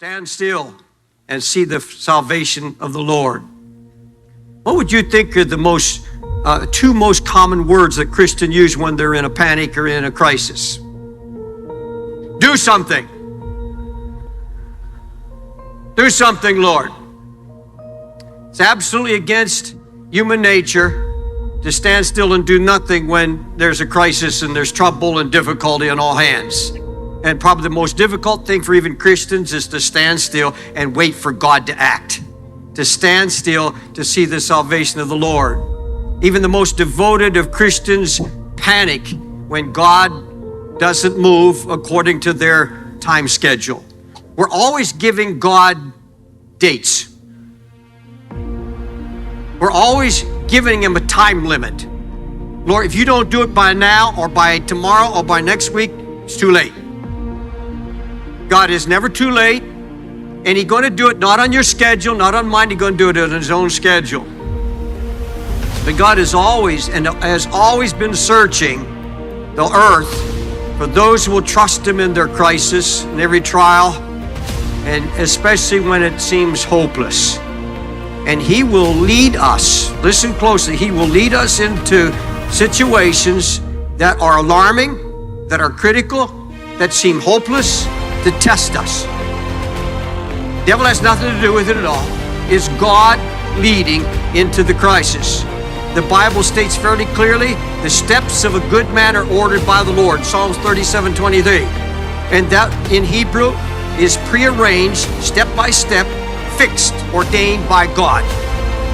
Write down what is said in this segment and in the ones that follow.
Stand still and see the salvation of the Lord. What would you think are the two most common words that Christians use when they're in a panic or in a crisis? Do something. Do something, Lord. It's absolutely against human nature to stand still and do nothing when there's a crisis and there's trouble and difficulty on all hands. And probably the most difficult thing for even Christians is to stand still and wait for God to act. To stand still to see the salvation of the Lord. Even the most devoted of Christians panic when God doesn't move according to their time schedule. We're always giving God dates. We're always giving him a time limit. Lord, if you don't do it by now or by tomorrow or by next week, it's too late. God is never too late, and he's going to do it not on your schedule, not on mine. He's going to do it on his own schedule. But God is always and has always been searching the earth for those who will trust him in their crisis, in every trial, and especially when it seems hopeless. And he will lead us, listen closely, he will lead us into situations that are alarming, that are critical, that seem hopeless, to test us. The devil has nothing to do with it at all. It's God leading into the crisis. The Bible states fairly clearly, the steps of a good man are ordered by the Lord, Psalms 37:23. And that in Hebrew is prearranged, step by step, fixed, ordained by God.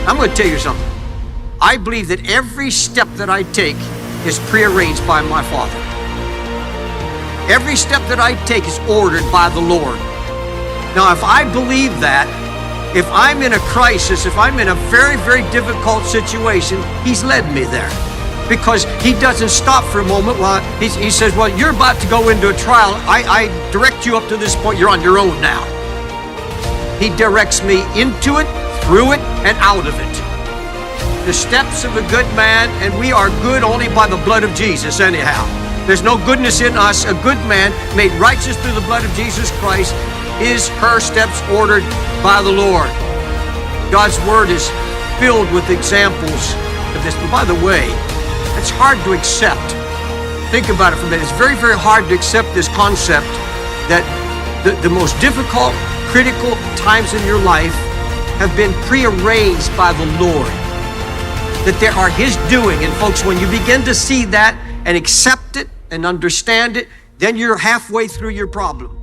I'm going to tell you something. I believe that every step that I take is prearranged by my Father. Every step that I take is ordered by the Lord. Now, if I believe that, if I'm in a crisis, if I'm in a very, very difficult situation, he's led me there. Because he doesn't stop for a moment while he says, well, you're about to go into a trial. I direct you up to this point. You're on your own now. He directs me into it, through it, and out of it. The steps of a good man, and we are good only by the blood of Jesus anyhow. There's no goodness in us. A good man made righteous through the blood of Jesus Christ is her steps ordered by the Lord. God's word is filled with examples of this. And by the way, it's hard to accept. Think about it for a minute. It's very, very hard to accept this concept that the most difficult, critical times in your life have been prearranged by the Lord. That they are his doing. And folks, when you begin to see that and accept it and understand it, then you're halfway through your problem.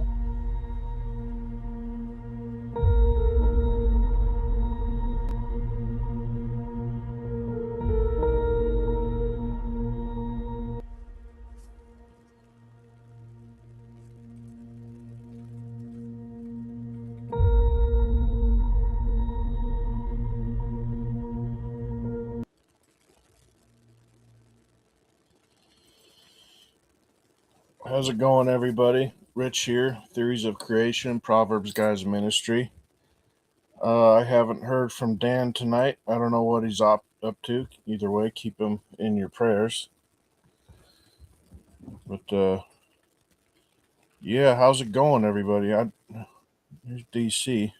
How's it going, everybody? Rich here, Theories of Creation, ProverbsGuys Ministry. I haven't heard from Dan tonight. I don't know what he's up to. Either way, keep him in your prayers. But, yeah, how's it going, everybody? Here's DC.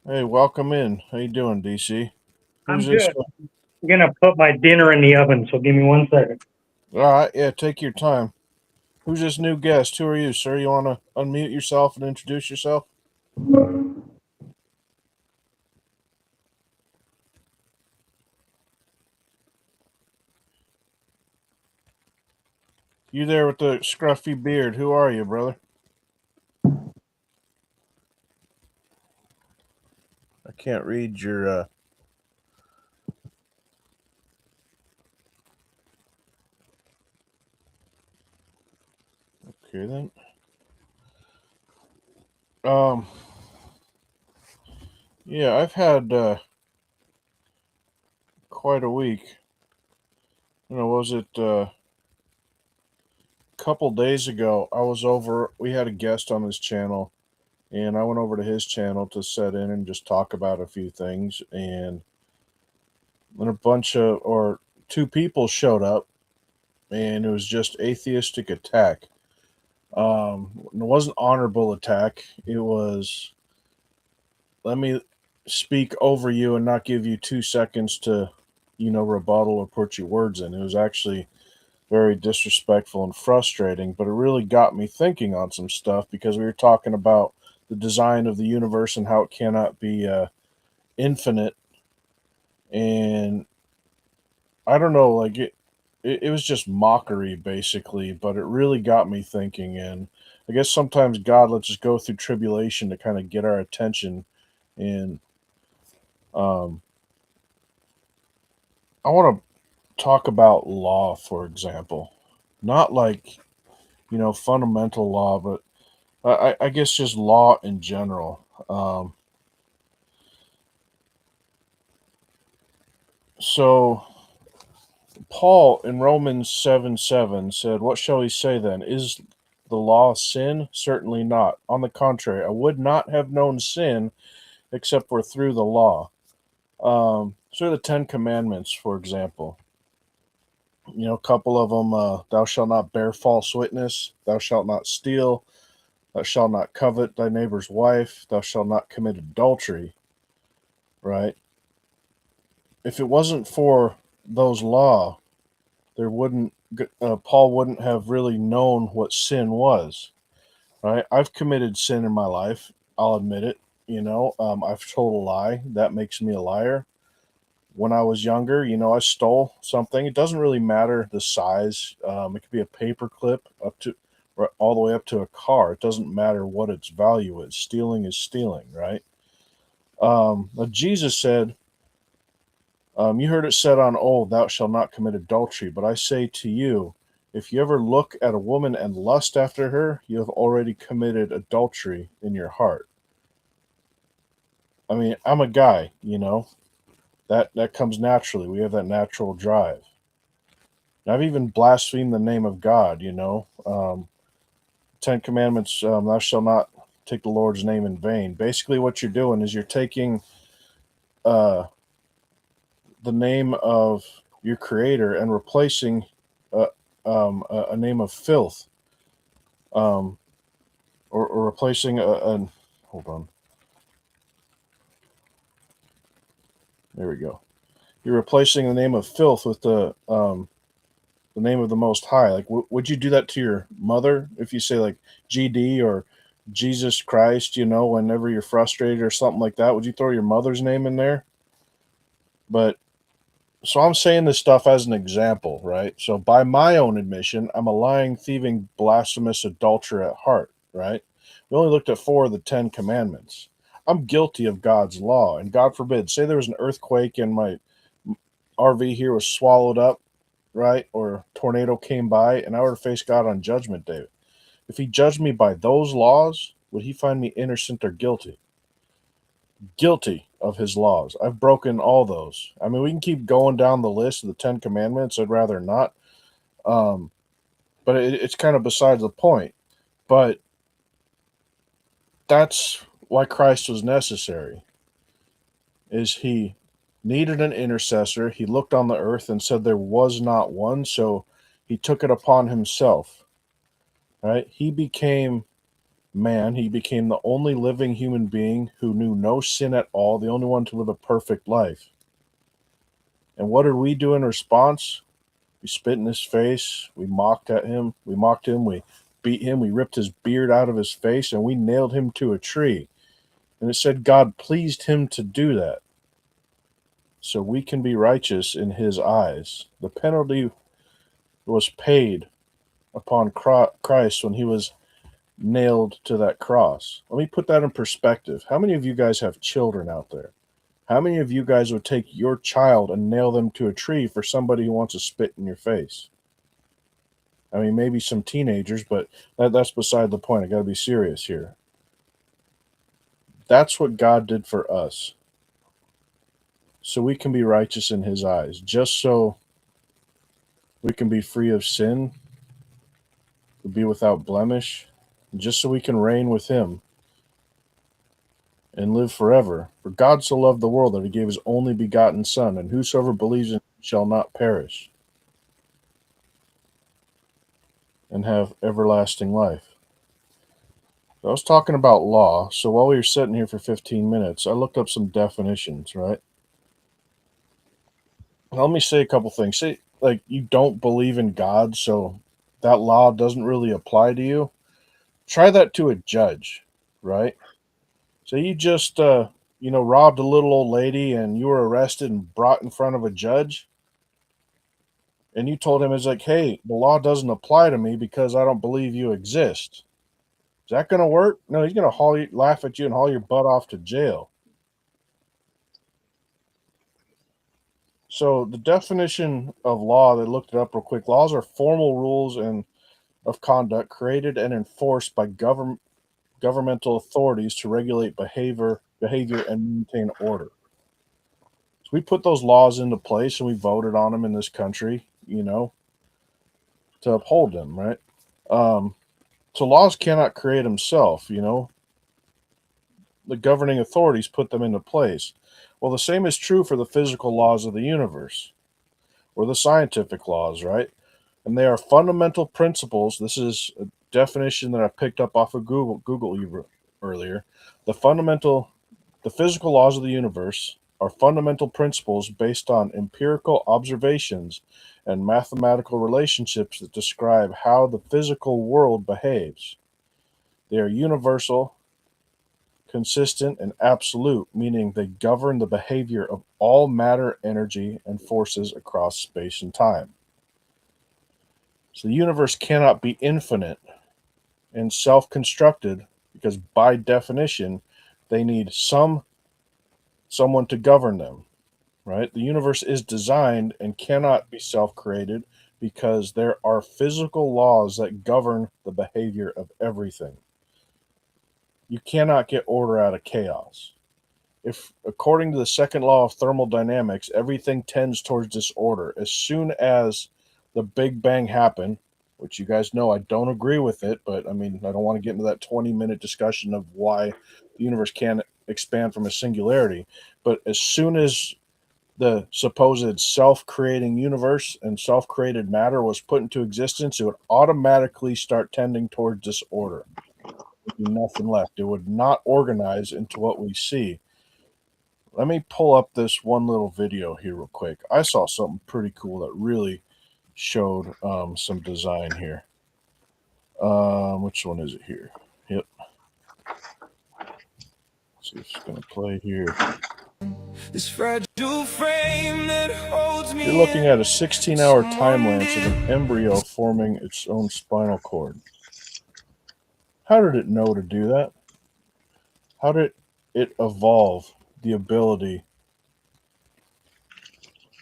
Hey, welcome in. How you doing, DC? I'm good. I'm going to put my dinner in the oven, so give me 1 second. All right, yeah, take your time. Who's this new guest? Who are you, sir? You want to unmute yourself and introduce yourself? You there with the scruffy beard. Who are you, brother? I can't read your... Okay, then. Yeah, I've had quite a week. Was it a couple days ago? I was over, we had a guest on this channel, and I went over to his channel to sit in and just talk about a few things, and then two people showed up, and it was just atheistic attack. It wasn't honorable attack. It was, let me speak over you and not give you 2 seconds to, rebuttal or put your words in. It was actually very disrespectful and frustrating, but it really got me thinking on some stuff because we were talking about the design of the universe and how it cannot be infinite. And I don't know, like it was just mockery basically, but it really got me thinking. And I guess sometimes God lets us go through tribulation to kind of get our attention. And um, I want to talk about law, for example, not like, fundamental law, but I guess just law in general. So Paul in Romans 7:7 said, "What shall we say then? Is the law sin? Certainly not. On the contrary, I would not have known sin except for through the law." So the Ten Commandments, for example. A couple of them, thou shalt not bear false witness, thou shalt not steal, thou shalt not covet thy neighbor's wife, thou shalt not commit adultery, right? If it wasn't for those law, there wouldn't Paul wouldn't have really known what sin was, right? I've committed sin in my life. I'll admit it. I've told a lie. That makes me a liar. When I was younger, I stole something. It doesn't really matter the size. It could be a paper clip up to all the way up to a car. It doesn't matter what its value is. Stealing is stealing, right? But Jesus said, you heard it said on old, thou shalt not commit adultery. But I say to you, if you ever look at a woman and lust after her, you have already committed adultery in your heart. I mean, I'm a guy, that comes naturally. We have that natural drive. And I've even blasphemed the name of God, Ten Commandments, thou shalt not take the Lord's name in vain. Basically, what you're doing is you're taking uh, the name of your creator and replacing a name of filth, or replacing a hold on. There we go. You're replacing the name of filth with the name of the Most High. Like, would you do that to your mother if you say like GD or Jesus Christ? Whenever you're frustrated or something like that, would you throw your mother's name in there? But so I'm saying this stuff as an example, right? So by my own admission, I'm a lying, thieving, blasphemous adulterer at heart, right? We only looked at 4 of the 10 commandments. I'm guilty of God's law, and God forbid, say there was an earthquake and my RV here was swallowed up, right? Or a tornado came by and I were to face God on judgment day. If he judged me by those laws, would he find me innocent or guilty? Guilty of his laws. I've broken all those. I mean, we can keep going down the list of the 10 commandments. I'd rather not. But it's kind of besides the point. But that's why Christ was necessary, is he needed an intercessor. He looked on the earth and said there was not one, so he took it upon himself, right? He became man. He became the only living human being who knew no sin at all, the only one to live a perfect life. And what did we do in response? We spit in his face. We mocked at him. We mocked him. We beat him. We ripped his beard out of his face, and we nailed him to a tree. And it said God pleased him to do that, so we can be righteous in his eyes. The penalty was paid upon Christ when he was nailed to that cross. Let me put that in perspective. How many of you guys have children out there? How many of you guys would take your child and nail them to a tree for somebody who wants to spit in your face? I mean, maybe some teenagers, but that's beside the point. I got to be serious here. That's what God did for us, so we can be righteous in his eyes, just so we can be free of sin, be without blemish, just so we can reign with him and live forever. For God so loved the world that he gave his only begotten Son, and whosoever believes in him shall not perish and have everlasting life. I was talking about law. So while we were sitting here for 15 minutes, I looked up some definitions, right? Let me say a couple things. Say, like, you don't believe in God, so that law doesn't really apply to you. Try that to a judge, right? So you just, robbed a little old lady and you were arrested and brought in front of a judge. And you told him, it's like, hey, the law doesn't apply to me because I don't believe you exist. Is that going to work? No, he's going to laugh at you and haul your butt off to jail. So the definition of law, they looked it up real quick. Laws are formal rules and of conduct created and enforced by governmental authorities to regulate behavior and maintain order. So we put those laws into place and we voted on them in this country, to uphold them, right? So laws cannot create themselves, The governing authorities put them into place. Well, the same is true for the physical laws of the universe or the scientific laws, right? And they are fundamental principles. This is a definition that I picked up off of Google earlier. The physical laws of the universe are fundamental principles based on empirical observations and mathematical relationships that describe how the physical world behaves. They are universal, consistent, and absolute, meaning they govern the behavior of all matter, energy, and forces across space and time. So the universe cannot be infinite and self-constructed because by definition, they need someone to govern them, right? The universe is designed and cannot be self-created because there are physical laws that govern the behavior of everything. You cannot get order out of chaos. If, according to the second law of thermodynamics, everything tends towards disorder, as soon as the Big Bang happened, which you guys know I don't agree with it, but I mean, I don't want to get into that 20-minute discussion of why the universe can't expand from a singularity. But as soon as the supposed self-creating universe and self-created matter was put into existence, it would automatically start tending towards disorder. There would be nothing left. It would not organize into what we see. Let me pull up this one little video here real quick. I saw something pretty cool that really showed some design here. Which one is it here? Yep. Let's see if it's going to play here. This fragile frame that holds me. You're looking at a 16-hour time lapse of an embryo forming its own spinal cord. How did it know to do that? How did it evolve the ability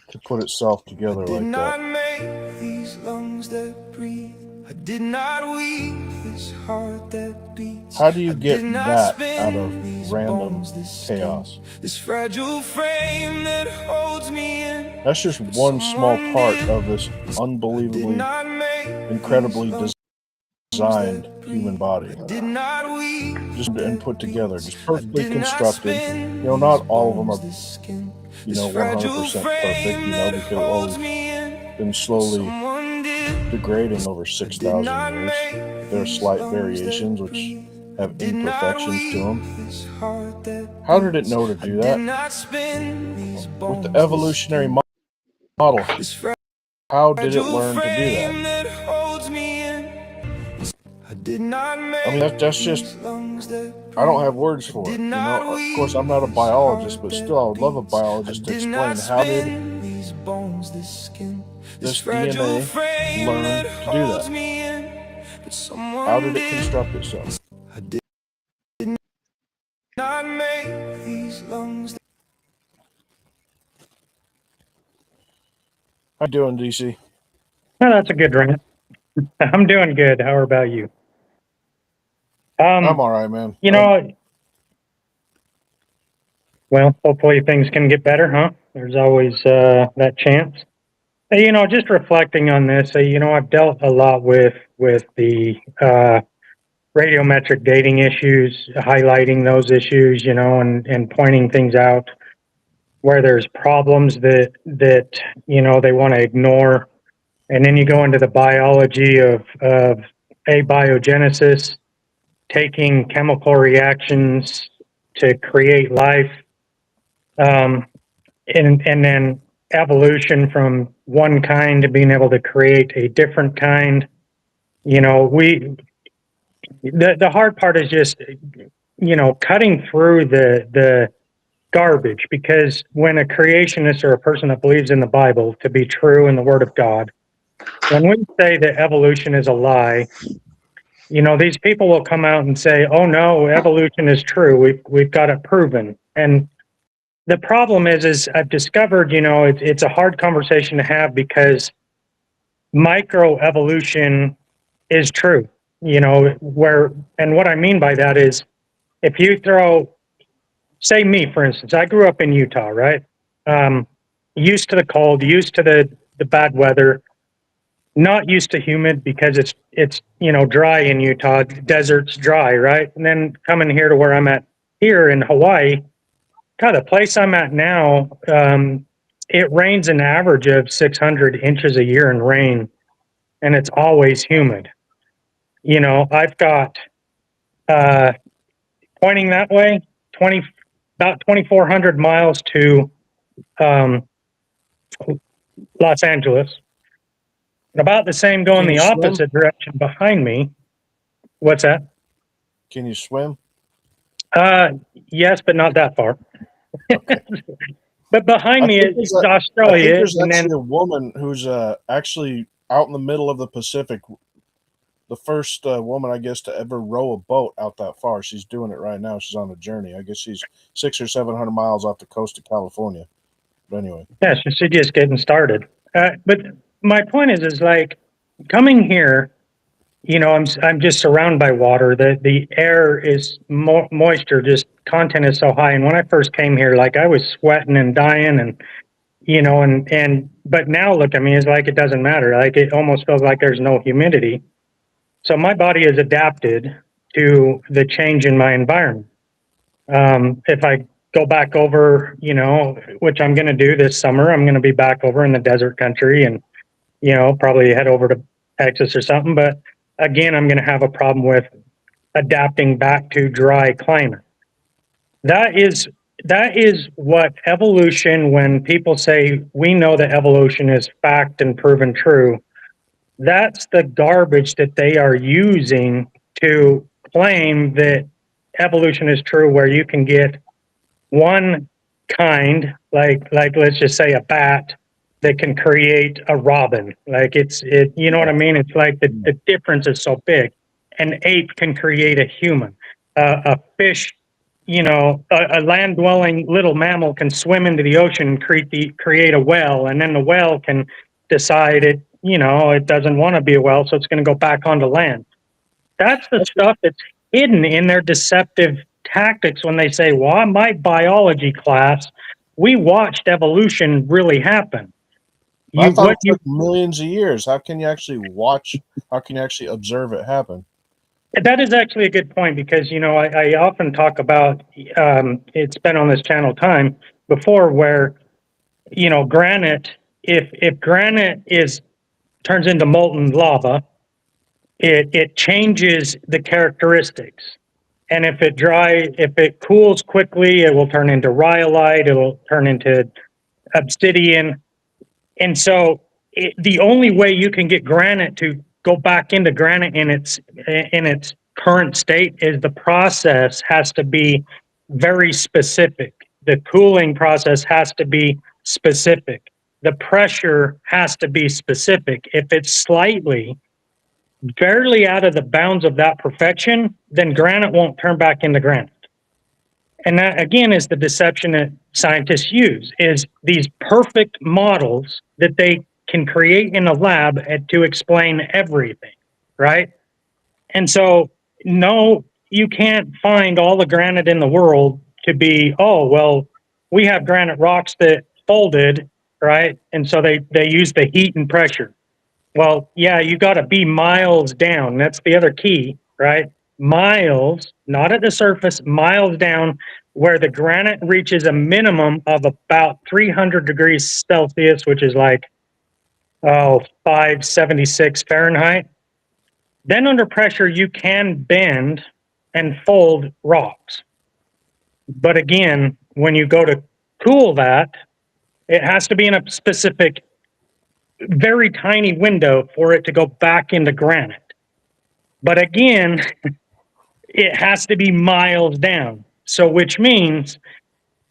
to put itself together like that? Make these lungs that breathe. I did not weave this heart that beats. How do you get that out of random chaos? This fragile frame that holds me in. That's just one small part of this unbelievably, incredibly designed human body. Just and put together, just perfectly constructed. Not all of them are 100% perfect, because all been slowly degrading over 6,000 years. There are slight variations which have imperfections to them. How did it know to do that? With the evolutionary model, how did it learn to do that? I mean, that's just, I don't have words for it. Of course, I'm not a biologist, but still, I would love a biologist to explain how did this DNA learn to do that? How did it construct itself? How you doing, DC? Oh, that's a good rant. I'm doing good. How about you? I'm all right, man. Well, hopefully things can get better, huh? There's always that chance. Just reflecting on this, I've dealt a lot with the radiometric dating issues, highlighting those issues, and pointing things out where there's problems that they want to ignore. And then you go into the biology of abiogenesis, taking chemical reactions to create life, and then evolution from one kind to being able to create a different kind. The hard part is just, cutting through the garbage, because when a creationist or a person that believes in the Bible to be true in the Word of God, when we say that evolution is a lie, these people will come out and say, "Oh no, evolution is true. We've got it proven." And the problem is I've discovered, it's a hard conversation to have, because microevolution is true. And what I mean by that is, if you say me, for instance, I grew up in Utah, right? Used to the cold, used to the bad weather, not used to humid, because it's dry in Utah. Desert's dry, right? And then coming here to where I'm at here in Hawaii, God, the place I'm at now, it rains an average of 600 inches a year in rain, and it's always humid. I've got pointing that way, about 2,400 miles to Los Angeles. About the same going the opposite direction behind me. What's that? Can you swim? Yes, but not that far. Okay. But behind me is Australia. I think there's actually a woman who's actually out in the middle of the Pacific. The first woman, I guess, to ever row a boat out that far. She's doing it right now. She's on a journey. I guess she's 600 or 700 miles off the coast of California. But anyway. Yeah, she's just getting started. But my point is like, coming here, I'm just surrounded by water. The air is moisture, just content is so high. And when I first came here, like, I was sweating and dying, and but now look at me, it's like it doesn't matter. Like, it almost feels like there's no humidity. So my body is adapted to the change in my environment. If I go back over, which I'm going to do this summer, I'm going to be back over in the desert country, and, probably head over to Texas or something. But again, I'm going to have a problem with adapting back to dry climate. That is what evolution, when people say we know that evolution is fact and proven true, that's the garbage that they are using to claim that evolution is true, where you can get one kind, like let's just say a bat, that can create a robin. Like, you know what I mean? It's like the difference is so big. An ape can create a human. A fish, a land-dwelling little mammal can swim into the ocean and create a whale, and then the whale can decide it doesn't want to be a whale, so it's going to go back onto land. That's the stuff that's hidden in their deceptive tactics when they say, well, in my biology class, we watched evolution really happen. I thought it took millions of years. How can you actually observe it happen? That is actually a good point, because, I often talk about, it's been on this channel time before, where, granite, if granite turns into molten lava, it changes the characteristics. And if it cools quickly, it will turn into rhyolite, it will turn into obsidian. And so the only way you can get granite to go back into granite in its current state is the process has to be very specific. The cooling process has to be specific. The pressure has to be specific. If it's barely out of the bounds of that perfection, then granite won't turn back into granite. And that, again, is the deception that scientists use, is these perfect models that they can create in a lab to explain everything, right? And so, no, you can't find all the granite in the world to be, oh, well, we have granite rocks that folded, right? And so they use the heat and pressure. Well, yeah, you got to be miles down. That's the other key, right? Miles, not at the surface, miles down, where the granite reaches a minimum of about 300 degrees Celsius, which is like, 576 Fahrenheit. Then under pressure, you can bend and fold rocks. But again, when you go to cool that, it has to be in a specific, very tiny window for it to go back into granite. But again, it has to be miles down. So, which means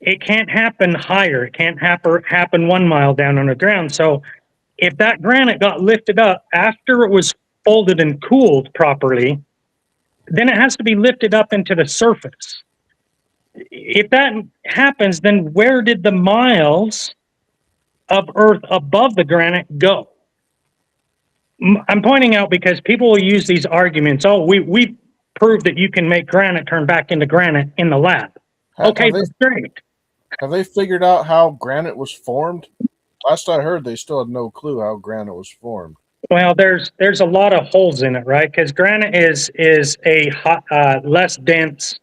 it can't happen higher. It can't happen 1 mile down underground. So, if that granite got lifted up after it was folded and cooled properly, then it has to be lifted up into the surface. If that happens, then where did the miles of earth above the granite go? I'm pointing out because people will use these arguments. Oh, we proved that you can make granite turn back into granite in the lab. Okay, that's great. Have they figured out how granite was formed? Last I heard, they still had no clue how granite was formed. Well, there's a lot of holes in it, right? Because granite is a less dense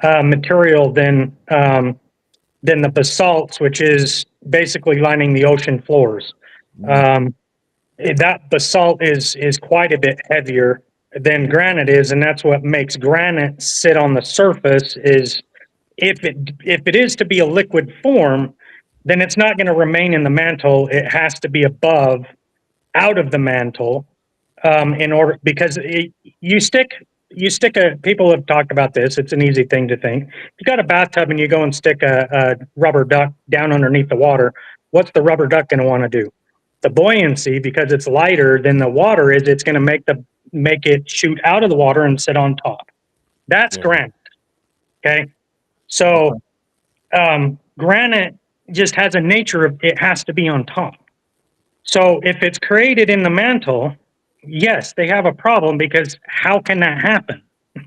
material than the basalts, which is basically lining the ocean floors. That basalt is quite a bit heavier than granite is, and that's what makes granite sit on the surface. Is if it is to be a liquid form, then it's not going to remain in the mantle. It has to be above, out of the mantle, in order, because you stick a, people have talked about this. It's an easy thing to think. If you got a bathtub and you go and stick a rubber duck down underneath the water, what's the rubber duck going to want to do? The buoyancy, because it's lighter than the water is, it's going to make it shoot out of the water and sit on top. That's granite. Okay, so granite just has a nature of it has to be on top. So if it's created in the mantle, yes, they have a problem, because how can that happen?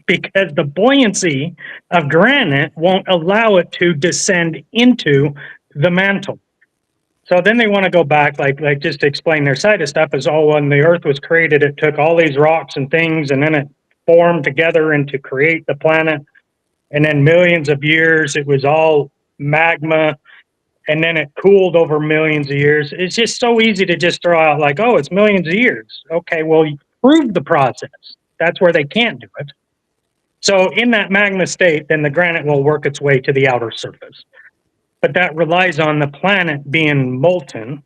Because the buoyancy of granite won't allow it to descend into the mantle. So then they want to go back, like just to explain their side of stuff, is, oh, when the earth was created, it took all these rocks and things, and then it formed together and to create the planet. And then millions of years, it was all magma, and then it cooled over millions of years. It's just so easy to just throw out like, oh, it's millions of years. Okay, well, you prove the process. That's where they can't do it. So in that magma state, then the granite will work its way to the outer surface. But that relies on the planet being molten,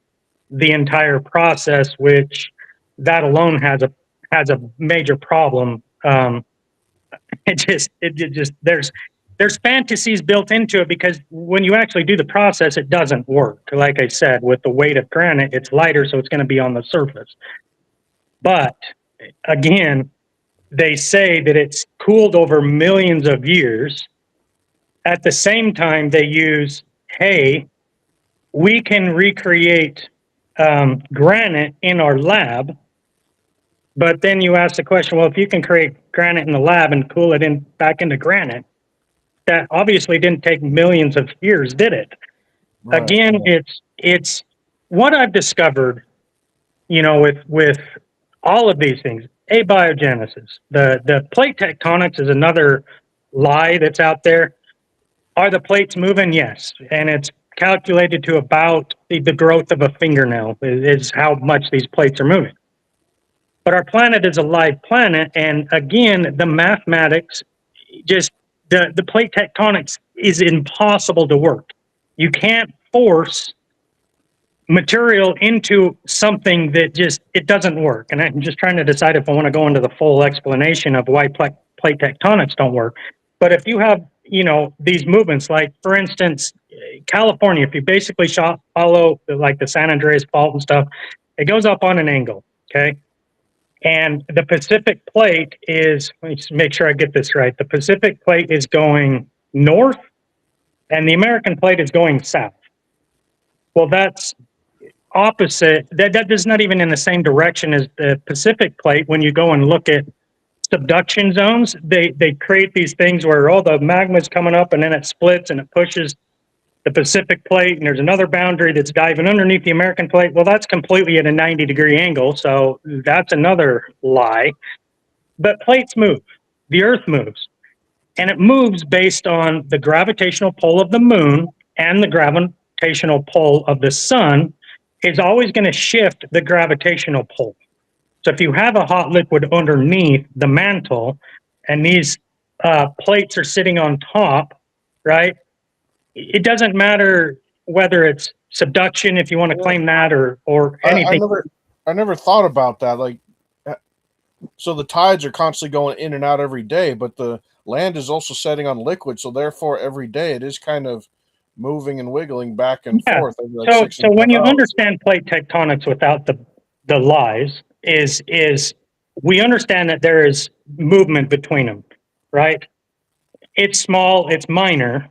the entire process, which that alone has a major problem. There's fantasies built into it, because when you actually do the process, it doesn't work. Like I said, with the weight of granite, it's lighter, so it's going to be on the surface. But again, they say that it's cooled over millions of years. At the same time, they use, hey, we can recreate granite in our lab. But then you ask the question, well, if you can create granite in the lab and cool it back into granite, that obviously didn't take millions of years, did it? Right. Again, it's what I've discovered, with all of these things. Abiogenesis, the plate tectonics is another lie that's out there. Are the plates moving? Yes, and it's calculated to about the growth of a fingernail is how much these plates are moving. But our planet is a live planet, and again, the mathematics just. The plate tectonics is impossible to work. You can't force material into something that it doesn't work. And I'm just trying to decide if I want to go into the full explanation of why plate tectonics don't work. But if you have, these movements, like, for instance, California, if you basically follow like the San Andreas Fault and stuff, it goes up on an angle, okay? And the Pacific plate is, let me just make sure I get this right. The Pacific plate is going north, and the American plate is going south. Well, that's opposite. That is not even in the same direction as the Pacific plate. When you go and look at subduction zones, they create these things where, the magma is coming up, and then it splits and it pushes the Pacific plate, and there's another boundary that's diving underneath the American plate. Well, that's completely at a 90-degree angle, so that's another lie. But plates move. The Earth moves. And it moves based on the gravitational pull of the moon, and the gravitational pull of the sun is always going to shift the gravitational pull. So if you have a hot liquid underneath the mantle, and these plates are sitting on top, right? It doesn't matter whether it's subduction, if you want to claim that, or anything. I never thought about that. Like, so the tides are constantly going in and out every day, but the land is also setting on liquid, so therefore every day it is kind of moving and wiggling back and forth. Like So when you hours. understand plate tectonics without the lies, is we understand that there is movement between them, right? It's small, it's minor,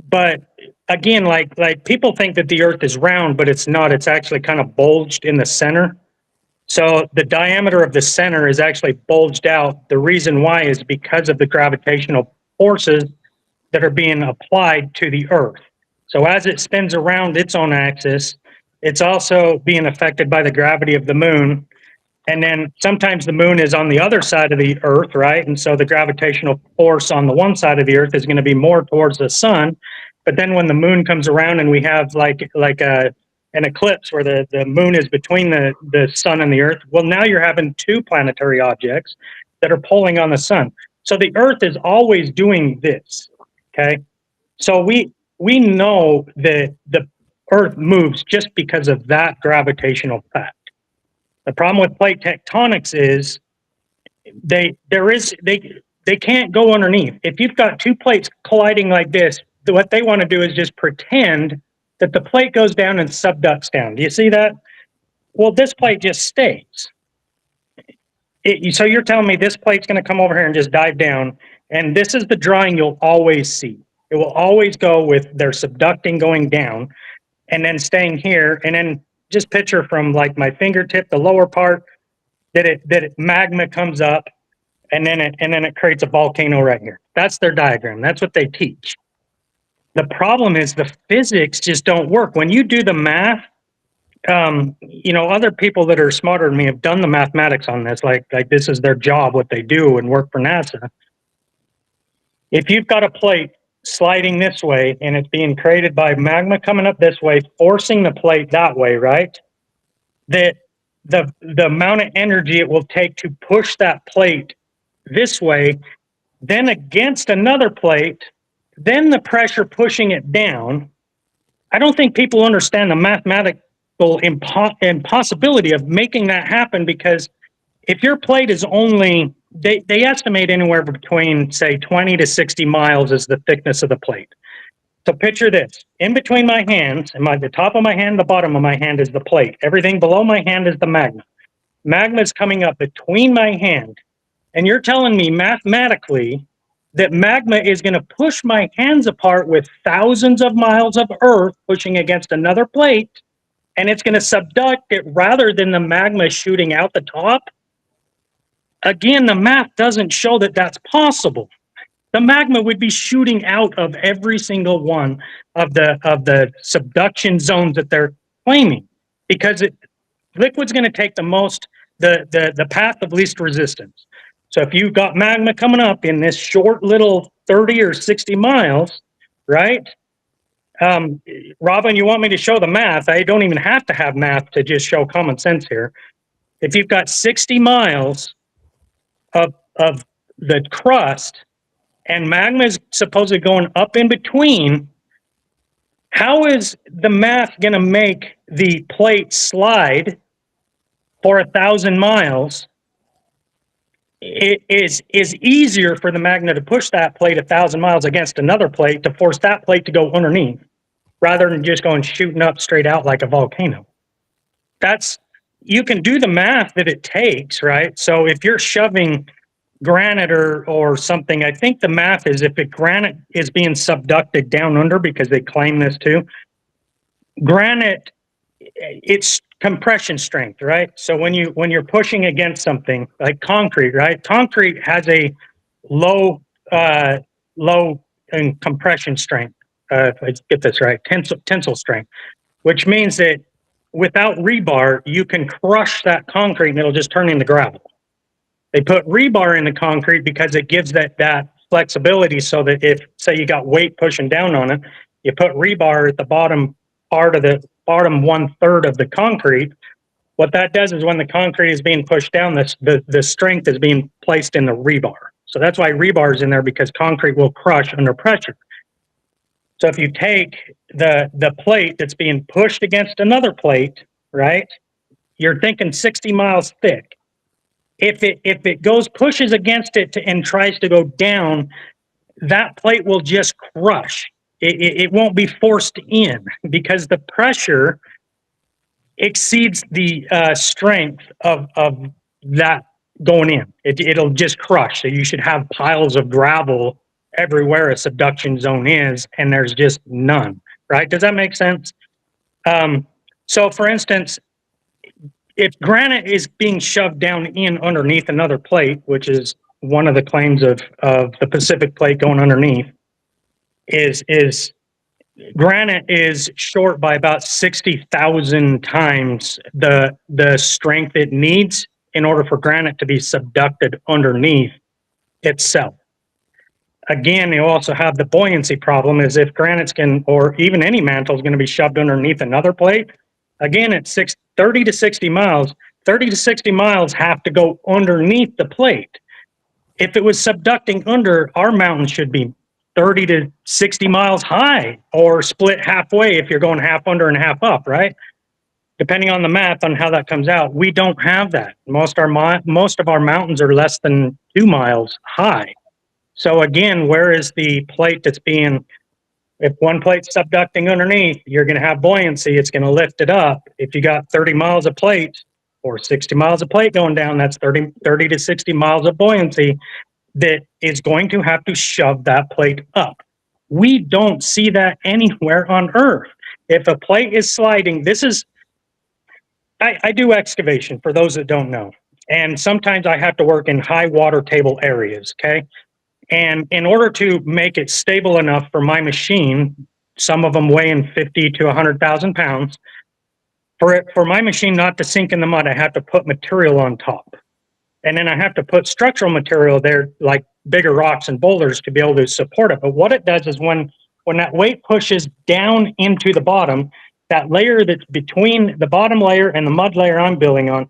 but again, like people think that the Earth is round, but it's not. It's actually kind of bulged in the center. So the diameter of the center is actually bulged out. The reason why is because of the gravitational forces that are being applied to the Earth. So as it spins around its own axis, it's also being affected by the gravity of the moon. And then sometimes the moon is on the other side of the Earth, right? And so the gravitational force on the one side of the Earth is going to be more towards the sun. But then when the moon comes around and we have an eclipse where the moon is between the sun and the Earth, well, now you're having two planetary objects that are pulling on the sun. So the Earth is always doing this, okay? So we know that the Earth moves just because of that gravitational fact. The problem with plate tectonics is they can't go underneath. If you've got two plates colliding like this, what they want to do is just pretend that the plate goes down and subducts down. Do you see that? Well, this plate just stays. So you're telling me this plate's going to come over here and just dive down, and this is the drawing you'll always see. It will always go with their subducting going down and then staying here, and then just picture from like my fingertip, the lower part, that magma comes up, and then it creates a volcano right here. That's their diagram. That's what they teach. The problem is the physics just don't work. When you do the math, other people that are smarter than me have done the mathematics on this. Like this is their job, what they do, and work for NASA. If you've got a plate sliding this way and it's being created by magma coming up this way, forcing the plate that way, right? That the amount of energy it will take to push that plate this way, then against another plate, then the pressure pushing it down. I don't think people understand the mathematical impossibility of making that happen, because if your plate is only, they estimate anywhere between, say, 20 to 60 miles is the thickness of the plate. So picture this. In between my hands, the top of my hand, the bottom of my hand is the plate. Everything below my hand is the magma. Magma is coming up between my hand. And you're telling me mathematically that magma is going to push my hands apart with thousands of miles of earth pushing against another plate, and it's going to subduct it rather than the magma shooting out the top? Again, the math doesn't show that that's possible. The magma would be shooting out of every single one of the subduction zones that they're claiming, because liquid's going to take the path of least resistance. So if you've got magma coming up in this short little 30 or 60 miles, right? Robin, you want me to show the math? I don't even have to have math to just show common sense here. If you've got 60 miles of the crust and magma is supposedly going up in between, how is the math going to make the plate slide for 1,000 miles? It is easier for the magma to push that plate 1,000 miles against another plate to force that plate to go underneath, rather than just going shooting up straight out like a volcano. You can do the math that it takes, right? So if you're shoving granite or something, I think the math is if granite is being subducted down under, because they claim this too. Granite, it's compression strength, right? So when you're pushing against something like concrete, right? Concrete has a low compression strength. If I get this right, tensile strength, which means that without rebar, you can crush that concrete and it'll just turn into gravel. They put rebar in the concrete because it gives that flexibility, so that if, say, you got weight pushing down on it, you put rebar at the bottom part of the bottom 1/3 of the concrete, What that does is when the concrete is being pushed down, the strength is being placed in the rebar. So that's why rebar is in there, because concrete will crush under pressure. So if you take the plate that's being pushed against another plate, right, you're thinking 60 miles thick. If it goes, pushes against it and tries to go down, that plate will just crush. It won't be forced in because the pressure exceeds the strength of that going in. It'll just crush. So you should have piles of gravel everywhere a subduction zone is, and there's just none, right? Does that make sense? So for instance, if granite is being shoved down in underneath another plate, which is one of the claims of the Pacific plate going underneath, is granite is short by about 60,000 times the strength it needs in order for granite to be subducted underneath itself. Again, you also have the buoyancy problem, is if granite's or even any mantle is going to be shoved underneath another plate, again, at 30 to 60 miles, 30 to 60 miles have to go underneath the plate. If it was subducting under, our mountain should be 30 to 60 miles high, or split halfway if you're going half under and half up, right? Depending on the math on how that comes out. We don't have that. Most of our mountains are less than 2 miles high. So again, where is the plate that's being, if one plate's subducting underneath, you're going to have buoyancy. It's going to lift it up. If you got 30 miles of plate or 60 miles of plate going down, that's 30 to 60 miles of buoyancy that is going to have to shove that plate up. We don't see that anywhere on Earth. If a plate is sliding, I do excavation for those that don't know. And sometimes I have to work in high water table areas, okay? And in order to make it stable enough for my machine, some of them weighing 50 to 100,000 pounds, for my machine not to sink in the mud, I have to put material on top. And then I have to put structural material there, like bigger rocks and boulders, to be able to support it. But what it does is when that weight pushes down into the bottom, that layer that's between the bottom layer and the mud layer I'm building on,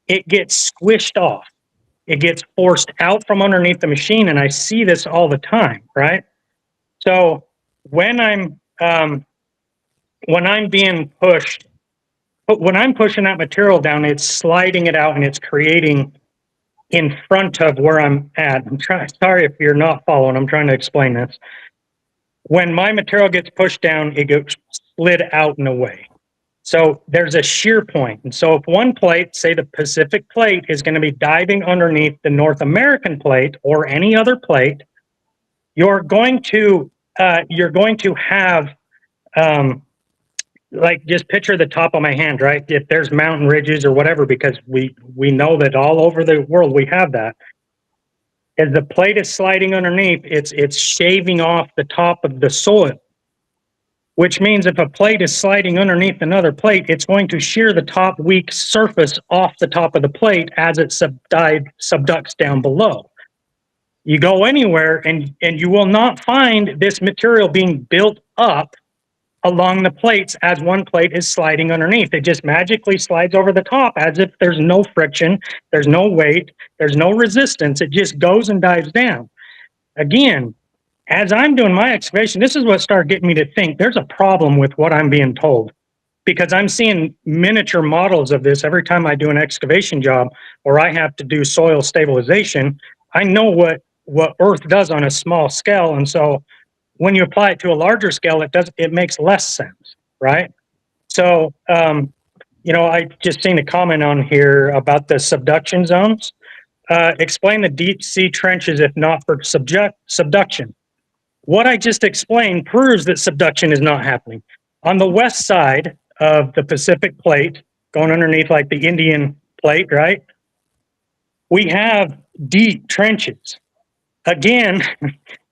it gets squished off. It gets forced out from underneath the machine, and I see this all the time, right? So when I'm being pushed, when I'm pushing that material down, it's sliding it out and it's creating in front of where I'm at. Sorry if you're not following, I'm trying to explain this. When my material gets pushed down, it gets slid out and away. So there's a shear point. And so if one plate, say the Pacific plate, is going to be diving underneath the North American plate or any other plate, you're going to have, like, just picture the top of my hand, right? If there's mountain ridges or whatever, because we know that all over the world we have that. As the plate is sliding underneath, it's shaving off the top of the soil, which means if a plate is sliding underneath another plate, it's going to shear the top weak surface off the top of the plate as it subducts down below. You go anywhere and you will not find this material being built up along the plates as one plate is sliding underneath. It just magically slides over the top as if there's no friction, there's no weight, there's no resistance. It just goes and dives down. Again, as I'm doing my excavation, this is what started getting me to think there's a problem with what I'm being told, because I'm seeing miniature models of this every time I do an excavation job or I have to do soil stabilization. I know what Earth does on a small scale, and so when you apply it to a larger scale, it makes less sense, right? So, I just seen a comment on here about the subduction zones. Explain the deep sea trenches if not for subduction. What I just explained proves that subduction is not happening. On the west side of the Pacific plate, going underneath like the Indian plate, right? We have deep trenches. Again,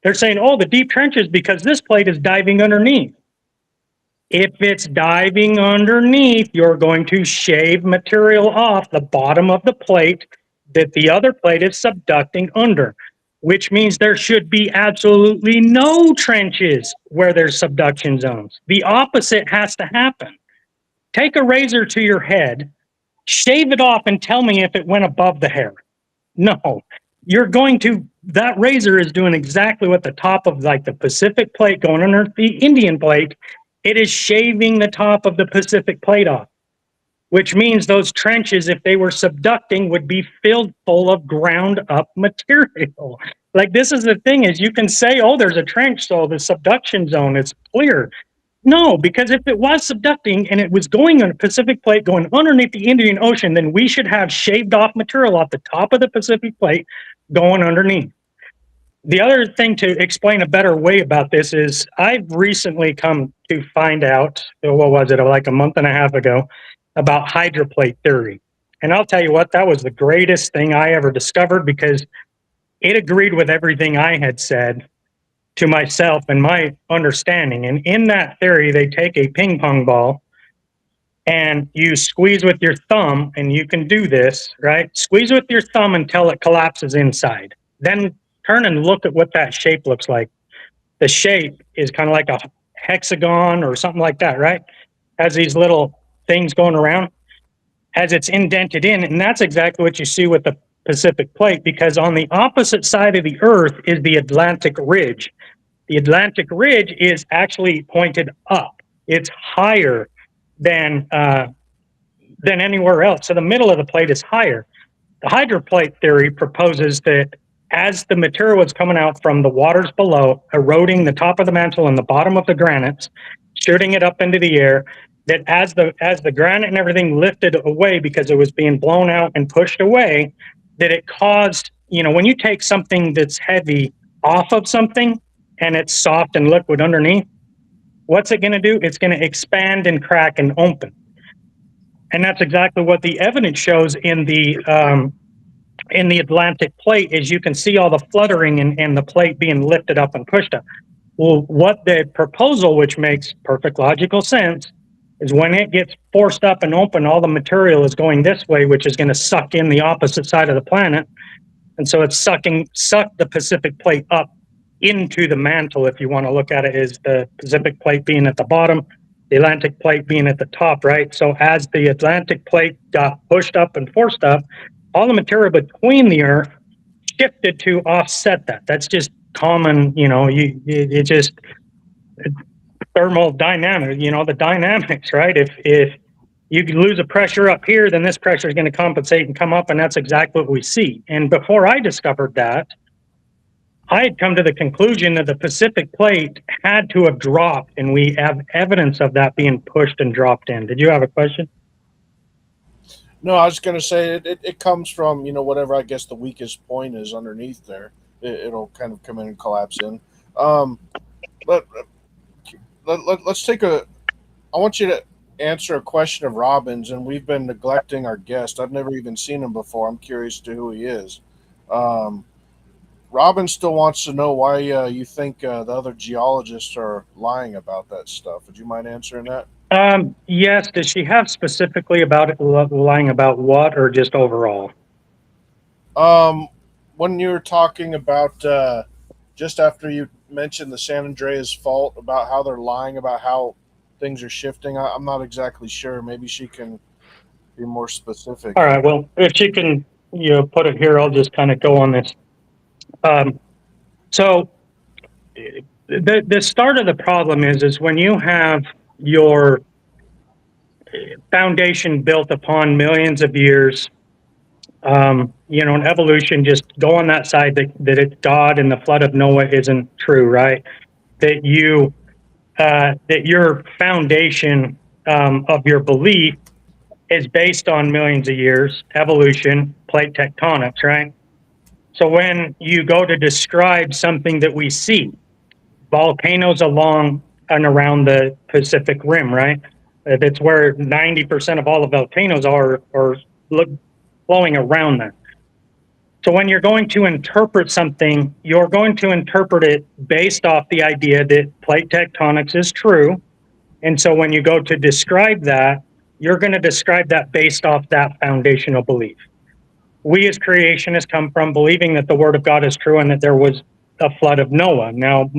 they're saying, oh, the deep trenches because this plate is diving underneath. If it's diving underneath, you're going to shave material off the bottom of the plate that the other plate is subducting under, which means there should be absolutely no trenches where there's subduction zones. The opposite has to happen. Take a razor to your head, shave it off and tell me if it went above the hair. No, that razor is doing exactly what the top of like the Pacific plate going under the Indian plate. It is shaving the top of the Pacific plate off, which means those trenches, if they were subducting, would be filled full of ground up material. Like, this is the thing, is you can say, oh, there's a trench, so the subduction zone is clear. No, because if it was subducting and it was going on a Pacific plate going underneath the Indian Ocean, then we should have shaved off material off the top of the Pacific plate going underneath. The other thing to explain a better way about this is I've recently come to find out, what was it, like a month and a half ago, about hydroplate theory. And I'll tell you what, that was the greatest thing I ever discovered, because it agreed with everything I had said to myself and my understanding. And in that theory, they take a ping pong ball and you squeeze with your thumb, and you can do this, right? Squeeze with your thumb until it collapses inside. Then turn and look at what that shape looks like. The shape is kind of like a hexagon or something like that, right? Has these little things going around as it's indented in. And that's exactly what you see with the Pacific plate, because on the opposite side of the earth is the Atlantic ridge. The Atlantic ridge is actually pointed up. It's higher than anywhere else. So the middle of the plate is higher. The hydroplate theory proposes that as the material is coming out from the waters below, eroding the top of the mantle and the bottom of the granites, shooting it up into the air, that as the granite and everything lifted away because it was being blown out and pushed away, that it caused, when you take something that's heavy off of something and it's soft and liquid underneath, what's it going to do? It's going to expand and crack and open. And that's exactly what the evidence shows in the Atlantic plate. Is you can see all the fluttering and the plate being lifted up and pushed up. Well, what the proposal, which makes perfect logical sense, is when it gets forced up and open, all the material is going this way, which is going to suck in the opposite side of the planet. And so it's sucked the Pacific plate up into the mantle, if you want to look at it as the Pacific plate being at the bottom, the Atlantic plate being at the top, right? So as the Atlantic plate got pushed up and forced up, all the material between the earth shifted to offset that. That's just common, it just thermodynamics, the dynamics, right? If you lose a pressure up here, then this pressure is going to compensate and come up, and that's exactly what we see. And before I discovered that, I had come to the conclusion that the Pacific plate had to have dropped, and we have evidence of that being pushed and dropped in. Did you have a question? No, I was going to say it comes from, whatever I guess the weakest point is underneath there. It'll kind of come in and collapse in. Let's take I want you to answer a question of Robin's, and we've been neglecting our guest. I've never even seen him before. I'm curious to who he is. Robin still wants to know why you think the other geologists are lying about that stuff. Would you mind answering that? Yes. Does she have specifically about it, lying about what, or just overall? When you were talking about just after you mentioned the San Andreas fault, about how they're lying about how things are shifting, I'm not exactly sure. Maybe she can be more specific. All right. Well, if she can, put it here, I'll just kind of go on this. So the start of the problem is when you have your foundation built upon millions of years, and evolution, just go on that side that it's God and the flood of Noah isn't true, right? That your foundation of your belief is based on millions of years, evolution, plate tectonics, right? So when you go to describe something that we see, volcanoes along and around the Pacific Rim, right? That's where 90% of all the volcanoes are flowing around that. So when you're going to interpret something, you're going to interpret it based off the idea that plate tectonics is true. And so when you go to describe that, you're going to describe that based off that foundational belief. We as creationists come from believing that the word of God is true and that there was a flood of Noah. Now,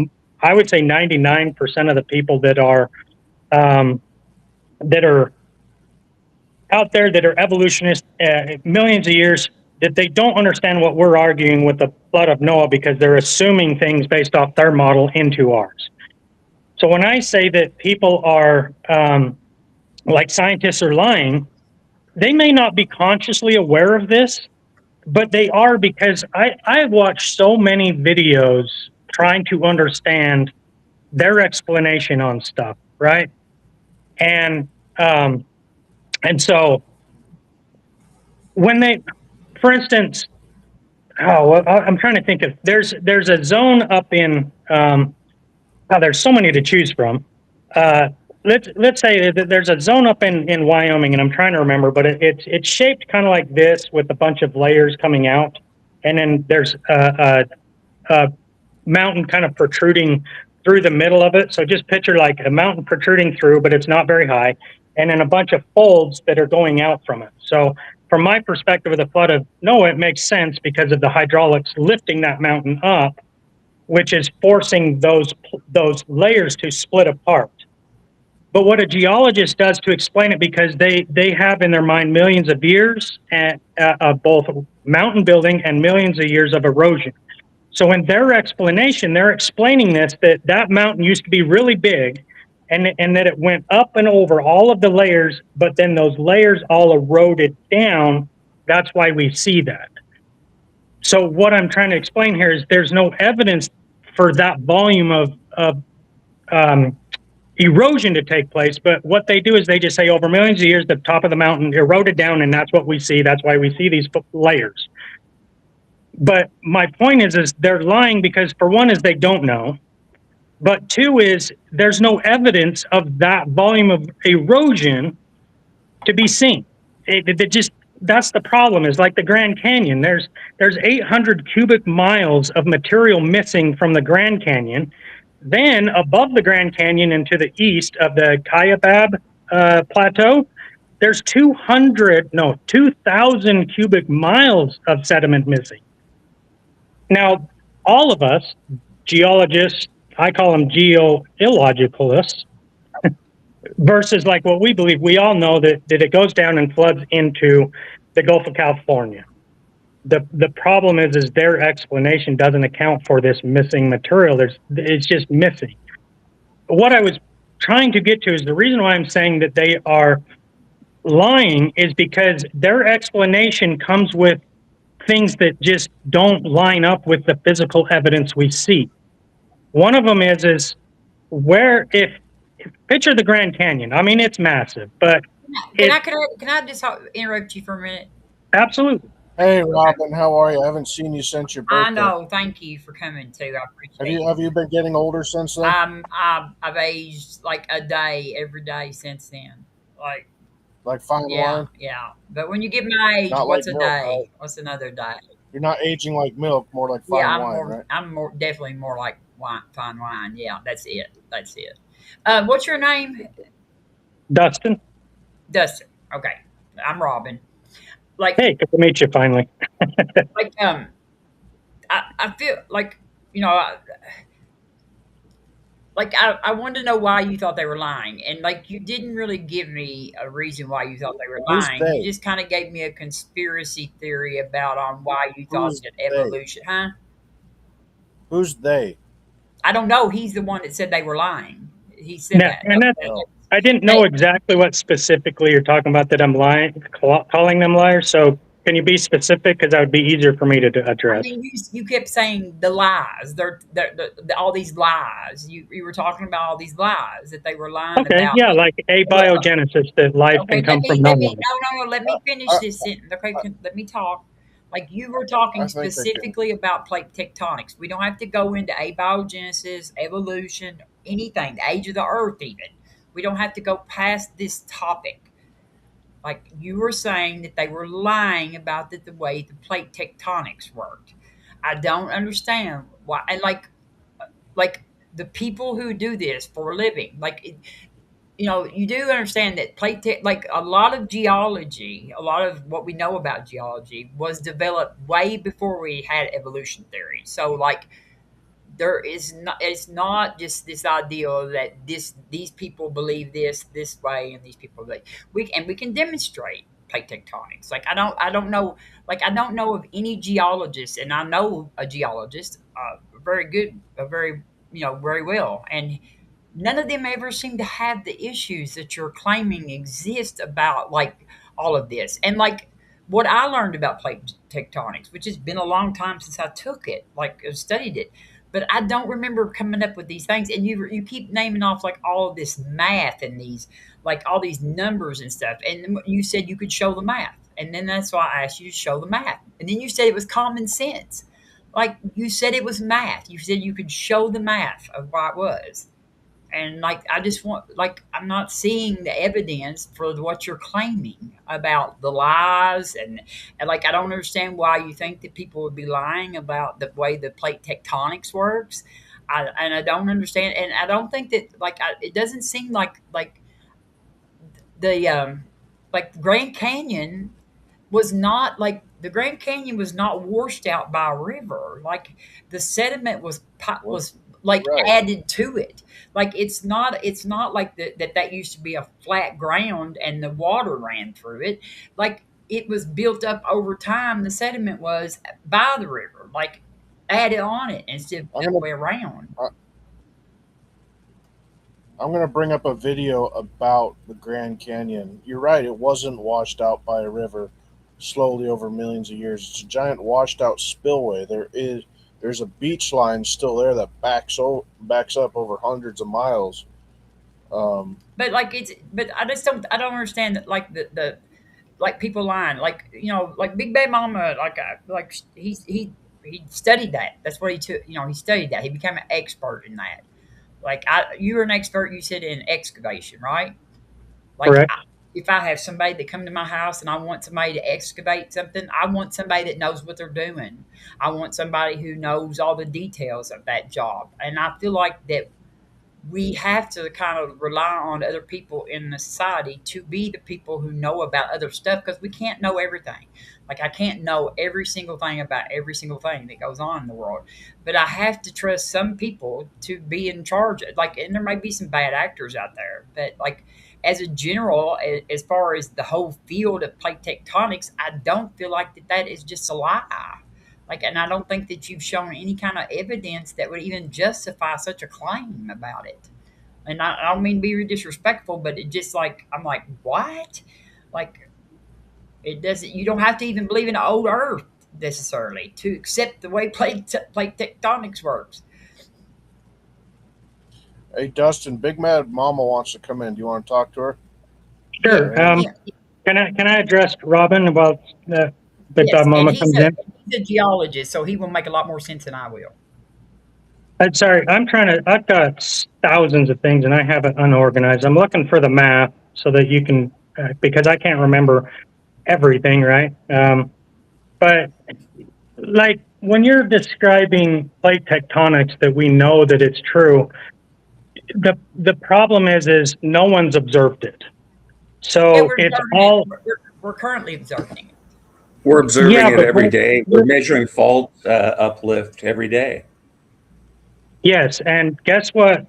I would say 99% of the people that are out there that are evolutionists, millions of years, that they don't understand what we're arguing with the flood of Noah because they're assuming things based off their model into ours. So when I say that people are like scientists are lying, they may not be consciously aware of this, but they are, because I've watched so many videos trying to understand their explanation on stuff, right? And um, and so when they, for instance, I'm trying to think of, there's a zone up in there's so many to choose from. Uh, let's say that there's a zone up in Wyoming, and I'm trying to remember, but it's shaped kind of like this with a bunch of layers coming out, and then there's a mountain kind of protruding through the middle of it. So just picture like a mountain protruding through, but it's not very high, and then a bunch of folds that are going out from it. So from my perspective of the flood of Noah, it makes sense because of the hydraulics lifting that mountain up, which is forcing those layers to split apart. But what a geologist does to explain it, because they have in their mind millions of years of both mountain building and millions of years of erosion. So in their explanation, they're explaining this, that mountain used to be really big, and that it went up and over all of the layers, but then those layers all eroded down. That's why we see that. So what I'm trying to explain here is there's no evidence for that volume of erosion to take place. But what they do is they just say over millions of years, the top of the mountain eroded down, and that's what we see. That's why we see these layers. But my point is they're lying because, for one, is they don't know. But two is there's no evidence of that volume of erosion to be seen. It just, that's the problem. Is like the Grand Canyon. There's 800 cubic miles of material missing from the Grand Canyon. Then above the Grand Canyon and to the east of the Kaibab Plateau, there's 2,000 cubic miles of sediment missing. Now, all of us, geologists, I call them geologicalists, versus like what we believe, we all know that it goes down and floods into the Gulf of California. The problem is their explanation doesn't account for this missing material. It's just missing. What I was trying to get to is the reason why I'm saying that they are lying is because their explanation comes with things that just don't line up with the physical evidence we see. One of them is where, if picture the Grand Canyon. I mean, it's massive, but can I just interrupt you for a minute? Absolutely. Hey, Robin, how are you? I haven't seen you since your birthday. I know. Thank you for coming too. I appreciate it. Have you been getting older since then? I've aged like a day every day since then. Like fine wine? Yeah. But when you get my age, Not what's like a milk, day? right? What's another day? You're not aging like milk, more like fine wine, right? I'm definitely more like fine wine. Yeah, that's it. That's it. What's your name? Dustin. Dustin. Okay. I'm Robin. Hey, good to meet you finally. I feel like, I wanted to know why you thought they were lying, and you didn't really give me a reason why you thought they were lying. You just kind of gave me a conspiracy theory about on why you thought that evolution. Huh? Who's they? I don't know. He's the one that said they were lying. He said that. And I didn't know exactly what specifically you're talking about that I'm lying, calling them liars. So can you be specific? Because that would be easier for me to address. I mean, you kept saying the lies. They're all these lies. You were talking about all these lies that they were lying about. Okay, yeah, like abiogenesis, that life can come from nothing. No. Let me finish this sentence. Okay, let me talk. Like you were talking specifically about plate tectonics. We don't have to go into abiogenesis, evolution, anything, the age of the earth even. We don't have to go past this topic. Like you were saying that they were lying about the way the plate tectonics worked. I don't understand why. And like the people who do this for a living, you do understand that like a lot of geology, a lot of what we know about geology was developed way before we had evolution theory. So it's not just this idea that these people believe this way and these people believe we can demonstrate plate tectonics. Like I don't know of any geologist, and I know a geologist, very good, very, very well, and none of them ever seem to have the issues that you're claiming exist about like all of this. And like what I learned about plate tectonics, which has been a long time since I took it, like studied it, but I don't remember coming up with these things. And you keep naming off like all of this math and these like all these numbers and stuff. And you said you could show the math, and then that's why I asked you to show the math. And then you said it was common sense. Like you said it was math. You said you could show the math of why it was. And like I just want, like, I'm not seeing the evidence for what you're claiming about the lies, and like I don't understand why you think that people would be lying about the way the plate tectonics works. I don't understand, and I don't think that like it doesn't seem like the like Grand Canyon was not like the Grand Canyon was not washed out by a river. Like the sediment was like Right. added to it. Like it's not like that used to be a flat ground and the water ran through it. Like it was built up over time. The sediment was by the river, like added on it instead of I'm the other gonna way around. I'm gonna bring up a video about the Grand Canyon. You're right; it wasn't washed out by a river slowly over millions of years. It's a giant washed out spillway. There's a beach line still there that backs up over hundreds of miles. Um, But like but I don't understand that like the like people lying, like like Big Bad Mama, like he studied that. That's what he took. He studied that. He became an expert in that. Like you were an expert. You said in excavation, right? Like Correct. if I have somebody that come to my house and I want somebody to excavate something, I want somebody that knows what they're doing. I want somebody who knows all the details of that job. And I feel like that we have to kind of rely on other people in the society to be the people who know about other stuff, because we can't know everything. Like I can't know every single thing about every single thing that goes on in the world, but I have to trust some people to be in charge. Like, and there may be some bad actors out there, but like as a general, as far as the whole field of plate tectonics, I don't feel like that is just a lie. Like, and I don't think that you've shown any kind of evidence that would even justify such a claim about it. And I don't mean to be disrespectful, but it just like, I'm like, what? Like, it doesn't, you don't have to even believe in the old earth necessarily to accept the way plate tectonics works. hey, Dustin, Big Mad Mama wants to come in. Do you want to talk to her? Sure. Yeah. Can I address Robin about the Yes. And Mama comes in? he's a geologist, so he will make a lot more sense than I will. Sorry, I've got thousands of things and I have it unorganized. I'm looking for the math so that you can, because I can't remember everything, right? But like when you're describing plate tectonics, that we know that it's true, the problem is no one's observed it. So Yeah, it's all, we're currently observing it. We're observing Yeah, it but every day. We're measuring fault uplift every day. yes. And guess what?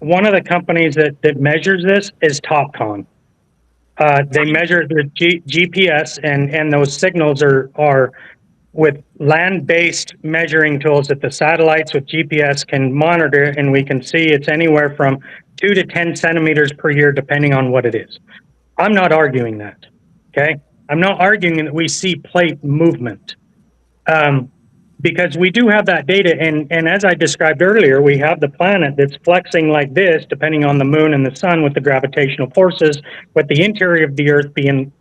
One of the companies that measures this is TopCon. They measure the GPS, and those signals are with land-based measuring tools that the satellites with GPS can monitor, and we can see it's anywhere from 2 to 10 centimeters per year, depending on what it is. I'm not arguing that, okay? I'm not arguing that we see plate movement, because we do have that data, and as I described earlier, we have the planet that's flexing like this, depending on the moon and the sun with the gravitational forces, with the interior of the Earth being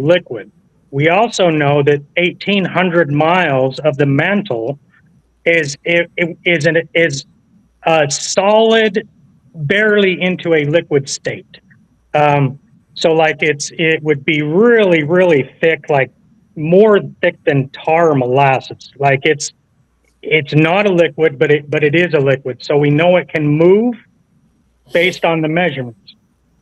liquid. We also know that 1,800 miles of the mantle is solid, barely into a liquid state. So like it would be really, really thick, like more thick than tar molasses. Like it's not a liquid, but it is a liquid. So we know it can move based on the measurements,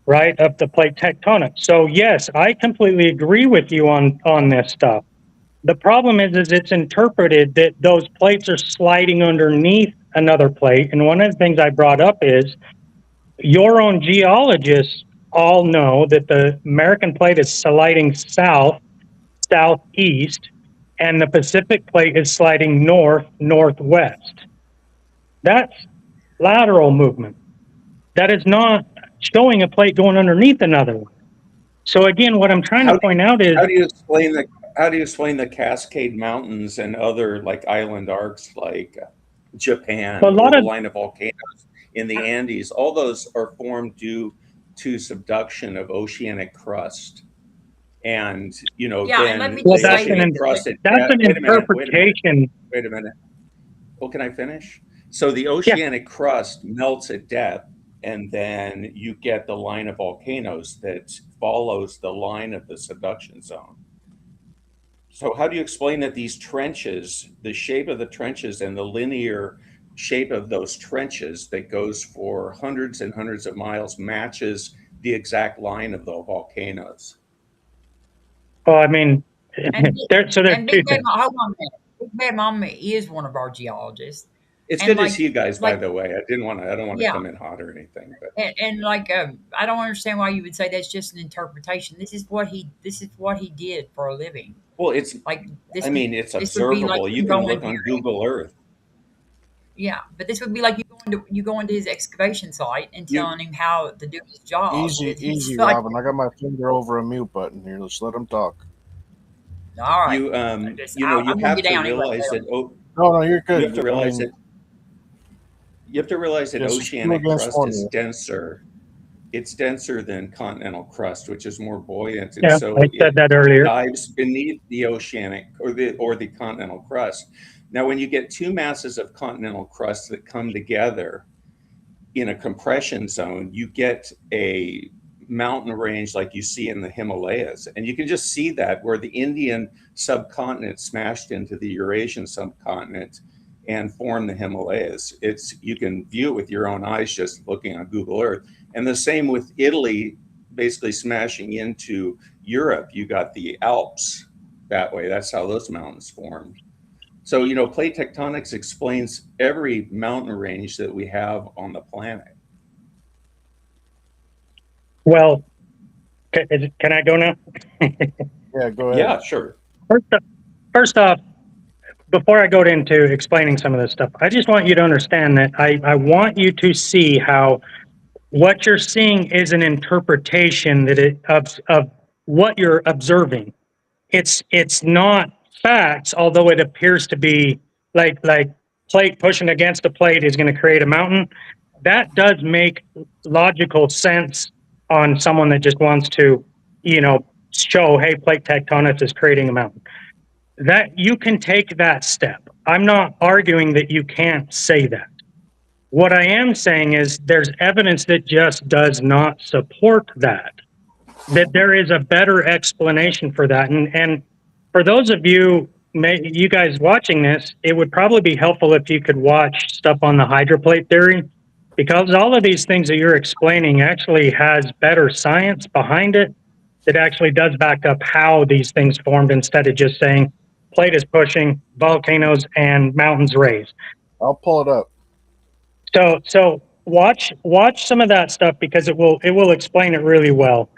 right, of the plate tectonics. So yes, I completely agree with you on this stuff. The problem is it's interpreted that those plates are sliding underneath another plate. And one of the things I brought up is your own geologists all know that the American plate is sliding south, southeast, and the Pacific plate is sliding north, northwest. That's lateral movement. That is not showing a plate going underneath another one. So again, what I'm trying to point out is, how do you explain the Cascade Mountains and other like island arcs like Japan, a or lot the of line of volcanoes in the Andes? All those are formed due to subduction of oceanic crust. And Yeah, and let then me well, the just say oceanic this. crust that's an wait a minute, interpretation. wait a minute. Well, can I finish? So the Yeah. oceanic crust melts at depth, and then you get the line of volcanoes that follows the line of the subduction zone. So how do you explain that these trenches, the shape of the trenches and the linear shape of those trenches that goes for hundreds and hundreds of miles matches the exact line of the volcanoes? Well, I mean, And there's and two Big Bad things. Mama, hold on a minute. Big Bad Mama is one of our geologists, It's and good to see you guys, by like the way. I don't want to yeah, come in hot or anything, but and like I don't understand why you would say that's just an interpretation. This is what he did for a living. well, it's Like I mean, it's this would be like observable. You you can going look on Google Earth. yeah, but this would be like you going to his excavation site and You telling him how to do his job. Easy, It's easy, like Robin. I got my finger over a mute button here. Let's let him talk. all right, you I'm gonna have get to down anyway. realize that No, you're you good. have to I realize mean, that you have to realize that just two oceanic against crust one is here. denser. It's denser than continental crust, which is more buoyant, and Yeah, so I said that earlier. dives beneath the oceanic or the continental crust. Now, when you get two masses of continental crust that come together in a compression zone, you get a mountain range like you see in the Himalayas. And you can just see that where the Indian subcontinent smashed into the Eurasian subcontinent and formed the Himalayas. You can view it with your own eyes just looking on Google Earth. And the same with Italy basically smashing into Europe. You got the Alps that way. That's how those mountains formed. So, plate tectonics explains every mountain range that we have on the planet. Well, can I go now? Yeah, go ahead. Yeah, sure. First off, before I go into explaining some of this stuff, I just want you to understand that I want you to see how what you're seeing is an interpretation of what you're observing. It's not facts, although it appears to be like plate pushing against a plate is going to create a mountain. That does make logical sense on someone that just wants to, show, hey, plate tectonics is creating a mountain. That you can take that step. I'm not arguing that you can't say that. What I am saying is there's evidence that just does not support that there is a better explanation for that. And for those of you, you guys watching this, it would probably be helpful if you could watch stuff on the hydroplate theory, because all of these things that you're explaining actually has better science behind it that actually does back up how these things formed instead of just saying plate is pushing, volcanoes and mountains raise. I'll pull it up. So watch some of that stuff because it will explain it really well.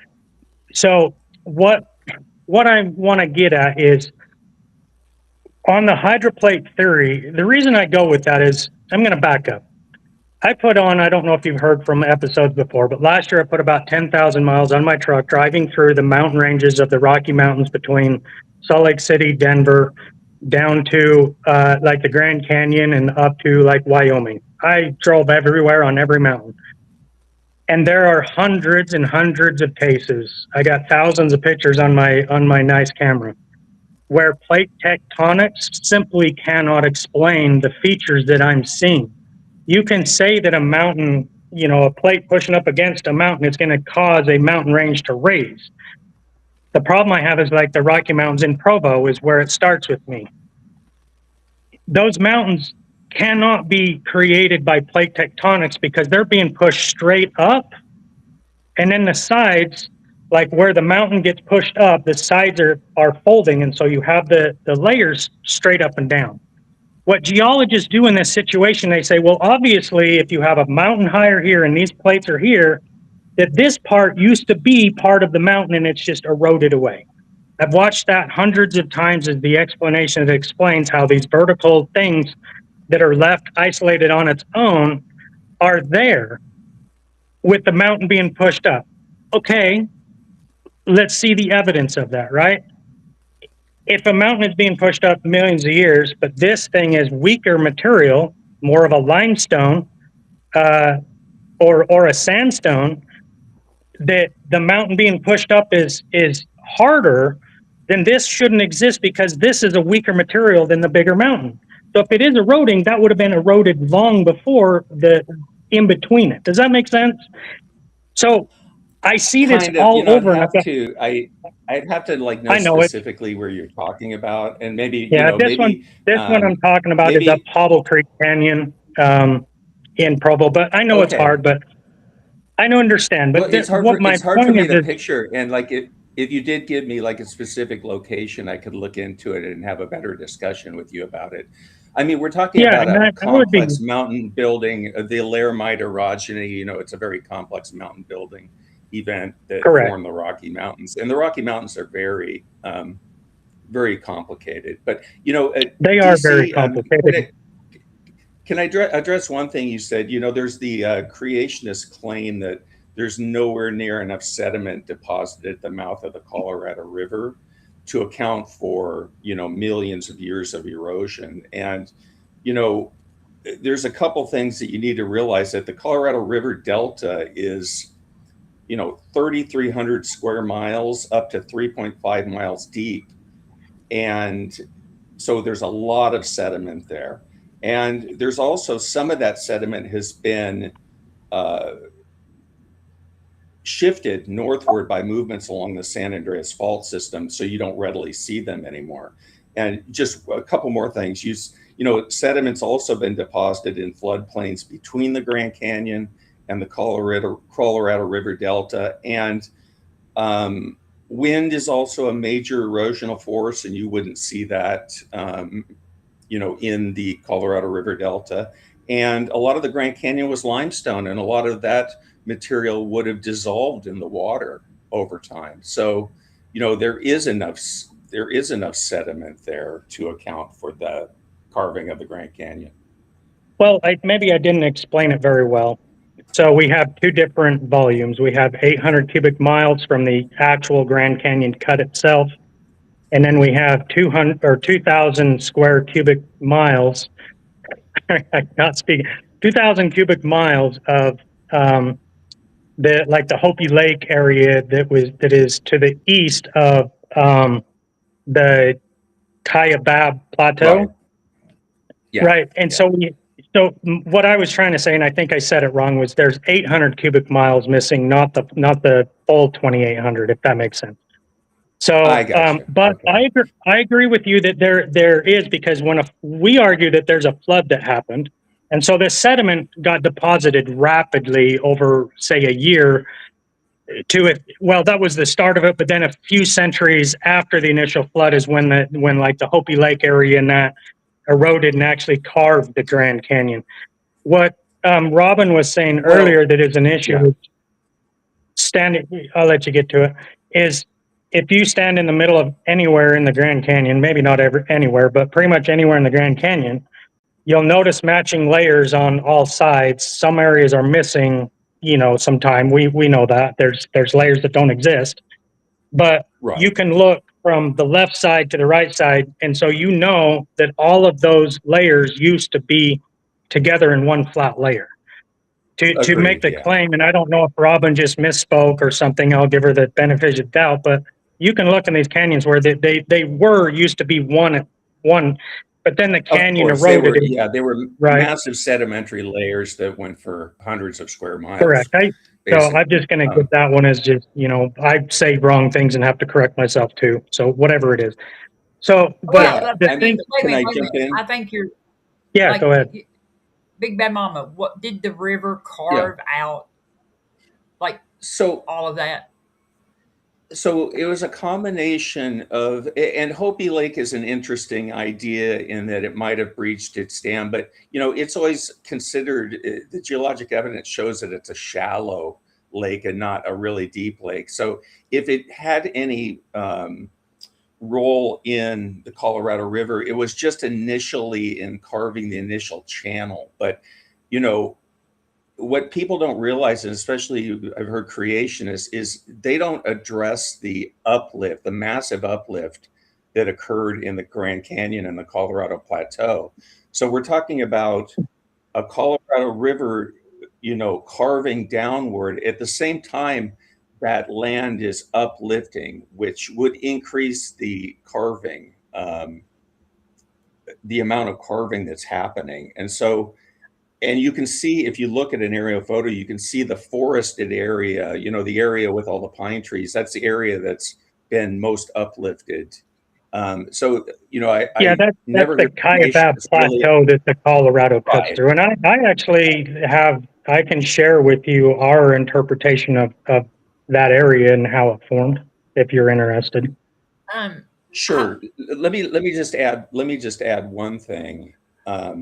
So what I want to get at is on the hydroplate theory, the reason I go with that is I'm going to back up. I don't know if you've heard from episodes before, but last year I put about 10,000 miles on my truck driving through the mountain ranges of the Rocky Mountains between Salt Lake City, Denver, down to like the Grand Canyon and up to like Wyoming. I drove everywhere on every mountain. And there are hundreds and hundreds of cases. I got thousands of pictures on my nice camera where plate tectonics simply cannot explain the features that I'm seeing. You can say that a mountain, a plate pushing up against a mountain is going to cause a mountain range to raise. The problem I have is like the Rocky Mountains in Provo is where it starts with me. Those mountains cannot be created by plate tectonics because they're being pushed straight up. And then the sides, like where the mountain gets pushed up, the sides are folding. And so you have the layers straight up and down. what geologists do in this situation, they say, well, obviously, if you have a mountain higher here and these plates are here, that this part used to be part of the mountain and it's just eroded away. I've watched that hundreds of times as the explanation that explains how these vertical things that are left isolated on its own are there with the mountain being pushed up. Okay, let's see the evidence of that, right? If a mountain is being pushed up millions of years, but this thing is weaker material, more of a limestone or a sandstone, that the mountain being pushed up is harder, then this shouldn't exist because this is a weaker material than the bigger mountain. So if it is eroding, that would have been eroded long before the in between it. Does that make sense? So I see this Kind of, all over. I'd have to like know I know it. specifically where you're talking about, and maybe Yeah, maybe this one I'm talking about is up Hobble Creek Canyon in Provo. But I know it's hard, but I don't understand. But well, it's hard what for, my it's hard for point me is, to picture. And like if you did give me like a specific location, I could look into it and have a better discussion with you about it. I mean, we're talking about a complex mountain building, the Laramide orogeny. It's a very complex mountain building event that form the Rocky Mountains, and the Rocky Mountains are very, very complicated. But they are very complicated. Can I address one thing you said? There's the creationist claim that there's nowhere near enough sediment deposited at the mouth of the Colorado River to account for millions of years of erosion. And there's a couple things that you need to realize, that the Colorado River Delta is 3,300 square miles up to 3.5 miles deep, and so there's a lot of sediment there. And there's also some of that sediment has been shifted northward by movements along the San Andreas Fault system, so you don't readily see them anymore. And just a couple more things. Sediment's also been deposited in floodplains between the Grand Canyon and the Colorado River Delta. And wind is also a major erosional force, and you wouldn't see that in the Colorado River Delta. And a lot of the Grand Canyon was limestone, and a lot of that material would have dissolved in the water over time. So, there is enough sediment there to account for the carving of the Grand Canyon. Well, maybe I didn't explain it very well. So we have two different volumes. We have 800 cubic miles from the actual Grand Canyon cut itself, and then we have 2,000 square cubic miles. I'm not speaking. 2,000 cubic miles of the Hopi Lake area that is to the east of the Kaibab Plateau. Right. Yeah. Right. And so what I was trying to say, and I think I said it wrong, was there's 800 cubic miles missing, not the full 2,800, if that makes sense. So, but okay. I agree with you that there is, because we argue that there's a flood that happened, and so this sediment got deposited rapidly over, say, a year to it. Well, that was the start of it, but then a few centuries after the initial flood is when the Hopi Lake area and that eroded and actually carved the Grand Canyon. What Robin was saying earlier that is an issue with standing, I'll let you get to it, is if you stand in the middle of anywhere in the Grand Canyon, maybe not anywhere, but pretty much anywhere in the Grand Canyon, you'll notice matching layers on all sides. Some areas are missing, sometime. We know that. There's layers that don't exist. But you can look from the left side to the right side, and so that all of those layers used to be together in one flat layer. To make the claim, and I don't know if Robin just misspoke or something, I'll give her the benefit of doubt, but you can look in these canyons where they used to be one, but then the canyon eroded. They were massive sedimentary layers that went for hundreds of square miles. Correct. So I'm just going to give that one as just, I say wrong things and have to correct myself too. So whatever it is. So, but can I jump in? I think you're. Yeah, go ahead. Big Bad Mama, what did the river carve out? All of that? So it was a combination of, and Hopi Lake is an interesting idea in that it might have breached its dam, but it's always considered, the geologic evidence shows that it's a shallow lake and not a really deep lake. So if it had any role in the Colorado River, it was just initially in carving the initial channel. But what people don't realize, and especially I've heard creationists, is they don't address the uplift, the massive uplift that occurred in the Grand Canyon and the Colorado Plateau. So we're talking about a Colorado River, carving downward at the same time that land is uplifting, which would increase the carving, the amount of carving that's happening. And you can see, if you look at an aerial photo, you can see the forested area, the area with all the pine trees. That's the area that's been most uplifted. That's never the Kaibab Plateau that the Colorado cuts through. And I can share with you our interpretation of that area and how it formed, if you're interested. Sure. Let me just add one thing. I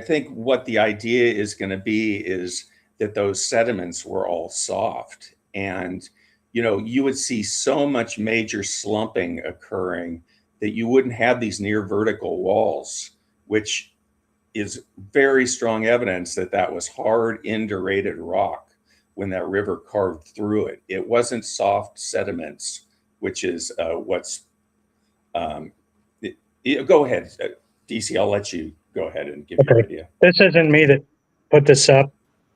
think what the idea is going to be is that those sediments were all soft, and you would see so much major slumping occurring that you wouldn't have these near vertical walls, which is very strong evidence that was hard indurated rock when that river carved through it. It wasn't soft sediments, which is what's go ahead, DC, I'll let you go ahead and give your idea. This isn't me that put this up.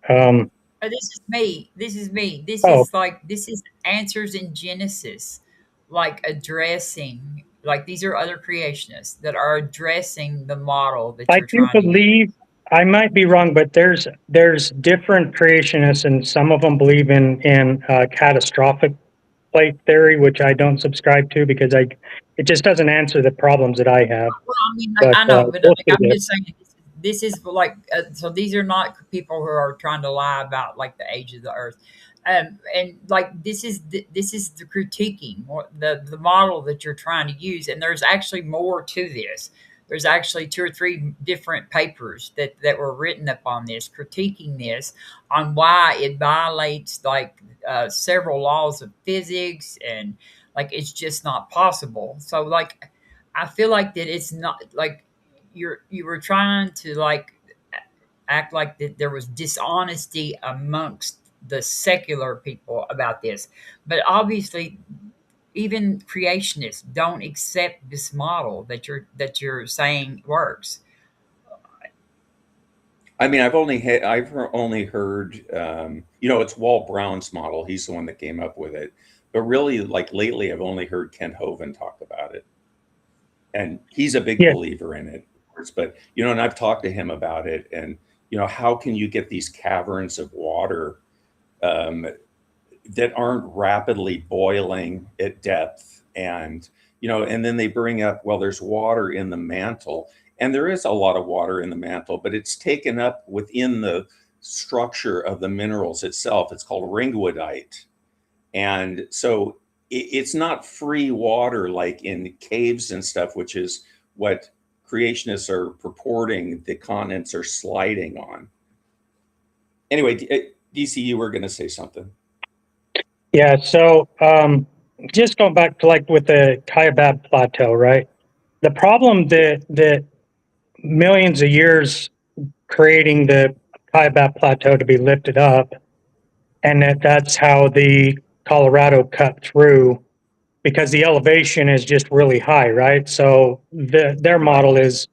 This is me. This is Answers in Genesis, like addressing, like these are other creationists that are addressing the model that you're trying to use. I might be wrong, but there's different creationists, and some of them believe in catastrophic plate theory, which I don't subscribe to because it just doesn't answer the problems that I have. Well, I mean, I know, but I'm just saying this is like so these are not people who are trying to lie about like the age of the earth, and like this is the critiquing or the model that you're trying to use, and there's actually more to this. There's actually 2 or 3 different papers that were written up on this, critiquing this on why it violates like several laws of physics, and like it's just not possible. So like I feel like that it's not like you were trying to like act like that there was dishonesty amongst the secular people about this, but obviously even creationists don't accept this model that you're saying works. I mean, I've only heard, it's Walt Brown's model. He's the one that came up with it. But really, like lately, I've only heard Ken Hovind talk about it, and he's a big believer in it. But and I've talked to him about it, and how can you get these caverns of water that aren't rapidly boiling at depth, and and then they bring up, well, there's water in the mantle. And there is a lot of water in the mantle, but it's taken up within the structure of the minerals itself. It's called ringwoodite. And so it's not free water like in caves and stuff, which is what creationists are purporting the continents are sliding on. Anyway, DC, you were going to say something. Yeah, so just going back to like with the Kaibab Plateau, right? The problem that millions of years creating the Kaibab Plateau to be lifted up, and that's how the Colorado cut through, because the elevation is just really high, right? So their model is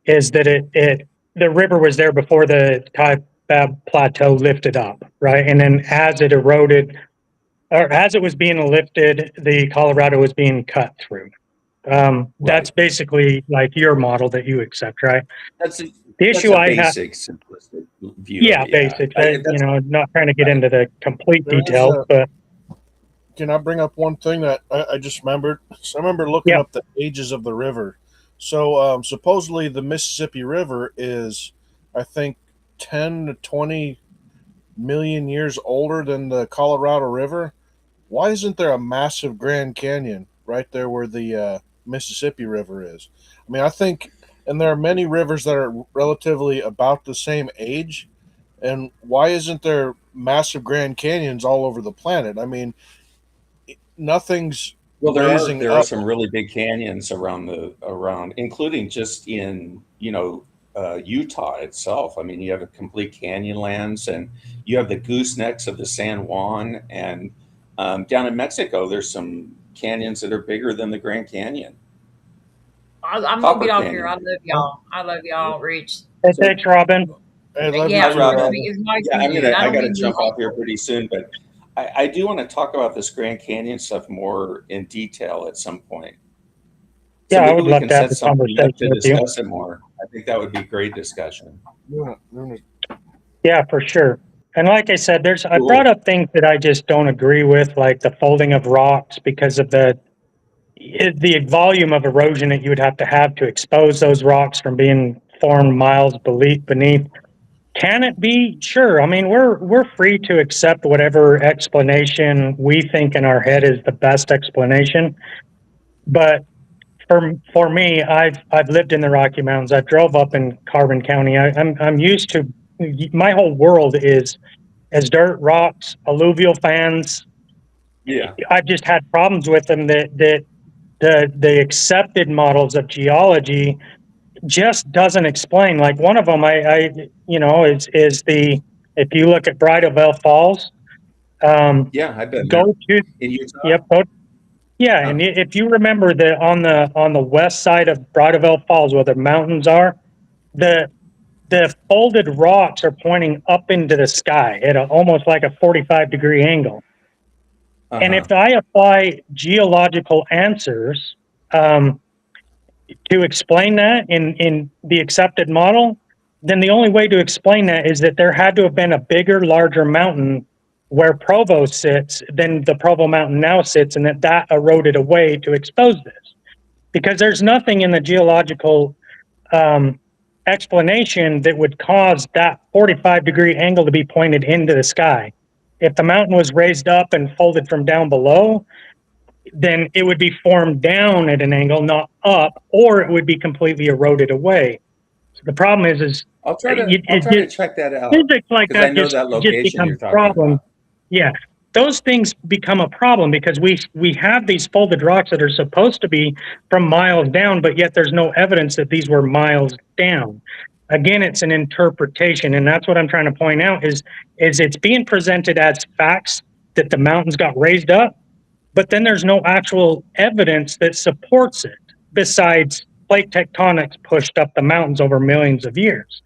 that the river was there before the Kaibab Plateau lifted up, right? And then as it eroded, or as it was being lifted, the Colorado was being cut through. That's basically like your model that you accept, right? The issue I have, simplistic view. Yeah, basic. Not trying to get into the complete details, but can I bring up one thing that I just remembered? So I remember looking up the ages of the river. So supposedly the Mississippi River is, I think, 10 to 20 million years older than the Colorado River, why isn't there a massive Grand Canyon right there where the Mississippi River is? I mean, I think, and there are many rivers that are relatively about the same age. And why isn't there massive Grand Canyons all over the planet? I mean, nothing's Well, raising there are up. some really big canyons around, including just in Utah itself. I mean, you have a complete canyonlands, and you have the goosenecks of the San Juan, and down in Mexico, there's some canyons that are bigger than the Grand Canyon. I'm gonna Copper get off Canyon. here. I love y'all. I love y'all, Rich. Hey, So, thanks, Robin. I love Yeah, you too, Robin. Robin. it's nice yeah, meeting you. I don't gotta mean to be jump off here hateful. pretty soon, but I do want to talk about this Grand Canyon stuff more in detail at some point. So Yeah, I maybe would we love can to have set a something up to conversation with you. discuss it more. I think that would be great discussion. Yeah, for sure. And like I said, I Cool. brought up things that I just don't agree with, like the folding of rocks because of the volume of erosion that you would have to expose those rocks from being formed miles beneath. Can it be? Sure. I mean, we're free to accept whatever explanation we think in our head is the best explanation. But for me, I've lived in the Rocky Mountains. I drove up in Carbon County. I'm used to. My whole world is as dirt, rocks, alluvial fans. Yeah. I've just had problems with them that the accepted models of geology just doesn't explain. Like one of them, is the if you look at Bridalveil Falls, Yeah, I've been there. go to In Utah? yep, yeah, and Huh. if you remember that on the west side of Bridalveil Falls where the mountains are, the folded rocks are pointing up into the sky at almost like a 45-degree angle. And Uh-huh. if I apply geological answers to explain that in the accepted model, then the only way to explain that is that there had to have been a bigger, larger mountain where Provo sits than the Provo Mountain now sits, and that eroded away to expose this. Because there's nothing in the geological explanation that would cause that 45-degree angle to be pointed into the sky. If the mountain was raised up and folded from down below, then it would be formed down at an angle, not up, or it would be completely eroded away. So the problem is I'll try to check that out physics like because I that know just that location you're becomes talking problem. about. Yeah, those things become a problem because we have these folded rocks that are supposed to be from miles down, but yet there's no evidence that these were miles down. Again, it's an interpretation, and that's what I'm trying to point out is it's being presented as facts that the mountains got raised up, but then there's no actual evidence that supports it besides plate tectonics pushed up the mountains over millions of years.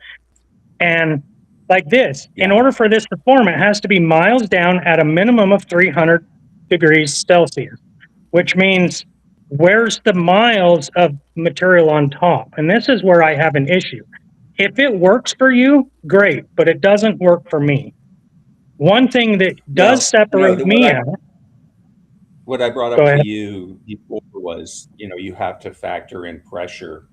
And like this, in Yeah. order for this to form, it has to be miles down at a minimum of 300 degrees Celsius, which means where's the miles of material on top? And this is where I have an issue. If it works for you, great, but it doesn't work for me. One thing that does separate me out. What I brought Go up to ahead. you before was, you have to factor in pressure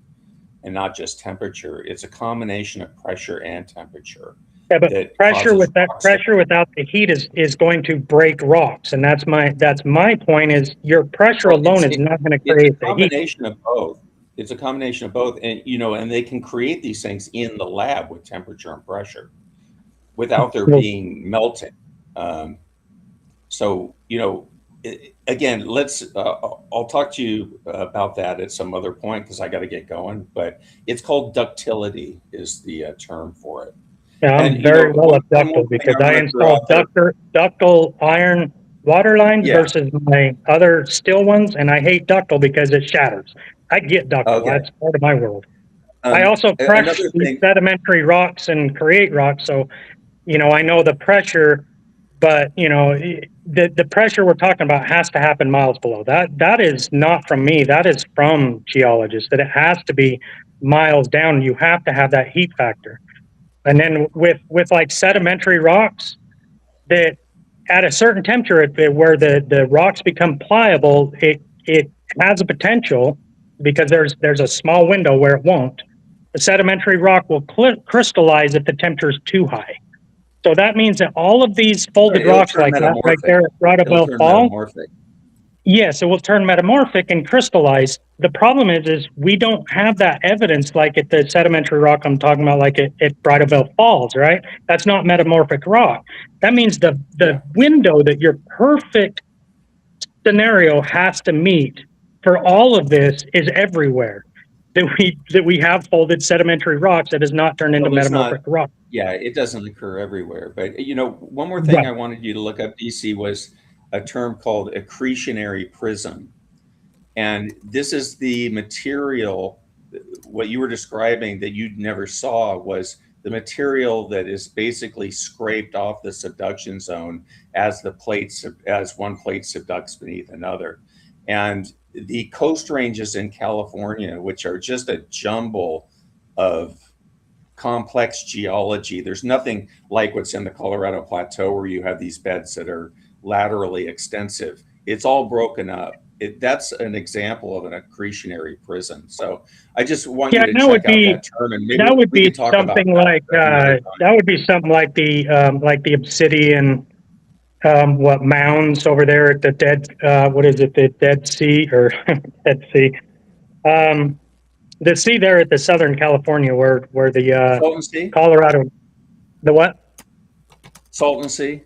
and not just temperature. It's a combination of pressure and temperature. Yeah, but that pressure causes with that rocks to- pressure without the heat is going to break rocks, and that's my point. Is your pressure Well, alone is not going to It's a create the heat. combination of both. It's a combination of both, and and they can create these things in the lab with temperature and pressure, without there Well- being melting. So again, I'll talk to you about that at some other point because I got to get going. But it's called ductility is the term for it. Yeah, I'm And, very well one at ductile thing because I'm I gonna throw installed out there- ductile iron water lines Yeah. versus my other steel ones, and I hate ductile because it shatters. I get ductile. Okay. That's part of my world. I also a- crush another these thing- sedimentary rocks and create rocks, so I know the pressure, but the pressure we're talking about has to happen miles below. That is not from me. That is from geologists. That it has to be miles down. You have to have that heat factor. And then with like sedimentary rocks, that at a certain temperature where the rocks become pliable, it has a potential because there's a small window where it won't. The sedimentary rock will crystallize if the temperature is too high. So that means that all of these folded It'll rocks turn like that right metamorphic. there at It'll Bridal turn Fall, metamorphic. yes, it will turn metamorphic and crystallize. The problem is we don't have that evidence like at the sedimentary rock I'm talking about, like at Bridal Falls, right? That's not metamorphic rock. That means the window that your perfect scenario has to meet for all of this is everywhere. That we have folded sedimentary rocks that has not turned into Well, it's metamorphic not, rock. yeah, it doesn't occur everywhere. But, one more thing Right. I wanted you to look up, DC, was a term called accretionary prism. And this is the material, what you were describing that you never saw was the material that is basically scraped off the subduction zone as one plate subducts beneath another. And the coast ranges in California, which are just a jumble of complex geology. There's nothing like what's in the Colorado Plateau where you have these beds that are laterally extensive. It's all broken up. That's an example of an accretionary prism. So I just want you to check out that term, and maybe that would we be can talk about something that like another time. that would be something like the obsidian what mounds over there at the the Dead Sea or Dead Sea. The sea there at the Southern California where the Salton Sea? Colorado, the what? Salton Sea?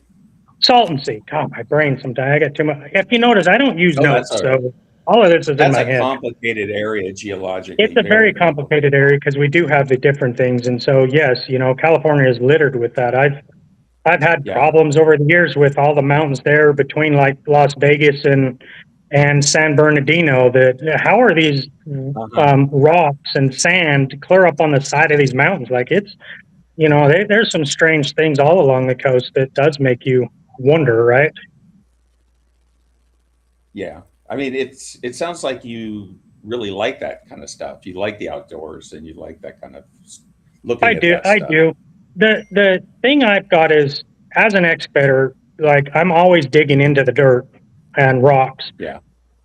Salton Sea. God, my brain sometimes I got too much. If you notice, I don't use Oh, that's notes, all right. so all of this is in That's my a head. complicated area geologically. It's a very complicated area because we do have the different things, and so yes, California is littered with that. I've had problems over the years with all the mountains there between like Las Vegas and San Bernardino. That how are these rocks and sand clear up on the side of these mountains? Like it's there's some strange things all along the coast that does make you wonder, right? Yeah, I mean it sounds like you really like that kind of stuff. You like the outdoors and you like that kind of looking at that stuff. I do. The thing I've got is, as an excavator, like I'm always digging into the dirt and rocks. Yeah.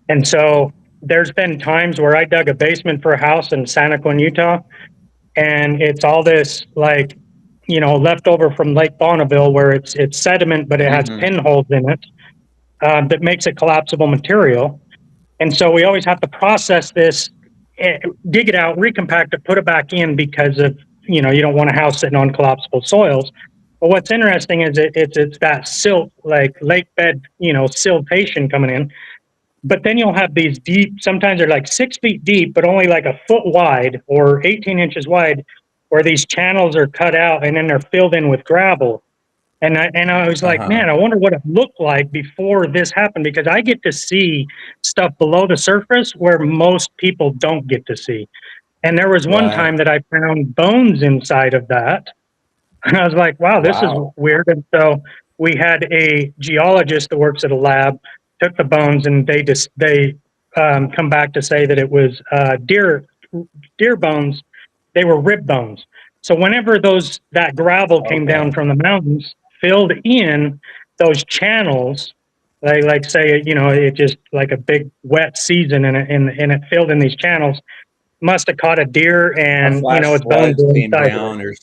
And so there's been times where I dug a basement for a house in Santaquin, Utah, and it's all this like, leftover from Lake Bonneville where it's sediment, but it has pinholes in it that makes it collapsible material. And so we always have to process this, dig it out, recompact it, put it back in because of, you don't want a house sitting on collapsible soils. But what's interesting is it's that silt, like lake bed, siltation coming in. But then you'll have these deep, sometimes they're like 6 feet deep, but only like a foot wide or 18 inches wide, where these channels are cut out and then they're filled in with gravel. And I was like, man, I wonder what it looked like before this happened, because I get to see stuff below the surface where most people don't get to see. And there was one time that I found bones inside of that. And I was like, wow, this is weird. And so we had a geologist that works at a lab, took the bones, and they come back to say that it was deer bones. They were rib bones. So whenever that gravel came down from the mountains, filled in those channels, they like say, it just like a big wet season and it filled in these channels, must have caught a deer and, its bones came down, or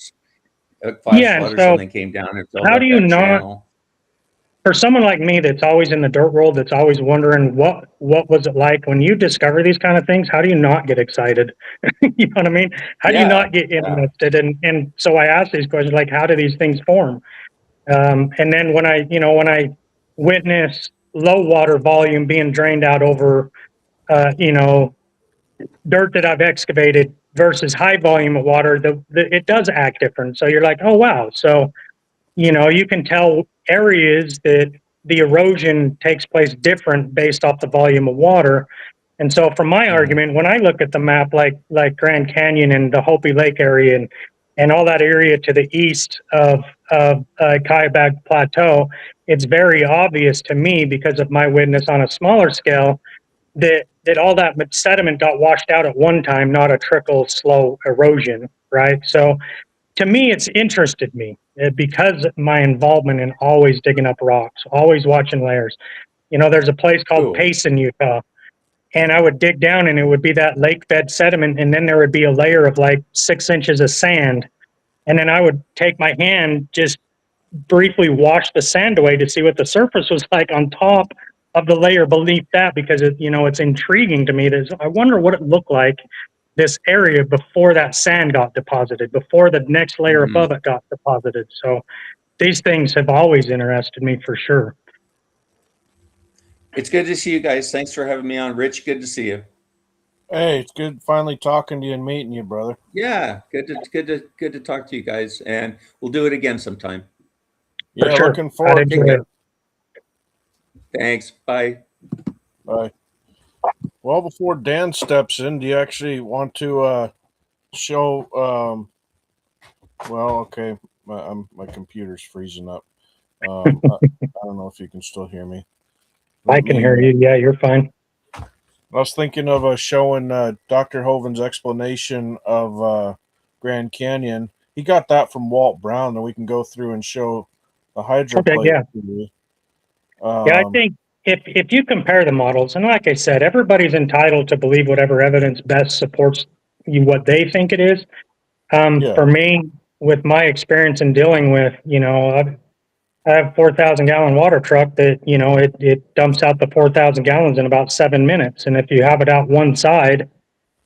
something came down and filled how up do you that not, channel. For someone like me that's always in the dirt world, that's always wondering what was it like when you discover these kind of things, how do you not get excited? You know what I mean? How do you not get interested? And so I ask these questions like, how do these things form? And then when I witness low water volume being drained out over, dirt that I've excavated versus high volume of water, it does act different. So you're like, oh, wow. So, you can tell areas that the erosion takes place different based off the volume of water. And so from my argument, when I look at the map, like Grand Canyon and the Hopi Lake area and all that area to the east of Kaibab Plateau, it's very obvious to me because of my witness on a smaller scale that all that sediment got washed out at one time, not a trickle slow erosion, right? So to me, it's interested me because of my involvement in always digging up rocks, always watching layers. There's a place called Payson, Utah, and I would dig down and it would be that lake bed sediment, and then there would be a layer of like 6 inches of sand. And then I would take my hand, just briefly washed the sand away to see what the surface was like on top of the layer beneath that, because it's intriguing to me. I wonder what it looked like, this area, before that sand got deposited, before the next layer above it got deposited. So these things have always interested me for sure. It's good to see you guys. Thanks for having me on. Rich, good to see you. Hey, it's good finally talking to you and meeting you, brother. Yeah, good to talk to you guys, and we'll do it again sometime. Yeah, sure. looking forward to it. Thanks. Bye. Bye. Well, before Dan steps in, do you actually want to show? Well, okay, my computer's freezing up. I don't know if you can still hear me. I can hear you. Yeah, you're fine. I was thinking of showing Dr. Hoven's explanation of Grand Canyon. He got that from Walt Brown, and we can go through and show the hydroplate. Okay, yeah. Yeah, I think if you compare the models, and like I said, everybody's entitled to believe whatever evidence best supports what they think it is. For me, with my experience in dealing with, I have a 4,000 gallon water truck that, it dumps out the 4,000 gallons in about 7 minutes. And if you have it out one side,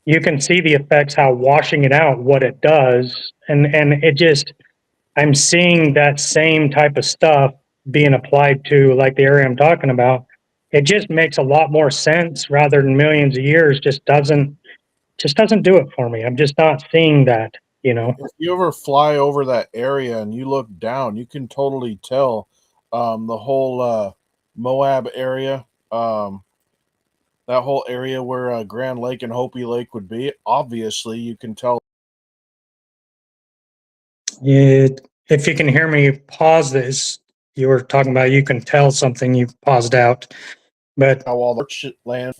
you can see the effects, how washing it out, what it does. And it just, I'm seeing that same type of stuff being applied to, like, the area I'm talking about. It just makes a lot more sense rather than millions of years. Just doesn't do it for me. I'm just not seeing that. If you ever fly over that area and you look down, you can totally tell the whole Moab area, that whole area where Grand Lake and Hopi Lake would be. Obviously, you can tell. If you can hear me pause this, you were talking about you can tell something, you've paused out. But how all the land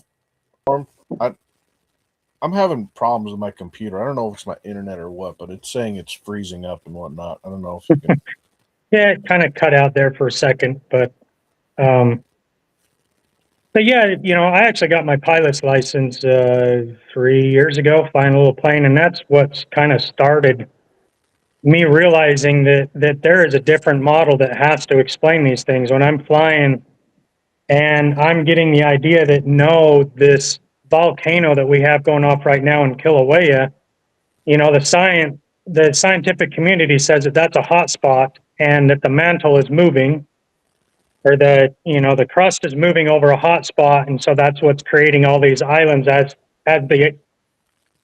form. I'm having problems with my computer. I don't know if it's my internet or what, but it's saying it's freezing up and whatnot. I don't know if you can. Yeah, it kind of cut out there for a second, but yeah, I actually got my pilot's license 3 years ago, flying a little plane, and that's what's kind of started me realizing that there is a different model that has to explain these things. When I'm flying and I'm getting the idea that this volcano that we have going off right now in Kilauea, the scientific community says that that's a hot spot and that the mantle is moving, or the crust is moving over a hot spot, and so that's what's creating all these islands. As the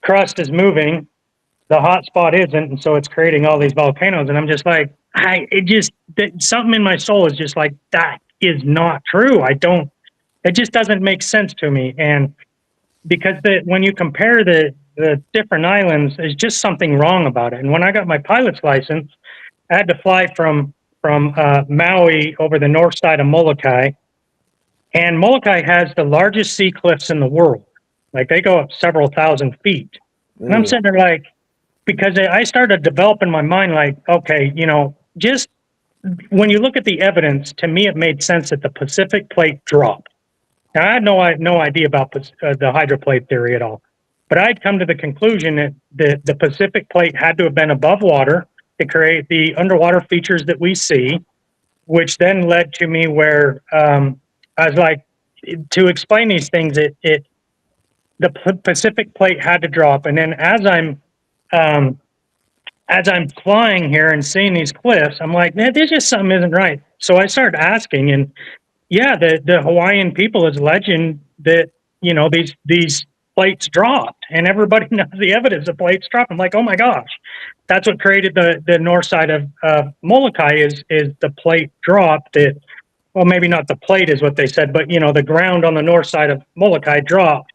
crust is moving, the hot spot isn't, and so it's creating all these volcanoes. And I'm just like, something in my soul is just like, that is not true. It just doesn't make sense to me. And because when you compare the different islands, there's just something wrong about it. And when I got my pilot's license, I had to fly from Maui over the north side of Molokai. And Molokai has the largest sea cliffs in the world. Like, they go up several thousand feet. And I'm sitting there like, because I started developing my mind like, okay, just when you look at the evidence, to me, it made sense that the Pacific plate dropped. Now, I had no idea about the hydroplate theory at all. But I'd come to the conclusion that the Pacific plate had to have been above water to create the underwater features that we see, which then led to me where I was like, to explain these things, the Pacific plate had to drop. And then as I'm flying here and seeing these cliffs, I'm like, man, there's just something isn't right. So I started asking, and yeah, the Hawaiian people is legend that, these plates dropped, and everybody knows the evidence of plates drop. I'm like, oh my gosh, that's what created the north side of Molokai is the plate drop that, well, maybe not the plate is what they said, but the ground on the north side of Molokai dropped.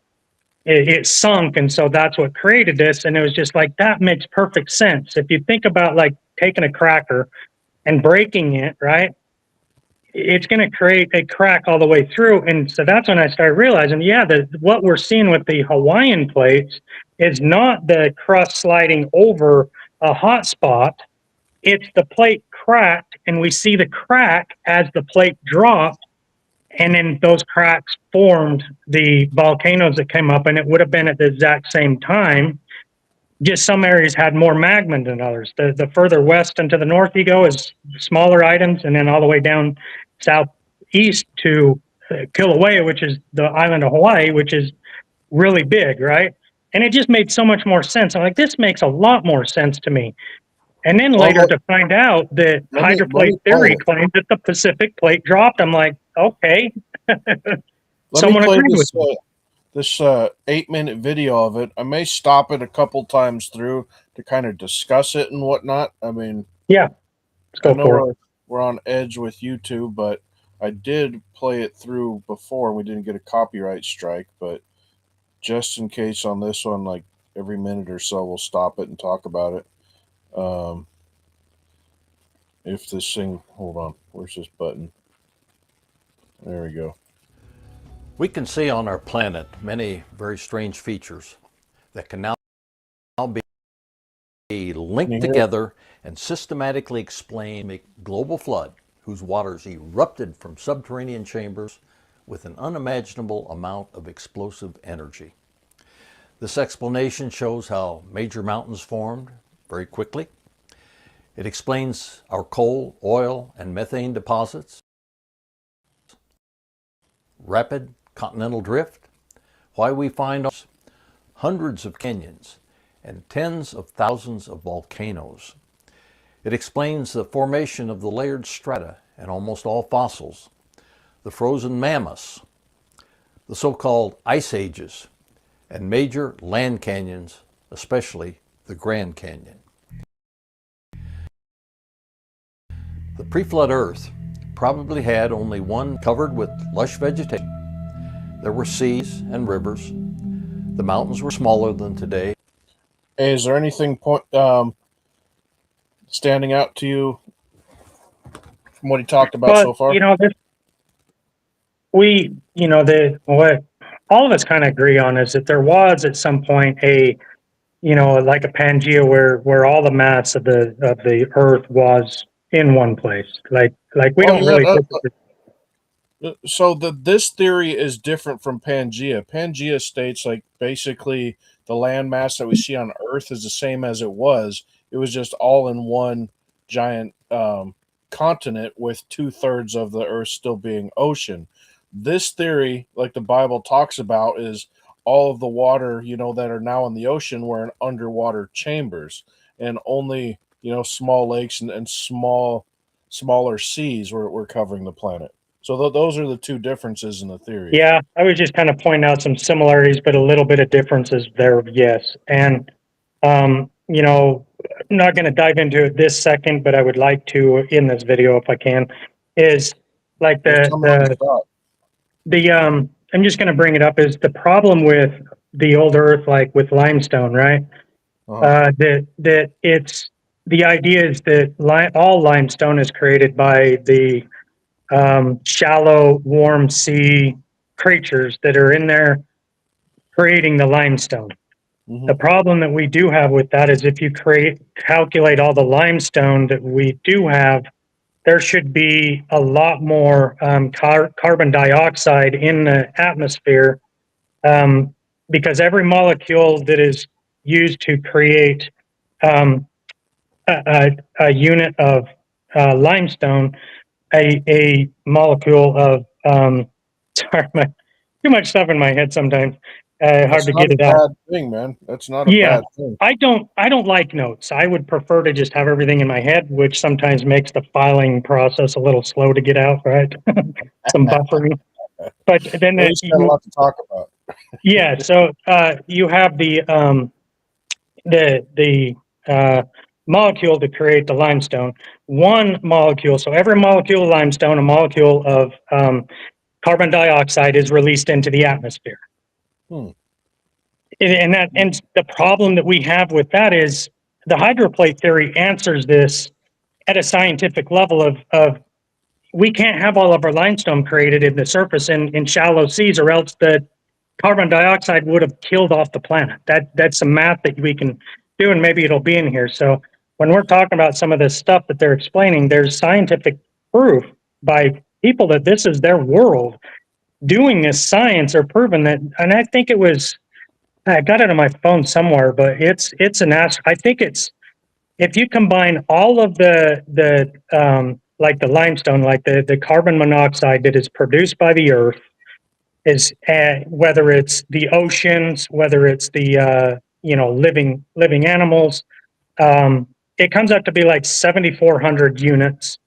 It sunk, and so that's what created this. And it was just like, that makes perfect sense. If you think about like taking a cracker and breaking it, right, it's going to create a crack all the way through. And so that's when I started realizing, yeah, what we're seeing with the Hawaiian plates is not the crust sliding over a hot spot. It's the plate cracked, and we see the crack as the plate dropped. And then those cracks formed the volcanoes that came up, and it would have been at the exact same time just some areas had more magma than others. The further west and to the north you go is smaller items, and then all the way down southeast to Kilauea, which is the island of Hawaii, which is really big, right? And it just made so much more sense. I'm like, this makes a lot more sense to me. And then later to find out that hydroplate theory claims that the Pacific plate dropped, I'm like, okay. Someone agreed with me. This 8-minute video of it. I may stop it a couple times through to kind of discuss it and whatnot. I mean, yeah, let's go for it. We're on edge with YouTube, but I did play it through before. We didn't get a copyright strike, but just in case on this one, like every minute or so, we'll stop it and talk about it. If this thing, hold on, where's this button? There we go. We can see on our planet many very strange features that can now be linked together and systematically explain a global flood whose waters erupted from subterranean chambers with an unimaginable amount of explosive energy. This explanation shows how major mountains formed very quickly. It explains our coal, oil, and methane deposits, rapid continental drift, why we find hundreds of canyons and tens of thousands of volcanoes. It explains the formation of the layered strata and almost all fossils, the frozen mammoths, the so-called ice ages, and major land canyons, especially the Grand Canyon. The pre-flood Earth probably had only one covered with lush vegetation. There were seas and rivers. The mountains were smaller than today. Hey, is there anything standing out to you from what he talked about so far? What all of us kind of agree on is that there was at some point like a Pangea where all the mass of the Earth was in one place. Like we don't really. So this theory is different from Pangea. Pangea states like basically the landmass that we see on Earth is the same as it was. It was just all in one giant continent with 2/3 of the Earth still being ocean. This theory, like the Bible talks about, is all of the water, that are now in the ocean were in underwater chambers, and only, small lakes and smaller seas were covering the planet. So those are the two differences in the theory. Yeah, I was just kind of pointing out some similarities, but a little bit of differences there, yes. And, I'm not going to dive into it this second, but I would like to in this video if I can, is like I'm just going to bring it up, is the problem with the old Earth, like with limestone, right? That it's, the idea is that all limestone is created by the shallow, warm sea creatures that are in there creating the limestone. Mm-hmm. The problem that we do have with that is if you calculate all the limestone that we do have, there should be a lot more carbon dioxide in the atmosphere because every molecule that is used to create a unit of limestone, a molecule of sorry, too much stuff in my head sometimes. Hard to get it out. That's not a bad thing, man. That's not a bad thing. I don't like notes. I would prefer to just have everything in my head, which sometimes makes the filing process a little slow to get out, right? Some buffering. But then there's a lot to talk about. Yeah, so you have the molecule to create the limestone. One molecule, so every molecule of limestone, a molecule of carbon dioxide is released into the atmosphere. And the problem that we have with that is the hydroplate theory answers this at a scientific level of we can't have all of our limestone created in the surface in shallow seas, or else the carbon dioxide would have killed off the planet. That's some math that we can do, and maybe it'll be in here. So when we're talking about some of this stuff that they're explaining, there's scientific proof by people that this is their world doing this science, or proven that. And I think it was I got it on my phone somewhere, but it's an I think it's, if you combine all of the like the limestone, like the carbon monoxide that is produced by the earth, is whether it's the oceans, whether it's the living animals, it comes out to be like 7,400 units.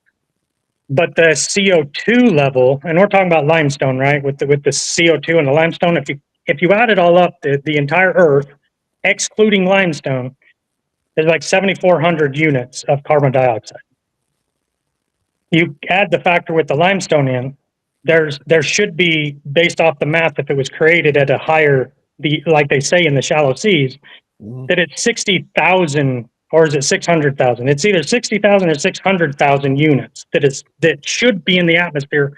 But the CO2 level, and we're talking about limestone, right? With the CO2 and the limestone, if you add it all up, the entire Earth, excluding limestone, is like 7,400 units of carbon dioxide. You add the factor with the limestone in, there should be, based off the math, if it was created at a higher, like they say in the shallow seas, that it's 60,000, or is it 600,000? It's either 60,000 or 600,000 units that should be in the atmosphere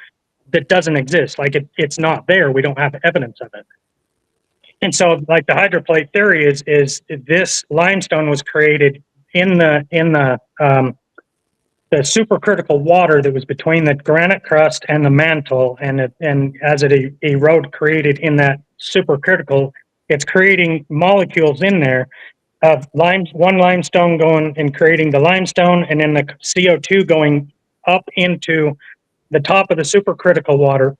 that doesn't exist. Like it's not there. We don't have evidence of it. And so, like the hydroplate theory is this limestone was created in the supercritical water that was between the granite crust and the mantle, and as it eroded, created in that supercritical, it's creating molecules in there of one limestone going and creating the limestone, and then the CO2 going up into the top of the supercritical water,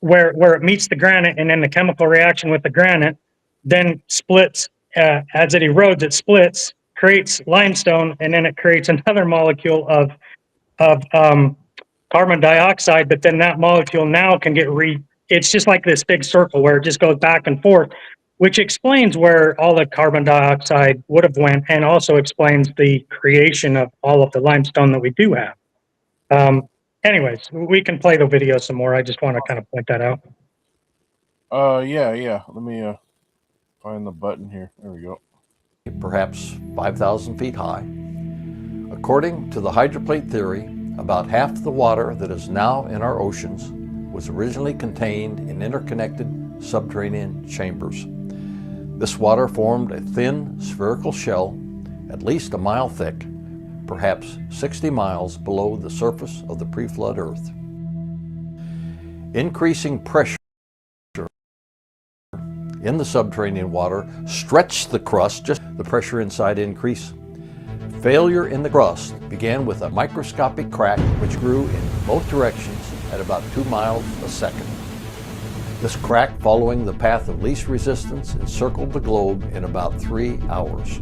where it meets the granite, and then the chemical reaction with the granite then splits. As it erodes, it splits, creates limestone, and then it creates another molecule of carbon dioxide. But then that molecule now can get it's just like this big circle where it just goes back and forth, which explains where all the carbon dioxide would have went, and also explains the creation of all of the limestone that we do have. Anyways, we can play the video some more. I just want to kind of point that out. Yeah. Let me find the button here. There we go. Perhaps 5,000 feet high. According to the hydroplate theory, about half the water that is now in our oceans was originally contained in interconnected subterranean chambers. This water formed a thin spherical shell at least a mile thick, perhaps 60 miles below the surface of the pre-flood Earth. Increasing pressure in the subterranean water stretched the crust, just the pressure inside increased. Failure in the crust began with a microscopic crack which grew in both directions at about 2 miles a second. This crack, following the path of least resistance, encircled the globe in about 3 hours.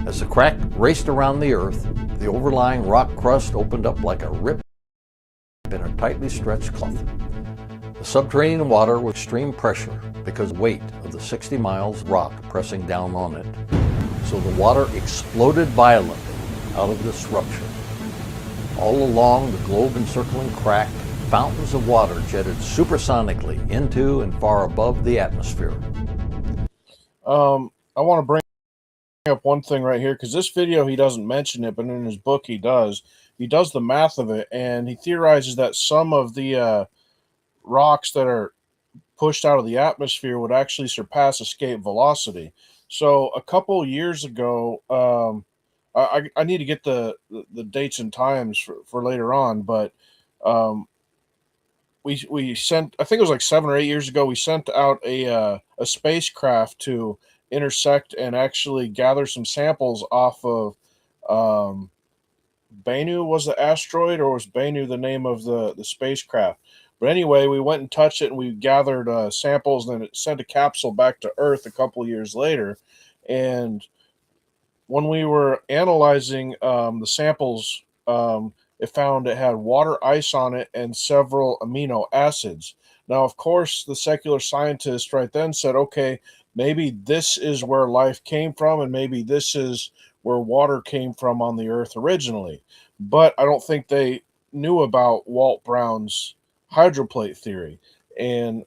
As the crack raced around the Earth, the overlying rock crust opened up like a rip in a tightly stretched cloth. The subterranean water was extreme pressure because of the weight of the 60 miles of rock pressing down on it. So the water exploded violently out of this rupture. All along the globe-encircling crack, fountains of water jetted supersonically into and far above the atmosphere. I want to bring up one thing right here, because this video he doesn't mention it, but in his book he does. He does the math of it, and he theorizes that some of the rocks that are pushed out of the atmosphere would actually surpass escape velocity. So a couple years ago, I need to get the dates and times for later on, but we sent, I think it was like 7 or 8 years ago, we sent out a spacecraft to intersect and actually gather some samples off of Bennu was the asteroid, or was Bennu the name of the spacecraft? But anyway, we went and touched it, and we gathered samples, and then it sent a capsule back to Earth a couple years later. And when we were analyzing the samples, it found it had water ice on it and several amino acids. Now, of course, the secular scientist right then said, okay, maybe this is where life came from, and maybe this is where water came from on the Earth originally. But I don't think they knew about Walt Brown's hydroplate theory. And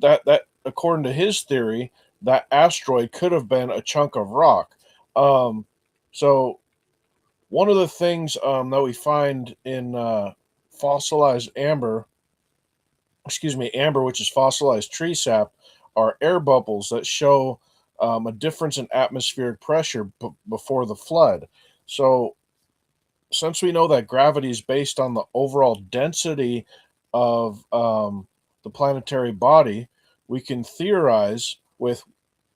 that according to his theory, that asteroid could have been a chunk of rock. So one of the things that we find in fossilized amber, which is fossilized tree sap, are air bubbles that show a difference in atmospheric pressure before the flood. So since we know that gravity is based on the overall density of the planetary body, we can theorize with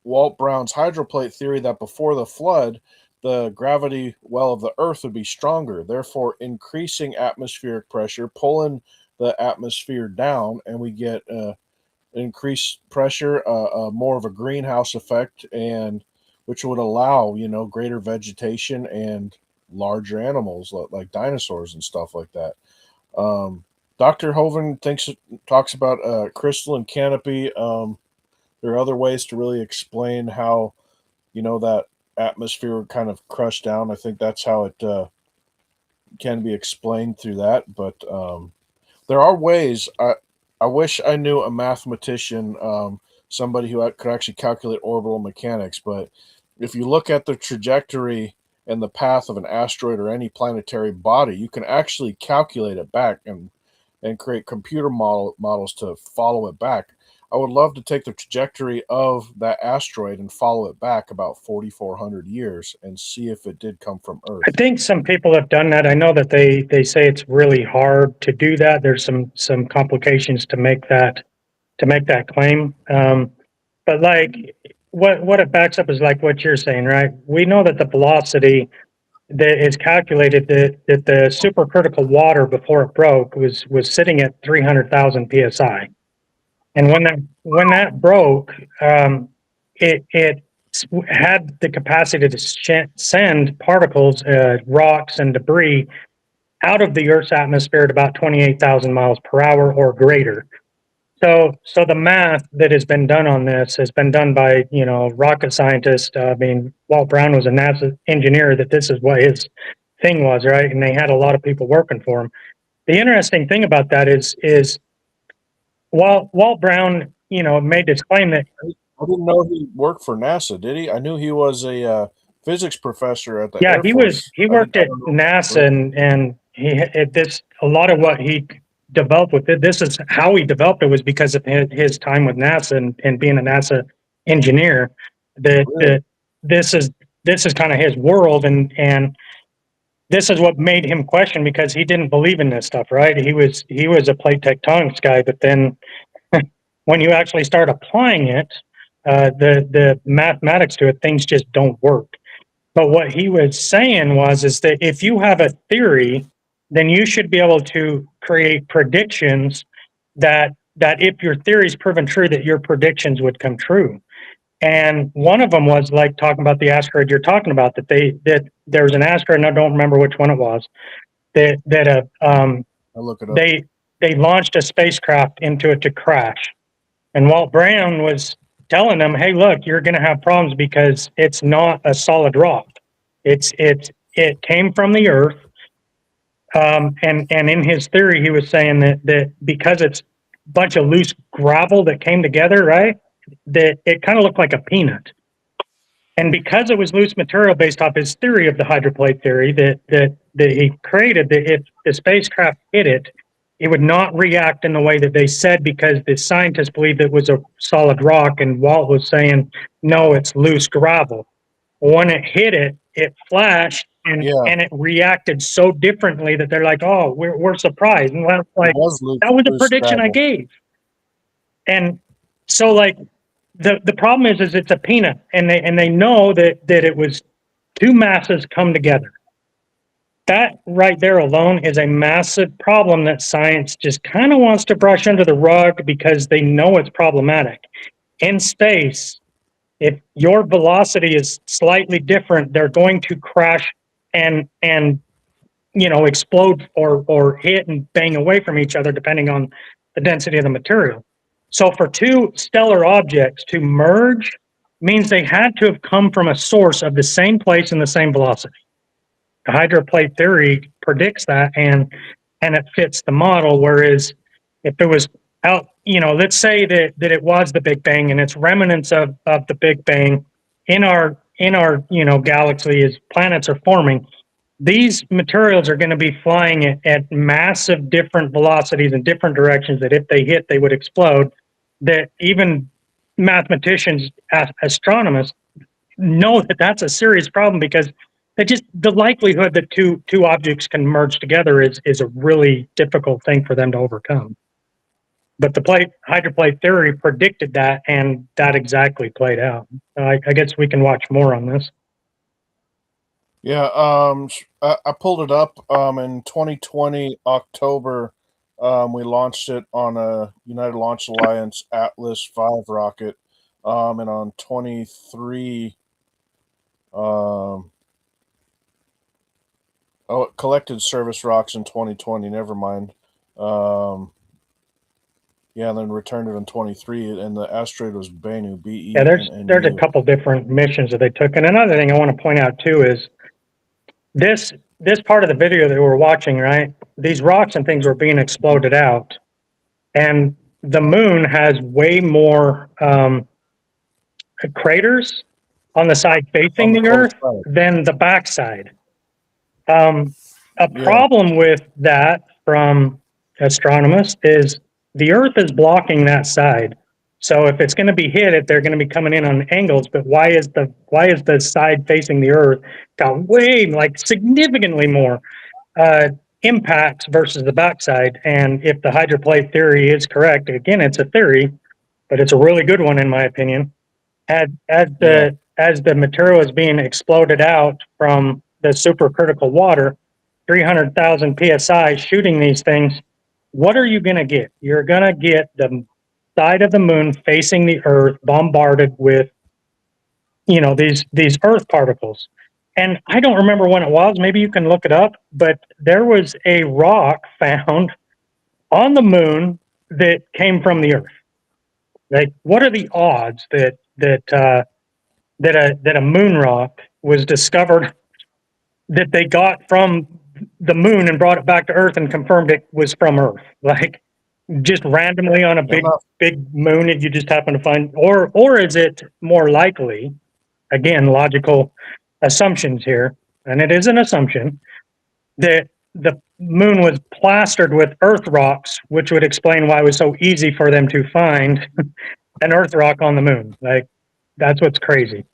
Walt Brown's hydroplate theory that before the flood, the gravity well of the Earth would be stronger, therefore increasing atmospheric pressure, pulling the atmosphere down, and we get increased pressure, more of a greenhouse effect, and which would allow, greater vegetation and larger animals like dinosaurs and stuff like that. Dr. Hovind talks about crystalline canopy. There are other ways to really explain how, that atmosphere would kind of crush down. I think that's how it can be explained through that. But there are ways. I wish I knew a mathematician, somebody who could actually calculate orbital mechanics. But if you look at the trajectory and the path of an asteroid or any planetary body, you can actually calculate it back and create computer models to follow it back. I would love to take the trajectory of that asteroid and follow it back about 4,400 years and see if it did come from Earth. I think some people have done that. I know that they say it's really hard to do that. There's some complications to make that claim. But like what it backs up is like what you're saying, right? We know that the velocity that is calculated that the supercritical water before it broke was sitting at 300,000 psi. And when that broke, it had the capacity to send particles, rocks, and debris out of the Earth's atmosphere at about 28,000 miles per hour or greater. So the math that has been done on this has been done by rocket scientists. Walt Brown was a NASA engineer. That this is what his thing was, right? And they had a lot of people working for him. The interesting thing about that is Walt Brown, made this claim that I didn't know he worked for NASA, did he? I knew he was a physics professor at the yeah, Air Force. he worked at NASA, and a lot of what he developed with it. This is how he developed it was because of his time with NASA and being a NASA engineer. That this is kind of his world, and this is what made him question, because he didn't believe in this stuff, right? He was a plate tectonics guy, but then when you actually start applying it, the mathematics to it, things just don't work. But what he was saying is that if you have a theory, then you should be able to create predictions that if your theory is proven true, that your predictions would come true. And one of them was like talking about the asteroid you're talking about, that there was an asteroid, and I don't remember which one it was, I'll look it up. They launched a spacecraft into it to crash. And Walt Brown was telling them, hey, look, you're going to have problems because it's not a solid rock. It came from the Earth. And in his theory, he was saying that because it's a bunch of loose gravel that came together, right, that it kind of looked like a peanut. And because it was loose material based off his theory of the hydroplate theory that he created, that if the spacecraft hit it, it would not react in the way that they said, because the scientists believed it was a solid rock, and Walt was saying, no, it's loose gravel. When it hit it, it flashed, and it reacted so differently that they're like, oh, we're surprised. And like, that was the prediction I gave. And so like the problem is it's a peanut, and they know that it was two masses come together. That right there alone is a massive problem that science just kind of wants to brush under the rug because they know it's problematic. In space, if your velocity is slightly different, they're going to crash and explode or hit and bang away from each other depending on the density of the material. So for two stellar objects to merge means they had to have come from a source of the same place and the same velocity. The hydroplate theory predicts that, and it fits the model. Whereas if it was out, let's say that it was the Big Bang and it's remnants of the Big Bang in our galaxy as planets are forming, these materials are going to be flying at massive different velocities in different directions, that if they hit, they would explode. That even mathematicians, astronomers know that that's a serious problem, because the likelihood that two objects can merge together is a really difficult thing for them to overcome. But the hydroplate theory predicted that, and that exactly played out. I guess we can watch more on this. Yeah, I pulled it up in 2020 October. We launched it on a United Launch Alliance Atlas 5 rocket, and on 23, it collected service rocks in 2020. Never mind. Yeah, and then returned it in 23, and the asteroid was Bennu, B-E-N-N-U. Yeah, there's a couple different missions that they took. And another thing I want to point out too is this part of the video that we're watching, right? These rocks and things were being exploded out, and the moon has way more craters on the side facing the Earth than the backside. A problem with that from astronomers is the Earth is blocking that side. So if it's going to be hit, they're going to be coming in on angles. But why is the side facing the Earth got way, like, significantly more impacts versus the backside? And if the hydroplate theory is correct, again, it's a theory, but it's a really good one in my opinion. As the material is being exploded out from the supercritical water, 300,000 psi shooting these things, what are you going to get? You're going to get the side of the moon facing the Earth bombarded with, these Earth particles. And I don't remember when it was. Maybe you can look it up. But there was a rock found on the moon that came from the Earth. Like, what are the odds that a moon rock was discovered that they got from the moon and brought it back to Earth and confirmed it was from Earth? Like, just randomly on a big moon that you just happen to find, or is it more likely, again, logical assumptions here, and it is an assumption, that the moon was plastered with Earth rocks, which would explain why it was so easy for them to find an Earth rock on the moon. Like, that's what's crazy.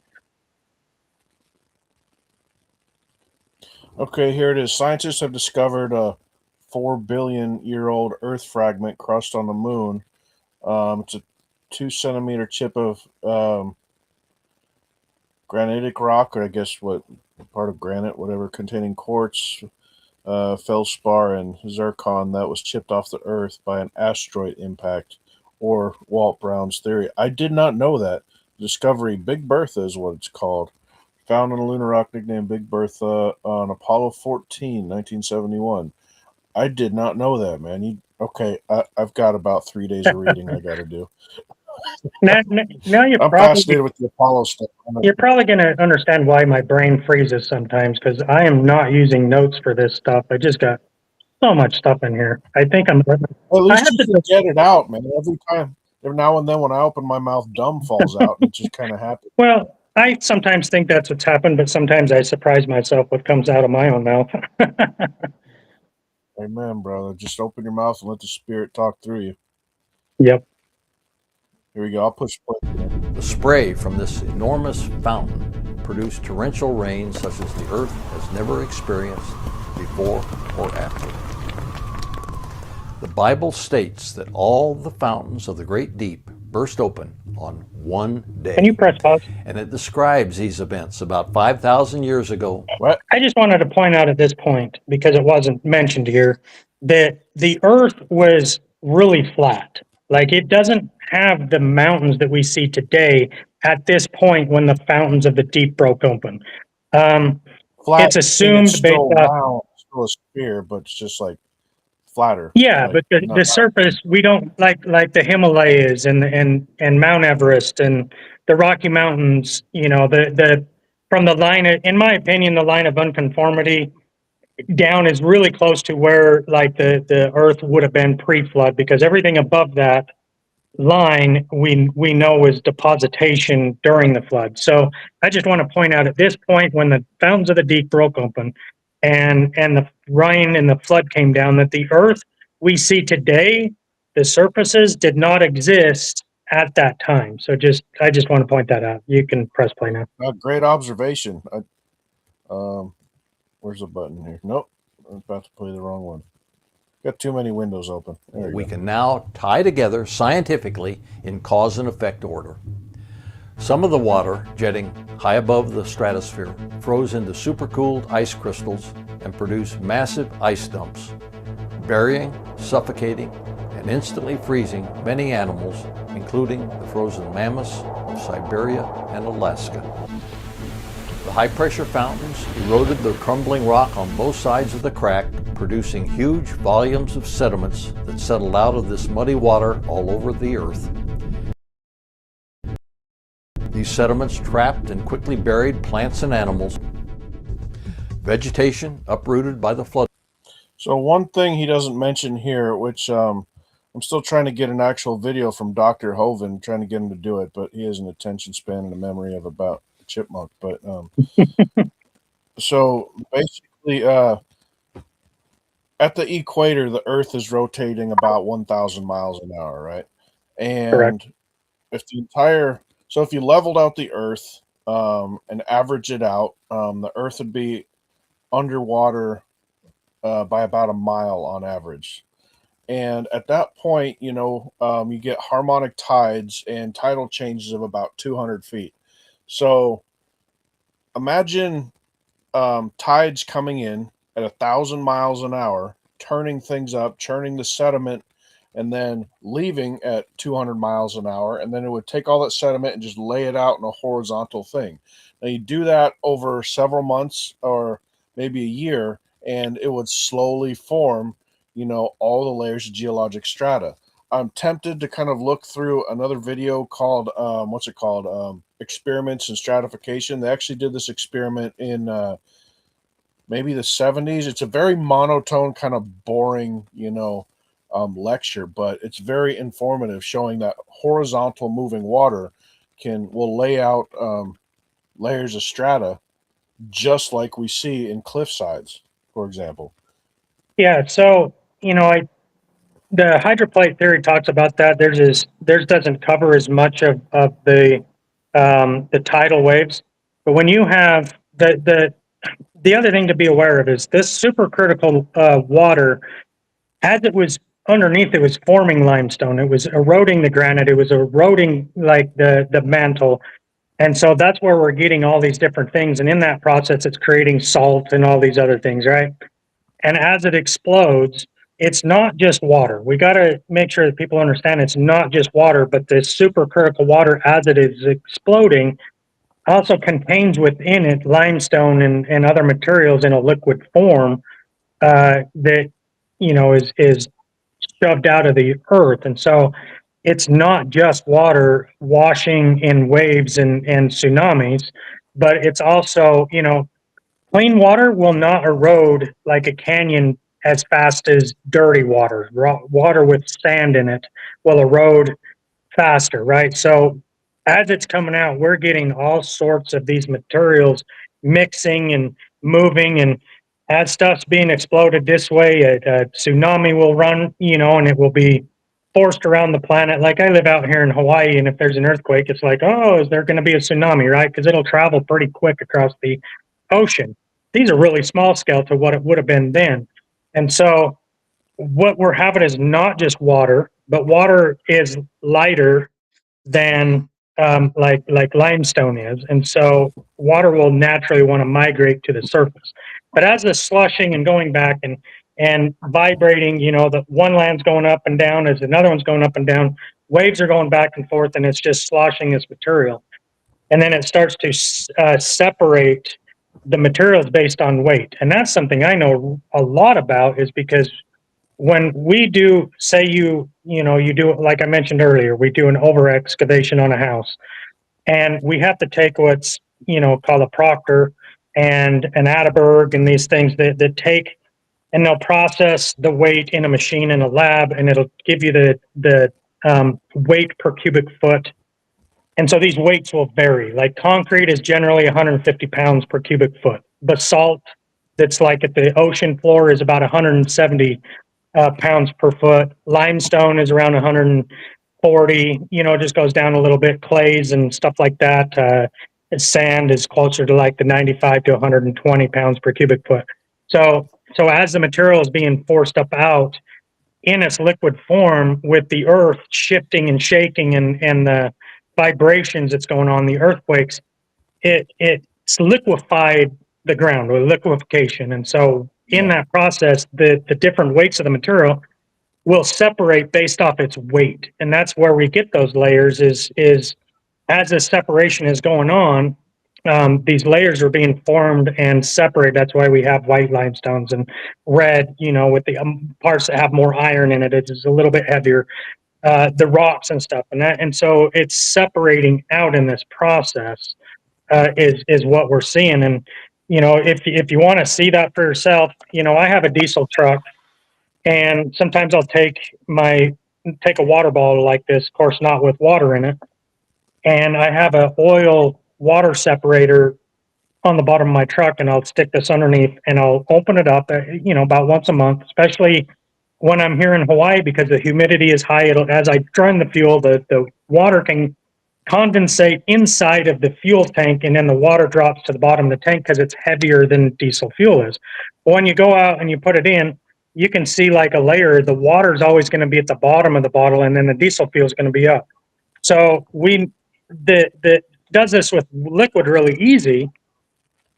Okay, here it is. Scientists have discovered a 4-billion-year-old Earth fragment crushed on the moon. It's a 2-centimeter chip of granitic rock, or I guess what part of granite, whatever, containing quartz, feldspar, and zircon that was chipped off the Earth by an asteroid impact, or Walt Brown's theory. I did not know that. Discovery Big Bertha is what it's called. Found on a lunar rock nicknamed Big Bertha on Apollo 14, 1971. I did not know that, man. I've got about 3 days of reading I got to do. Now I'm fascinated with the Apollo stuff. You're probably going to understand why my brain freezes sometimes, because I am not using notes for this stuff. I just got so much stuff in here. I think I'm. Well, at least you can get it out, man. Every now and then when I open my mouth, dumb falls out, and it just kind of happens. Well, I sometimes think that's what's happened, but sometimes I surprise myself what comes out of my own mouth. Amen, brother. Just open your mouth and let the Spirit talk through you. Yep. Here we go. I'll push play. The spray from this enormous fountain produced torrential rain such as the Earth has never experienced before or after. The Bible states that all the fountains of the great deep burst open on one day. Can you press pause? And it describes these events about 5,000 years ago. What? I just wanted to point out at this point, because it wasn't mentioned here, that the Earth was really flat. Like, it doesn't have the mountains that we see today at this point when the fountains of the deep broke open. Flat. It's assumed it's still round, still a sphere, but it's just like flatter. Yeah, like, but the surface, we don't like the Himalayas and Mount Everest and the Rocky Mountains. The from the line, in my opinion, the line of unconformity down is really close to where like the Earth would have been pre-flood, because everything above that line we know is depositation during the flood. So I just want to point out at this point, when the fountains of the deep broke open and the rain and the flood came down, that the Earth we see today, the surfaces did not exist at that time. So I just want to point that out. You can press play now. Great observation. Where's the button here? Nope, I'm about to play the wrong one. Got too many windows open. There you we go. can now tie together scientifically in cause and effect order. Some of the water jetting high above the stratosphere froze into supercooled ice crystals and produced massive ice dumps, burying, suffocating, and instantly freezing many animals, including the frozen mammoths of Siberia and Alaska. The high-pressure fountains eroded the crumbling rock on both sides of the crack, producing huge volumes of sediments that settled out of this muddy water all over the earth. These sediments trapped and quickly buried plants and animals. Vegetation uprooted by the flood. So one thing he doesn't mention here, which I'm still trying to get an actual video from Dr. Hovind, trying to get him to do it, but he has an attention span and a memory of about a chipmunk. But so basically, at the equator, the Earth is rotating about 1,000 miles an hour, right? And Correct. if you leveled out the Earth and average it out, the Earth would be underwater by about a mile on average. And at that point, you get harmonic tides and tidal changes of about 200 feet. So imagine tides coming in at 1,000 miles an hour, turning things up, churning the sediment, and then leaving at 200 miles an hour. And then it would take all that sediment and just lay it out in a horizontal thing. Now you do that over several months or maybe a year, and it would slowly form, all the layers of geologic strata. I'm tempted to kind of look through another video called, Experiments in Stratification. They actually did this experiment in maybe the 70s. It's a very monotone, kind of boring, lecture, but it's very informative, showing that horizontal moving water will lay out layers of strata, just like we see in cliff sides, for example. Yeah. So, the hydroplate theory talks about that. Theirs doesn't cover as much of the tidal waves, but when you have the other thing to be aware of is this supercritical water, as it was underneath, it was forming limestone. It was eroding the granite. It was eroding like the mantle. And so that's where we're getting all these different things. And in that process, it's creating salt and all these other things, right? And as it explodes, it's not just water. We got to make sure that people understand it's not just water, but this supercritical water, as it is exploding, also contains within it limestone and other materials in a liquid form that is shoved out of the earth. And so it's not just water washing in waves and tsunamis, but it's also, clean water will not erode like a canyon as fast as dirty water. Water with sand in it will erode faster, right? So as it's coming out, we're getting all sorts of these materials mixing and moving, and as stuff's being exploded this way, a tsunami will run, and it will be forced around the planet. Like I live out here in Hawaii, and if there's an earthquake, it's like, oh, is there going to be a tsunami, right? Because it'll travel pretty quick across the ocean. These are really small scale to what it would have been then. And so what we're having is not just water, but water is lighter than like limestone is. And so water will naturally want to migrate to the surface. But as it's slushing and going back and vibrating, the one land's going up and down as another one's going up and down, waves are going back and forth, and it's just sloshing this material. And then it starts to separate the materials based on weight. And that's something I know a lot about, is because when we do, say you do, like I mentioned earlier, we do an over excavation on a house, and we have to take what's, called a proctor and an Atterberg and these things that take, and they'll process the weight in a machine in a lab, and it'll give you the weight per cubic foot. And so these weights will vary. Like concrete is generally 150 pounds per cubic foot. Basalt, that's like at the ocean floor, is about 170 pounds per foot. Limestone is around 140. It just goes down a little bit. Clays and stuff like that. Sand is closer to like the 95 to 120 pounds per cubic foot. So as the material is being forced up out, in its liquid form with the earth shifting and shaking and the vibrations that's going on, the earthquakes, it's liquefied the ground with liquefaction. And so in that process, the different weights of the material will separate based off its weight. And that's where we get those layers is as this separation is going on, these layers are being formed and separated. That's why we have white limestones and red, with the parts that have more iron in it. It's a little bit heavier, the rocks and stuff. And so it's separating out in this process, is what we're seeing. And, if you want to see that for yourself, I have a diesel truck, and sometimes I'll take a water bottle like this, of course, not with water in it. And I have an oil water separator on the bottom of my truck, and I'll stick this underneath and I'll open it up, about once a month, especially when I'm here in Hawaii, because the humidity is high. As I turn the fuel, the water can condensate inside of the fuel tank, and then the water drops to the bottom of the tank because it's heavier than diesel fuel is. But when you go out and you put it in, you can see like a layer. The water is always going to be at the bottom of the bottle, and then the diesel fuel is going to be up. So that does this with liquid really easy.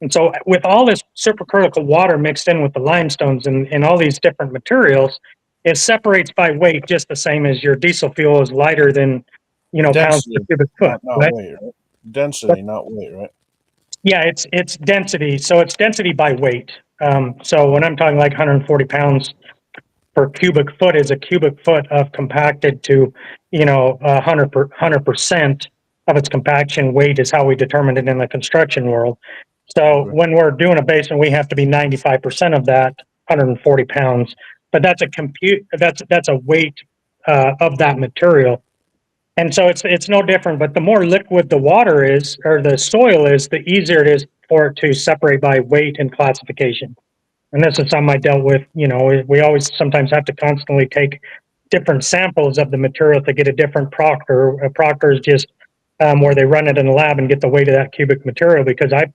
And so with all this supercritical water mixed in with the limestones and all these different materials, it separates by weight just the same as your diesel fuel is lighter than, pounds per cubic foot. Not right? weight, right? Density, not weight, right? Yeah, it's density. So it's density by weight. So when I'm talking like 140 pounds per cubic foot is a cubic foot of compacted to, 100% of its compaction weight is how we determine it in the construction world. So when we're doing a basin, we have to be 95% of that 140 pounds. But that's a weight of that material. And so it's no different. But the more liquid the water is, or the soil is, the easier it is for it to separate by weight and classification. And this is something I dealt with. We always sometimes have to constantly take different samples of the material to get a different proctor. A proctor is just where they run it in the lab and get the weight of that cubic material, because I've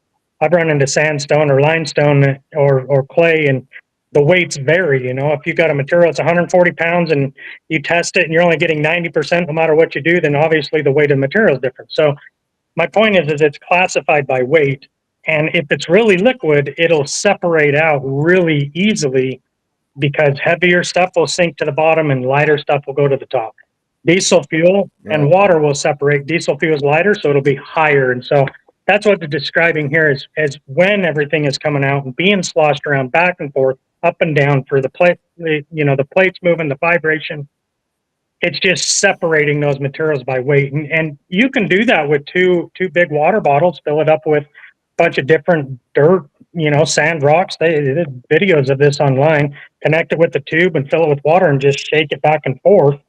run into sandstone or limestone or clay, and the weights vary. If you got a material that's 140 pounds and you test it and you're only getting 90% no matter what you do, then obviously the weight of the material is different. So my point is it's classified by weight. And if it's really liquid, it'll separate out really easily, because heavier stuff will sink to the bottom and lighter stuff will go to the top. Diesel fuel and water will separate. Diesel fuel is lighter, so it'll be higher. And so that's what they're describing here is when everything is coming out and being sloshed around back and forth, up and down for the plate, the plates moving, the vibration. It's just separating those materials by weight. And you can do that with two big water bottles, fill it up with a bunch of different dirt, sand, rocks. They did videos of this online. Connect it with the tube and fill it with water and just shake it back and forth,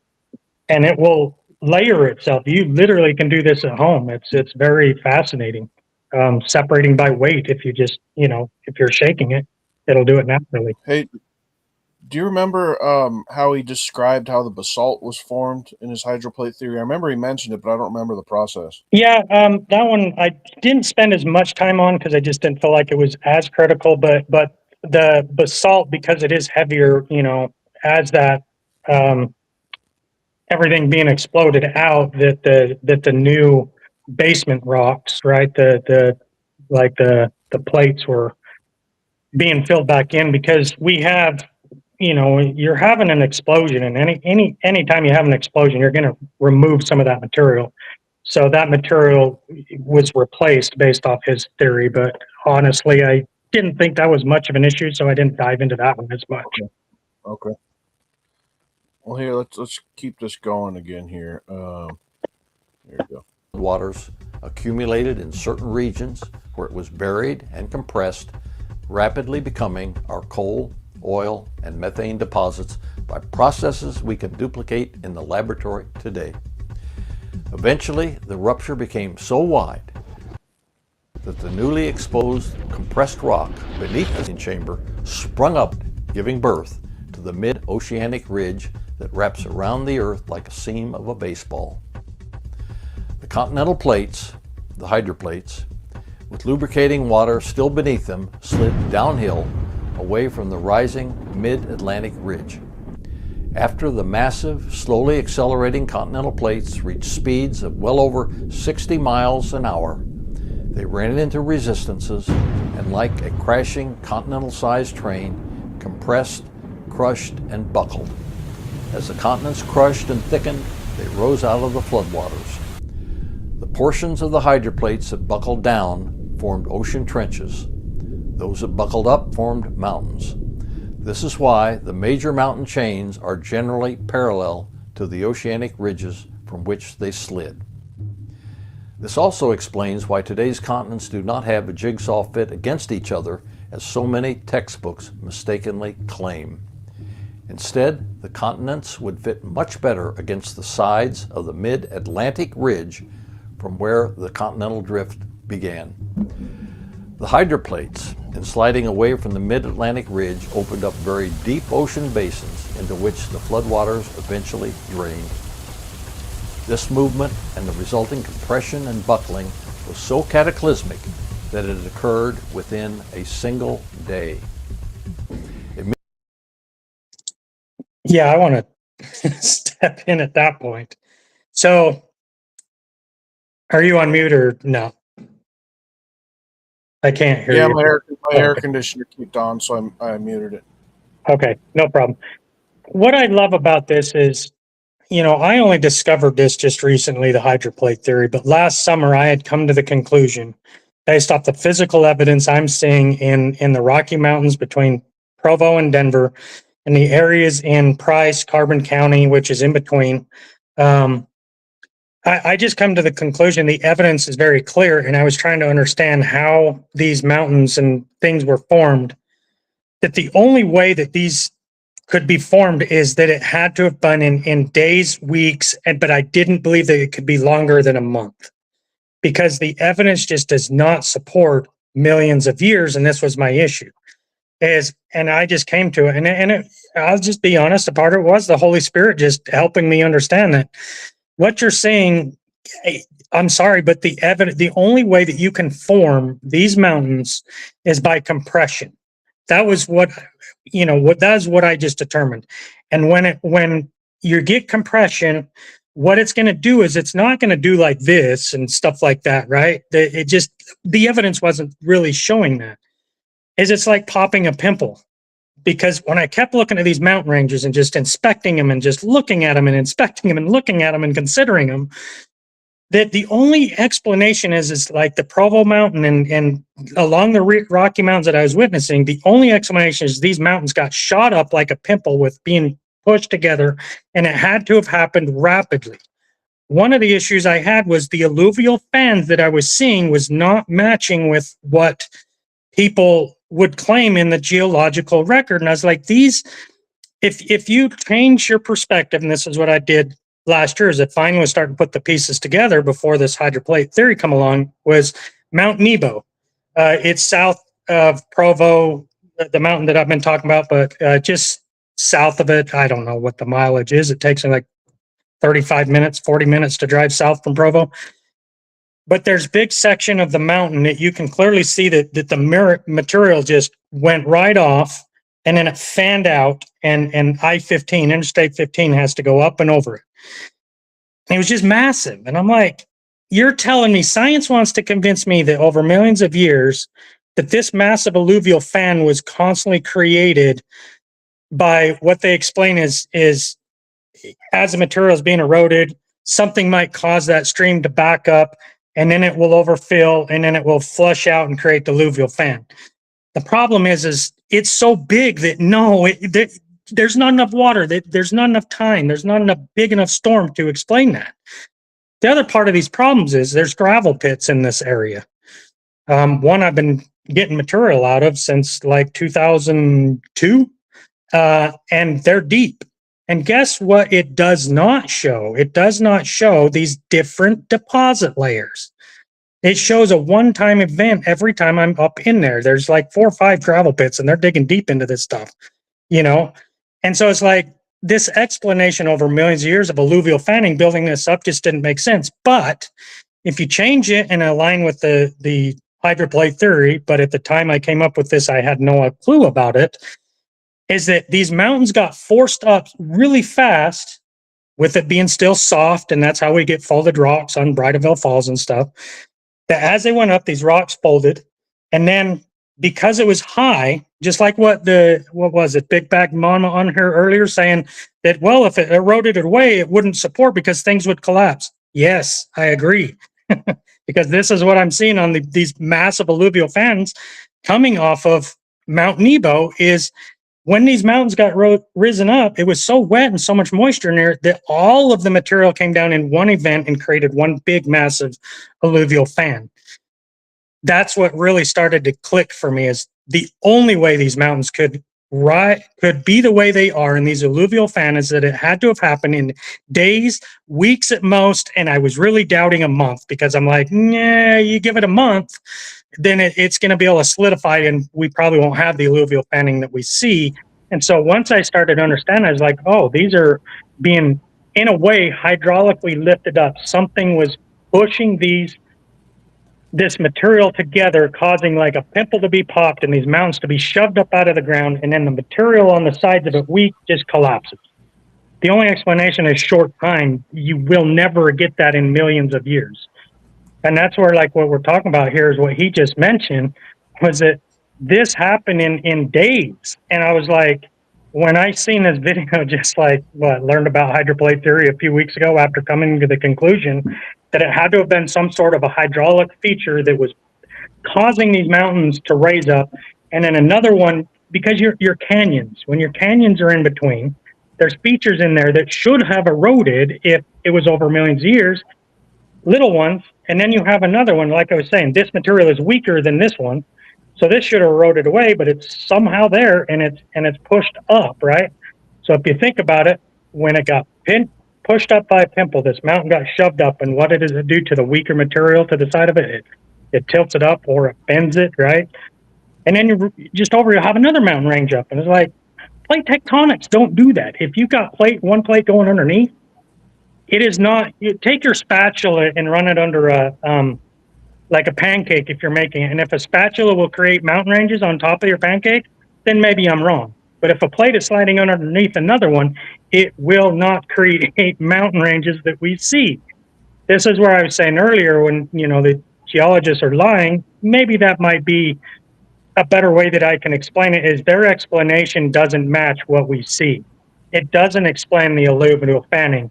and it will layer itself. You literally can do this at home. It's very fascinating. Separating by weight. If you just, if you're shaking it, it'll do it naturally. Hey, do you remember how he described how the basalt was formed in his hydroplate theory? I remember he mentioned it, but I don't remember the process. Yeah, that one I didn't spend as much time on because I just didn't feel like it was as critical. But the basalt, because it is heavier, as that everything being exploded out, that the new basement rocks, right? The plates were being filled back in, because we have, you're having an explosion, and any time you have an explosion, you're going to remove some of that material. So that material was replaced based off his theory, but honestly, I didn't think that was much of an issue, so I didn't dive into that one as much. Okay. Well, here, let's keep this going again here. There we go. Waters accumulated in certain regions where it was buried and compressed, rapidly becoming our coal, oil, and methane deposits by processes we can duplicate in the laboratory today. Eventually, the rupture became so wide that the newly exposed compressed rock beneath the chamber sprung up, giving birth to the mid-oceanic ridge that wraps around the Earth like a seam of a baseball. The continental plates, the hydroplates, with lubricating water still beneath them, slid downhill away from the rising mid-Atlantic ridge. After the massive, slowly accelerating continental plates reached speeds of well over 60 miles an hour, they ran into resistances and, like a crashing continental-sized train, compressed, crushed, and buckled. As the continents crushed and thickened, they rose out of the floodwaters. The portions of the hydroplates that buckled down formed ocean trenches. Those that buckled up formed mountains. This is why the major mountain chains are generally parallel to the oceanic ridges from which they slid. This also explains why today's continents do not have a jigsaw fit against each other, as so many textbooks mistakenly claim. Instead, the continents would fit much better against the sides of the mid-Atlantic ridge from where the continental drift began. The hydroplates, in sliding away from the mid-Atlantic ridge, opened up very deep ocean basins into which the floodwaters eventually drained. This movement and the resulting compression and buckling was so cataclysmic that it occurred within a single day. Yeah, I want to step in at that point. So, are you on mute or no? I can't hear Yeah, you. my air conditioner kicked on, so I muted it. Okay, no problem. What I love about this is, I only discovered this just recently, the hydroplate theory, but last summer I had come to the conclusion, based off the physical evidence I'm seeing in the Rocky Mountains between Provo and Denver, and the areas in Price, Carbon County, which is in between. I just come to the conclusion the evidence is very clear, and I was trying to understand how these mountains and things were formed, that the only way that these could be formed is that it had to have been in days, weeks, but I didn't believe that it could be longer than a month, because the evidence just does not support millions of years, and this was my issue. And I just came to it, and I'll just be honest, a part of it was the Holy Spirit just helping me understand that what you're saying, I'm sorry, but the only way that you can form these mountains is by compression. That was that's what I just determined. And when you get compression, what it's going to do is it's not going to do like this and stuff like that, right? The evidence wasn't really showing that. It's like popping a pimple. Because when I kept looking at these mountain ranges and just inspecting them and just looking at them and inspecting them and looking at them and considering them, that the only explanation is like the Provo Mountain and along the Rocky Mountains that I was witnessing, the only explanation is these mountains got shot up like a pimple with being pushed together, and it had to have happened rapidly. One of the issues I had was the alluvial fans that I was seeing was not matching with what people would claim in the geological record. And I was like, if you change your perspective, and this is what I did last year, is I finally was starting to put the pieces together before this hydroplate theory come along, was Mount Nebo. It's south of Provo, the mountain that I've been talking about, but just south of it, I don't know what the mileage is. It takes me like 35 minutes, 40 minutes to drive south from Provo. But there's big section of the mountain that you can clearly see that the material just went right off, and then it fanned out, and I-15, Interstate 15, has to go up and over it. And it was just massive. And I'm like, you're telling me science wants to convince me that over millions of years that this massive alluvial fan was constantly created by what they explain is as the material is being eroded, something might cause that stream to back up, and then it will overfill, and then it will flush out and create the alluvial fan. The problem is it's so big that there's not enough water, there's not enough time, there's not enough big enough storm to explain that. The other part of these problems is there's gravel pits in this area. One I've been getting material out of since like 2002, and they're deep. And guess what it does not show? It does not show these different deposit layers. It shows a one-time event every time I'm up in there. There's like 4 or 5 gravel pits, and they're digging deep into this stuff, And so it's like this explanation over millions of years of alluvial fanning, building this up, just didn't make sense. But if you change it and align with the hydroplate theory, but at the time I came up with this, I had no clue about it. is that these mountains got forced up really fast, with it being still soft, and that's how we get folded rocks on Bridalveil Falls and stuff. That as they went up, these rocks folded, and then because it was high, just like what was it, Big Bag Mama on here earlier saying that, well, if it eroded it away, it wouldn't support because things would collapse. Yes, I agree. Because this is what I'm seeing on these massive alluvial fans coming off of Mount Nebo is when these mountains got risen up, it was so wet and so much moisture in there that all of the material came down in one event and created one big, massive alluvial fan. That's what really started to click for me, is the only way these mountains could be the way they are in these alluvial fans is that it had to have happened in days, weeks at most. And I was really doubting a month, because I'm like, yeah, you give it a month, then it's going to be able to solidify, and we probably won't have the alluvial fanning that we see. And so once I started to understand, I was like, oh, these are being, in a way, hydraulically lifted up. Something was pushing this material together, causing like a pimple to be popped and these mountains to be shoved up out of the ground, and then the material on the sides of it weak just collapses. The only explanation is short time. You will never get that in millions of years. And that's where, like, what we're talking about here is what he just mentioned, was that this happened in days. And I was like, when I seen this video, just like learned about hydroplate theory a few weeks ago after coming to the conclusion that it had to have been some sort of a hydraulic feature that was causing these mountains to raise up. And then another one, because your canyons, when your canyons are in between, there's features in there that should have eroded if it was over millions of years, little ones. And then you have another one, like I was saying, this material is weaker than this one. So this should have eroded away, but it's somehow there, and it's pushed up, right? So if you think about it, when it got pushed up by a pimple, this mountain got shoved up, and what does it do to the weaker material to the side of it? It tilts it up, or it bends it, right? And then you have another mountain range up, and it's like, plate tectonics don't do that. If you've got one plate going underneath, it is not. You take your spatula and run it under a like a pancake if you're making it. And if a spatula will create mountain ranges on top of your pancake, then maybe I'm wrong. But if a plate is sliding underneath another one, it will not create mountain ranges that we see. This is where I was saying earlier, when the geologists are lying, maybe that might be a better way that I can explain it, is their explanation doesn't match what we see. It doesn't explain the alluvial fanning.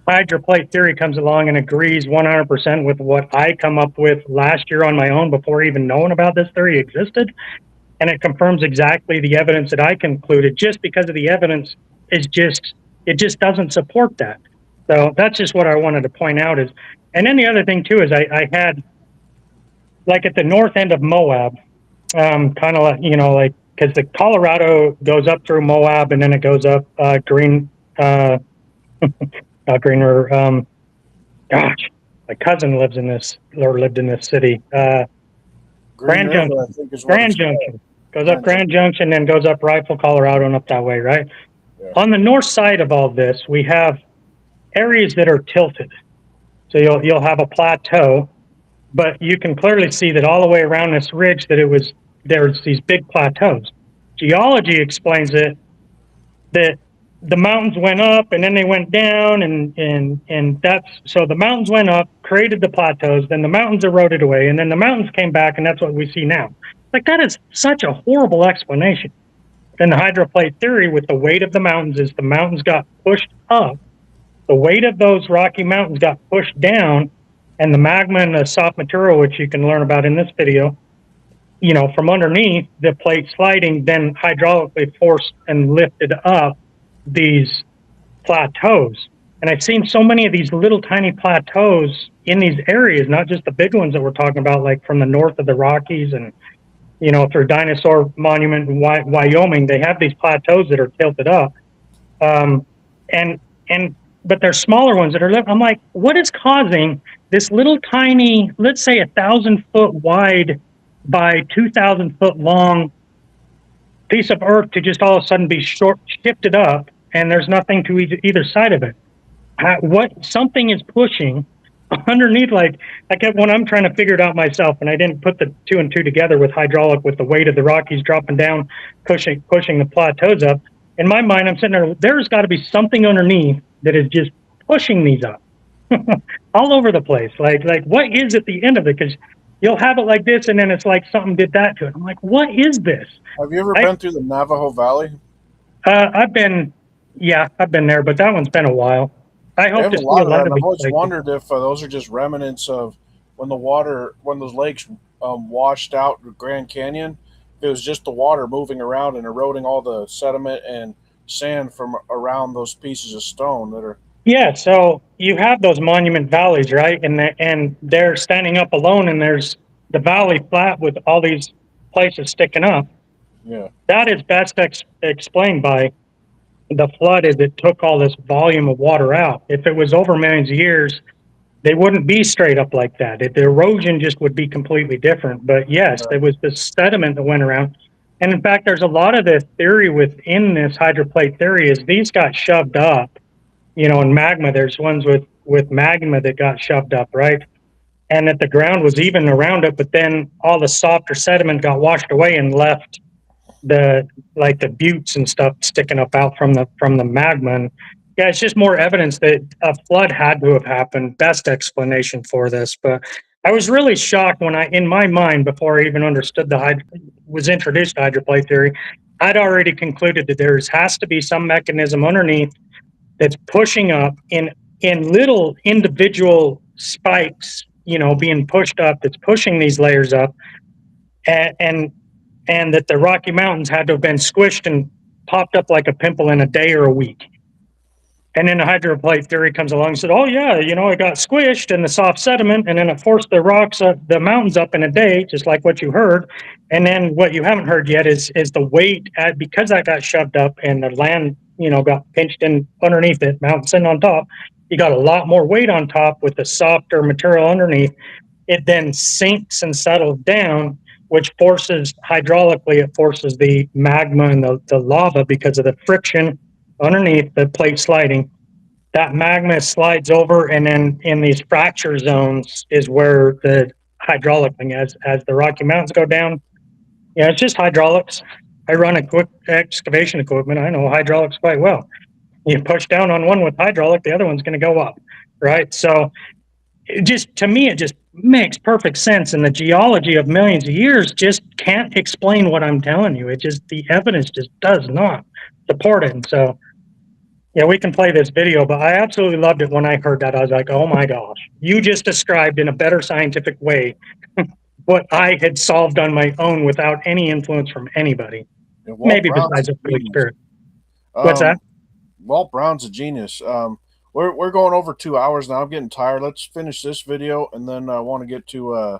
Hydroplate theory comes along and agrees 100% with what I come up with last year on my own before even knowing about this theory existed. And it confirms exactly the evidence that I concluded, just because of the evidence it just doesn't support that. So that's just what I wanted to point out is, and then the other thing too is I had, like, at the north end of Moab, kind of like, like, because the Colorado goes up through Moab and then it goes up Green River. Gosh, my cousin lived in this city. Grand Junction. Grand Junction. Goes up Grand Junction, then goes up Rifle, Colorado, and up that way, right? Yeah. On the north side of all this, we have areas that are tilted. So you'll have a plateau, but you can clearly see that all the way around this ridge that there's these big plateaus. Geology explains it that the mountains went up and then they went down, and so the mountains went up, created the plateaus, then the mountains eroded away, and then the mountains came back, and that's what we see now. Like, that is such a horrible explanation. Then the hydroplate theory with the weight of the mountains is the mountains got pushed up, the weight of those Rocky Mountains got pushed down, and the magma and the soft material, which you can learn about in this video, from underneath the plate sliding, then hydraulically forced and lifted up these plateaus. And I've seen so many of these little tiny plateaus in these areas, not just the big ones that we're talking about, like from the north of the Rockies and through Dinosaur Monument in Wyoming. They have these plateaus that are tilted up, but they're smaller ones that are I'm like, what is causing this little tiny, let's say 1,000-foot wide by 2,000-foot long piece of earth to just all of a sudden be shifted up, and there's nothing to either side of it? Something is pushing underneath, like I kept when I'm trying to figure it out myself, and I didn't put the two and two together with hydraulic, with the weight of the Rockies dropping down, pushing the plateaus up. In my mind, I'm sitting there. There's got to be something underneath that is just pushing these up all over the place. Like what is at the end of it? Because you'll have it like this, and then it's like something did that to it. I'm like, what is this? Have you ever been through the Navajo Valley? I've been there, but that one's been a while. I hope to see a lot of that. it. I've always wondered if those are just remnants of when those lakes washed out the Grand Canyon. It was just the water moving around and eroding all the sediment and sand from around those pieces of stone that are. Yeah, so you have those monument valleys, right? And they're standing up alone, and there's the valley flat with all these places sticking up. Yeah. That is best explained by the flood, is it took all this volume of water out. If it was over millions of years, they wouldn't be straight up like that. The erosion just would be completely different. But yes, there was this sediment that went around. And in fact, there's a lot of the theory within this hydroplate theory is these got shoved up. In magma, there's ones with magma that got shoved up, right? And that the ground was even around it, but then all the softer sediment got washed away and left the buttes and stuff sticking up out from the magma. And yeah, it's just more evidence that a flood had to have happened. Best explanation for this. But I was really shocked when in my mind, before I even understood was introduced to hydroplate theory, I'd already concluded that there has to be some mechanism underneath that's pushing up in little individual spikes, being pushed up, that's pushing these layers up, and that the Rocky Mountains had to have been squished and popped up like a pimple in a day or a week. And then the hydroplate theory comes along and said, oh yeah, it got squished in the soft sediment, and then it forced the rocks up, the mountains up in a day, just like what you heard. And then what you haven't heard yet is the weight, because that got shoved up and the land got pinched in underneath it, mountain sitting on top, you got a lot more weight on top with the softer material underneath. It then sinks and settles down, which forces hydraulically, it forces the magma and the lava, because of the friction underneath the plate sliding. That magma slides over, and then in these fracture zones is where the hydraulic thing, as the Rocky Mountains go down. Yeah, it's just hydraulics. I run excavation equipment. I know hydraulics quite well. You push down on one with hydraulic, the other one's going to go up, right? So to me, it just makes perfect sense. And the geology of millions of years just can't explain what I'm telling you. The evidence just does not support it. And so, yeah, we can play this video, but I absolutely loved it when I heard that. I was like, oh my gosh, you just described in a better scientific way what I had solved on my own without any influence from anybody. Maybe besides the Holy Spirit. What's that? Walt Brown's a genius. We're going over 2 hours now. I'm getting tired. Let's finish this video, and then I want to get to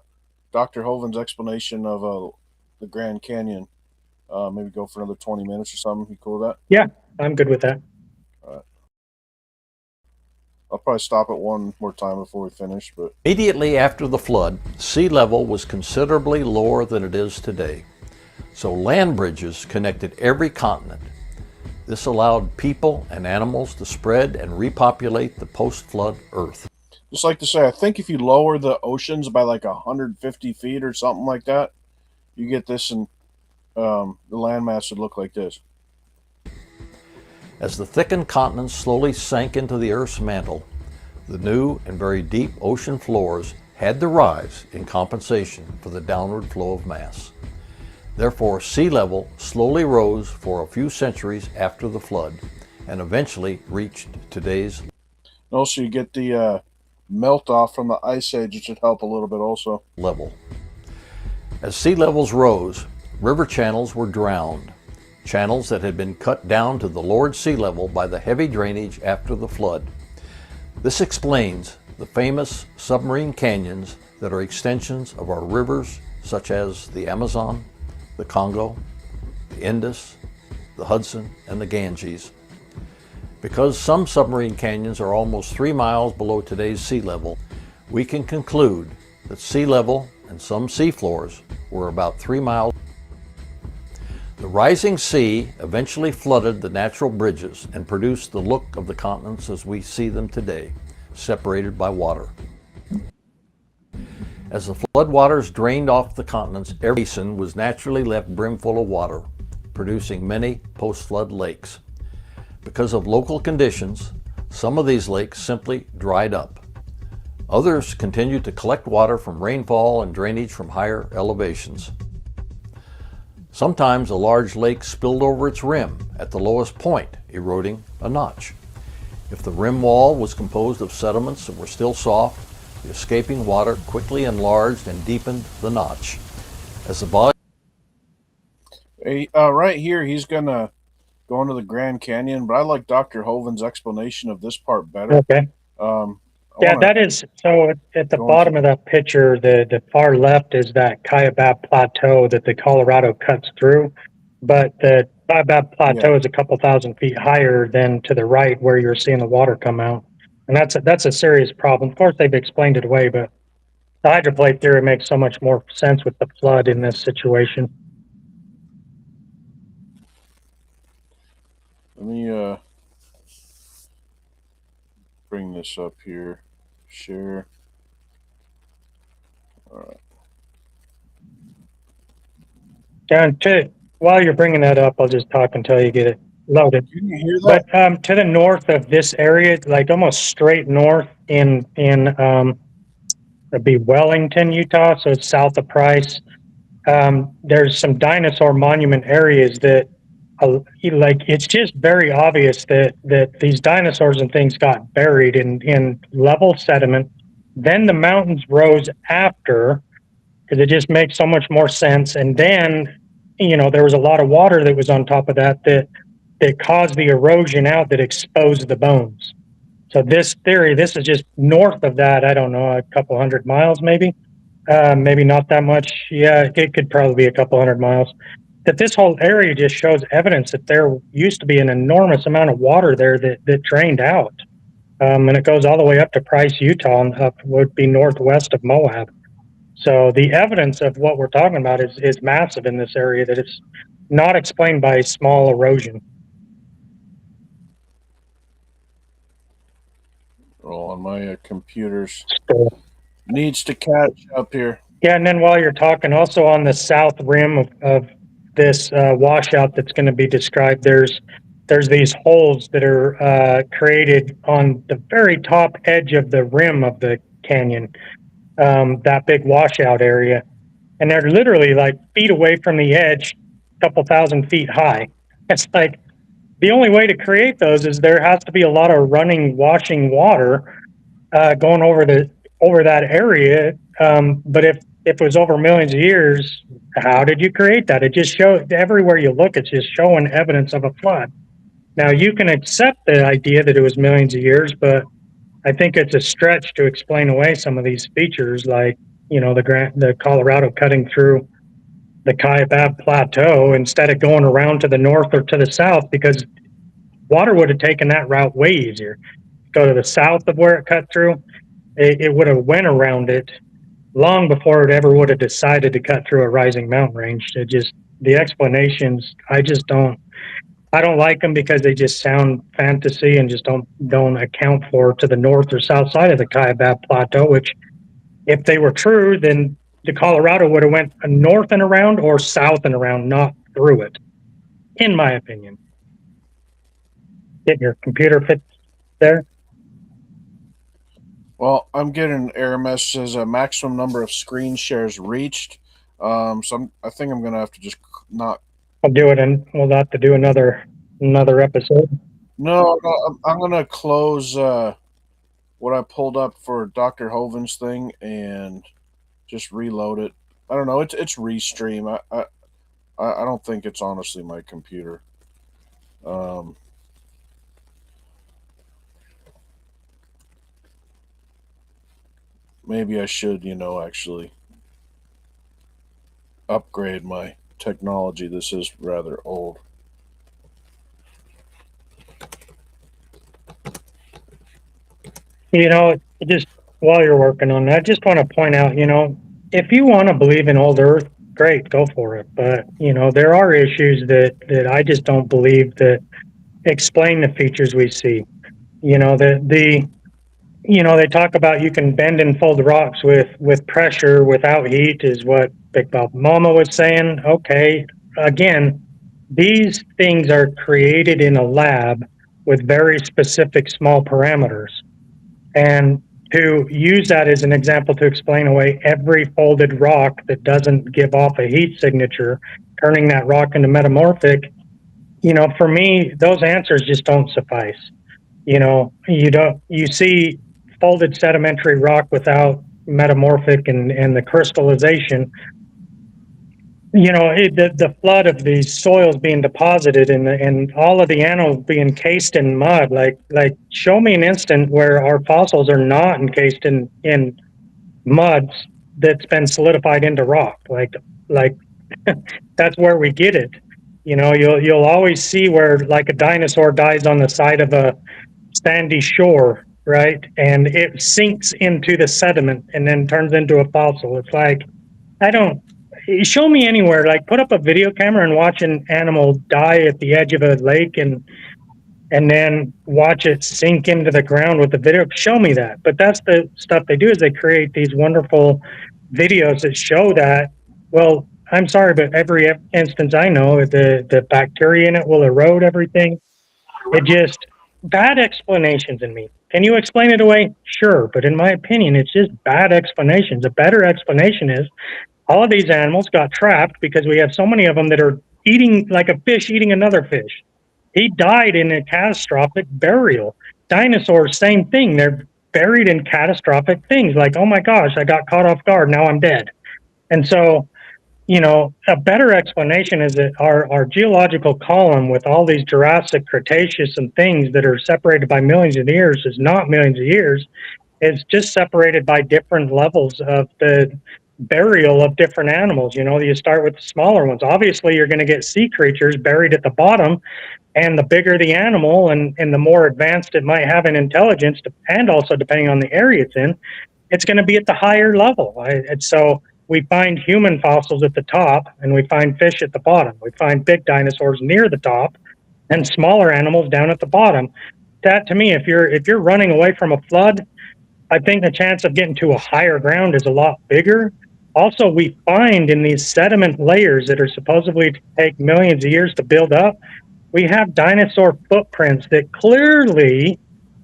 Dr. Hoven's explanation of the Grand Canyon. Maybe go for another 20 minutes or something. You cool with that? Yeah, I'm good with that. All right. I'll probably stop it one more time before we finish. But immediately after the flood, sea level was considerably lower than it is today. So land bridges connected every continent. This allowed people and animals to spread and repopulate the post-flood Earth. Just like to say, I think if you lower the oceans by like 150 feet or something like that, you get this, and the landmass would look like this. As the thickened continents slowly sank into the Earth's mantle, the new and very deep ocean floors had to rise in compensation for the downward flow of mass. Therefore, sea level slowly rose for a few centuries after the flood and eventually reached today's Also, you get the melt off from the ice age, which should help a little bit also. level. As sea levels rose, river channels were drowned, channels that had been cut down to the lowered sea level by the heavy drainage after the flood. This explains the famous submarine canyons that are extensions of our rivers, such as the Amazon, the Congo, the Indus, the Hudson, and the Ganges. Because some submarine canyons are almost 3 miles below today's sea level, we can conclude that sea level and some seafloors were about 3 miles. The rising sea eventually flooded the natural bridges and produced the look of the continents as we see them today, separated by water. As the floodwaters drained off the continents, every basin was naturally left brimful of water, producing many post-flood lakes. Because of local conditions, some of these lakes simply dried up. Others continued to collect water from rainfall and drainage from higher elevations. Sometimes a large lake spilled over its rim at the lowest point, eroding a notch. If the rim wall was composed of sediments that were still soft, the escaping water quickly enlarged and deepened the notch. As the volume right here, he's gonna go into the Grand Canyon, but I like Dr. Hoven's explanation of this part better. Okay. Yeah, that is, so at the bottom of that picture, the far left is that Kaibab Plateau that the Colorado cuts through. But the Kaibab Plateau is a couple thousand feet higher than to the right where you're seeing the water come out. And that's a serious problem. Of course, they've explained it away, but the hydroplate theory makes so much more sense with the flood in this situation. Let me bring this up here. Share. All right. And while you're bringing that up, I'll just talk until you get it loaded. Can you hear that? But to the north of this area, like almost straight north in it'd be Wellington, Utah, so it's south of Price. There's some dinosaur monument areas that, like, it's just very obvious that these dinosaurs and things got buried in level sediment. Then the mountains rose after, because it just makes so much more sense. And then, there was a lot of water that was on top of that caused the erosion out that exposed the bones. So this theory, this is just north of that, I don't know, a couple hundred miles maybe. Maybe not that much. Yeah, it could probably be a couple hundred miles. That this whole area just shows evidence that there used to be an enormous amount of water there that drained out. And it goes all the way up to Price, Utah, and up would be northwest of Moab. So the evidence of what we're talking about is massive in this area, that it's not explained by small erosion. Well, on my computers needs to catch up here. Yeah, and then while you're talking, also on the south rim of this washout that's going to be described, there's these holes that are created on the very top edge of the rim of the canyon, that big washout area. And they're literally like feet away from the edge, a couple thousand feet high. It's like the only way to create those is there has to be a lot of running, washing water going over that area. But if it was over millions of years, how did you create that? It just shows, everywhere you look, it's just showing evidence of a flood. Now, you can accept the idea that it was millions of years, but I think it's a stretch to explain away some of these features, like, the Colorado cutting through the Kaibab Plateau instead of going around to the north or to the south, because water would have taken that route way easier. Go to the south of where it cut through, it would have went around it long before it ever would have decided to cut through a rising mountain range. The explanations, I don't like them because they just sound fantasy and just don't account for to the north or south side of the Kaibab Plateau, which, if they were true, then the Colorado would have went north and around or south and around, not through it, in my opinion. Get your computer fit there. Well, I'm getting an error message says a maximum number of screen shares reached. I think I'm gonna have to just not. I'll do it, and we'll have to do another episode. No, I'm gonna close what I pulled up for Dr. Hoven's thing and just reload it. I don't know. It's Restream. I don't think it's honestly my computer. Maybe I should, actually upgrade my technology. This is rather old. Just while you're working on that, I just want to point out, if you want to believe in old Earth, great, go for it. But, there are issues that I just don't believe that explain the features we see. they talk about you can bend and fold rocks with pressure without heat, is what Big Bob Mama was saying. Okay, again, these things are created in a lab with very specific small parameters. And to use that as an example to explain away every folded rock that doesn't give off a heat signature, turning that rock into metamorphic, for me, those answers just don't suffice. You see folded sedimentary rock without metamorphic and the crystallization. The flood of these soils being deposited and all of the animals being encased in mud. Like show me an instant where our fossils are not encased in mud that's been solidified into rock. Like that's where we get it. You'll always see where like a dinosaur dies on the side of a sandy shore, right? And it sinks into the sediment and then turns into a fossil. It's like, I don't, show me anywhere, like put up a video camera and watch an animal die at the edge of a lake and then watch it sink into the ground with the video. Show me that. But that's the stuff they do, is they create these wonderful videos that show that. Well, I'm sorry, but every instance I know, the bacteria in it will erode everything. It just, bad explanations in me. Can you explain it away? Sure. But in my opinion, it's just bad explanations. A better explanation is all of these animals got trapped because we have so many of them that are eating, like a fish eating another fish. He died in a catastrophic burial. Dinosaurs, same thing. They're buried in catastrophic things. Like, oh my gosh, I got caught off guard. Now I'm dead. And so, a better explanation is that our geological column with all these Jurassic, Cretaceous, and things that are separated by millions of years is not millions of years. It's just separated by different levels of the burial of different animals. You start with the smaller ones. Obviously, you're going to get sea creatures buried at the bottom, and the bigger the animal and the more advanced it might have in intelligence, and also depending on the area it's in, it's going to be at the higher level. And so we find human fossils at the top, and we find fish at the bottom. We find big dinosaurs near the top, and smaller animals down at the bottom. That, to me, if you're running away from a flood, I think the chance of getting to a higher ground is a lot bigger. Also, we find in these sediment layers that are supposedly to take millions of years to build up, we have dinosaur footprints that clearly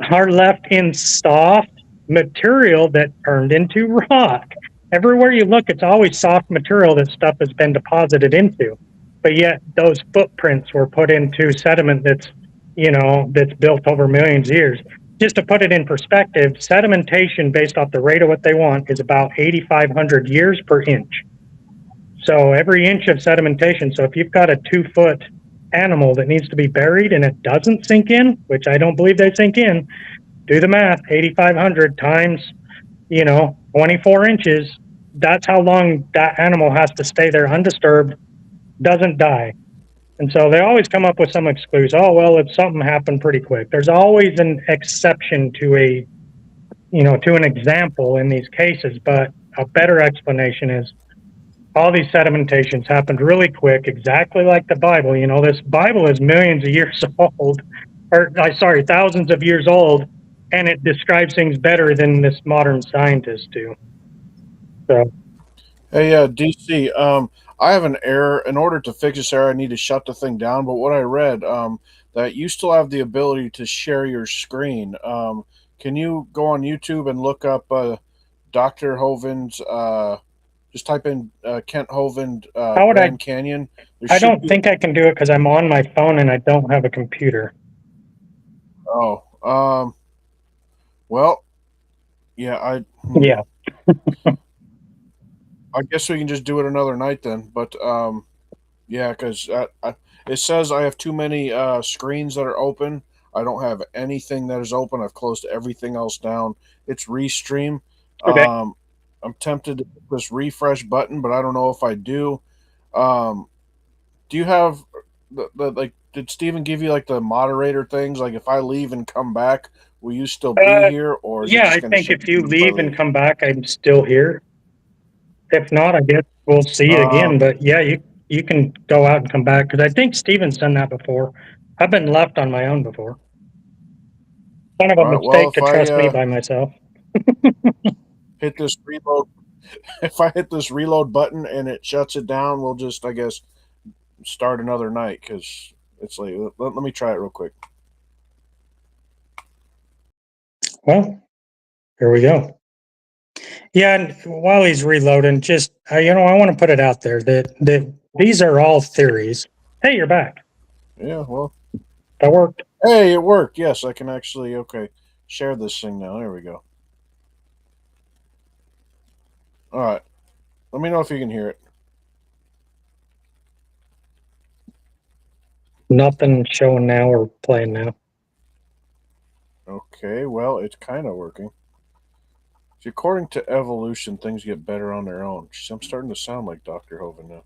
are left in soft material that turned into rock. Everywhere you look, it's always soft material that stuff has been deposited into. But yet those footprints were put into sediment that's built over millions of years. Just to put it in perspective, sedimentation based off the rate of what they want is about 8,500 years per inch. So every inch of sedimentation. So if you've got a 2-foot animal that needs to be buried and it doesn't sink in, which I don't believe they sink in, do the math, 8,500 times, 24 inches. That's how long that animal has to stay there undisturbed, doesn't die. And so they always come up with some excuse. Oh, well, if something happened pretty quick. There's always an exception to an example in these cases. But a better explanation is all these sedimentations happened really quick, exactly like the Bible. This Bible is millions of years old, thousands of years old, and it describes things better than this modern scientists do. So, Hey, DC, I have an error. In order to fix this error, I need to shut the thing down. But what I read, that you still have the ability to share your screen. Can you go on YouTube and look up Dr. Hovind? Just type in Kent Hovind Grand Canyon. I don't think I can do it because I'm on my phone and I don't have a computer. Oh, well, yeah, Yeah. I guess we can just do it another night then. But yeah, because it says I have too many screens that are open. I don't have anything that is open. I've closed everything else down. It's Restream. Okay. I'm tempted to hit this refresh button, but I don't know if I do. Do you have the did Steven give you like the moderator things? Like if I leave and come back, will you still be here? Or I think if you leave and come back, I'm still here. If not, I guess we'll see you again. But yeah, you can go out and come back because I think Steven's done that before. I've been left on my own before. Kind of a All right. Well, mistake if to trust me by myself. hit this reload, if I hit this reload button and it shuts it down, we'll just, I guess, start another night because it's late. Let me try it real quick. Well, here we go. Yeah, and while he's reloading, just I want to put it out there that these are all theories. Hey, you're back. Yeah. Well. That worked. Hey, it worked. Yes, I can actually. Okay, share this thing now. There we go. All right. Let me know if you can hear it. Nothing showing now or playing now. Okay. Well, it's kind of working. See, according to evolution, things get better on their own. I'm starting to sound like Dr. Hovind now.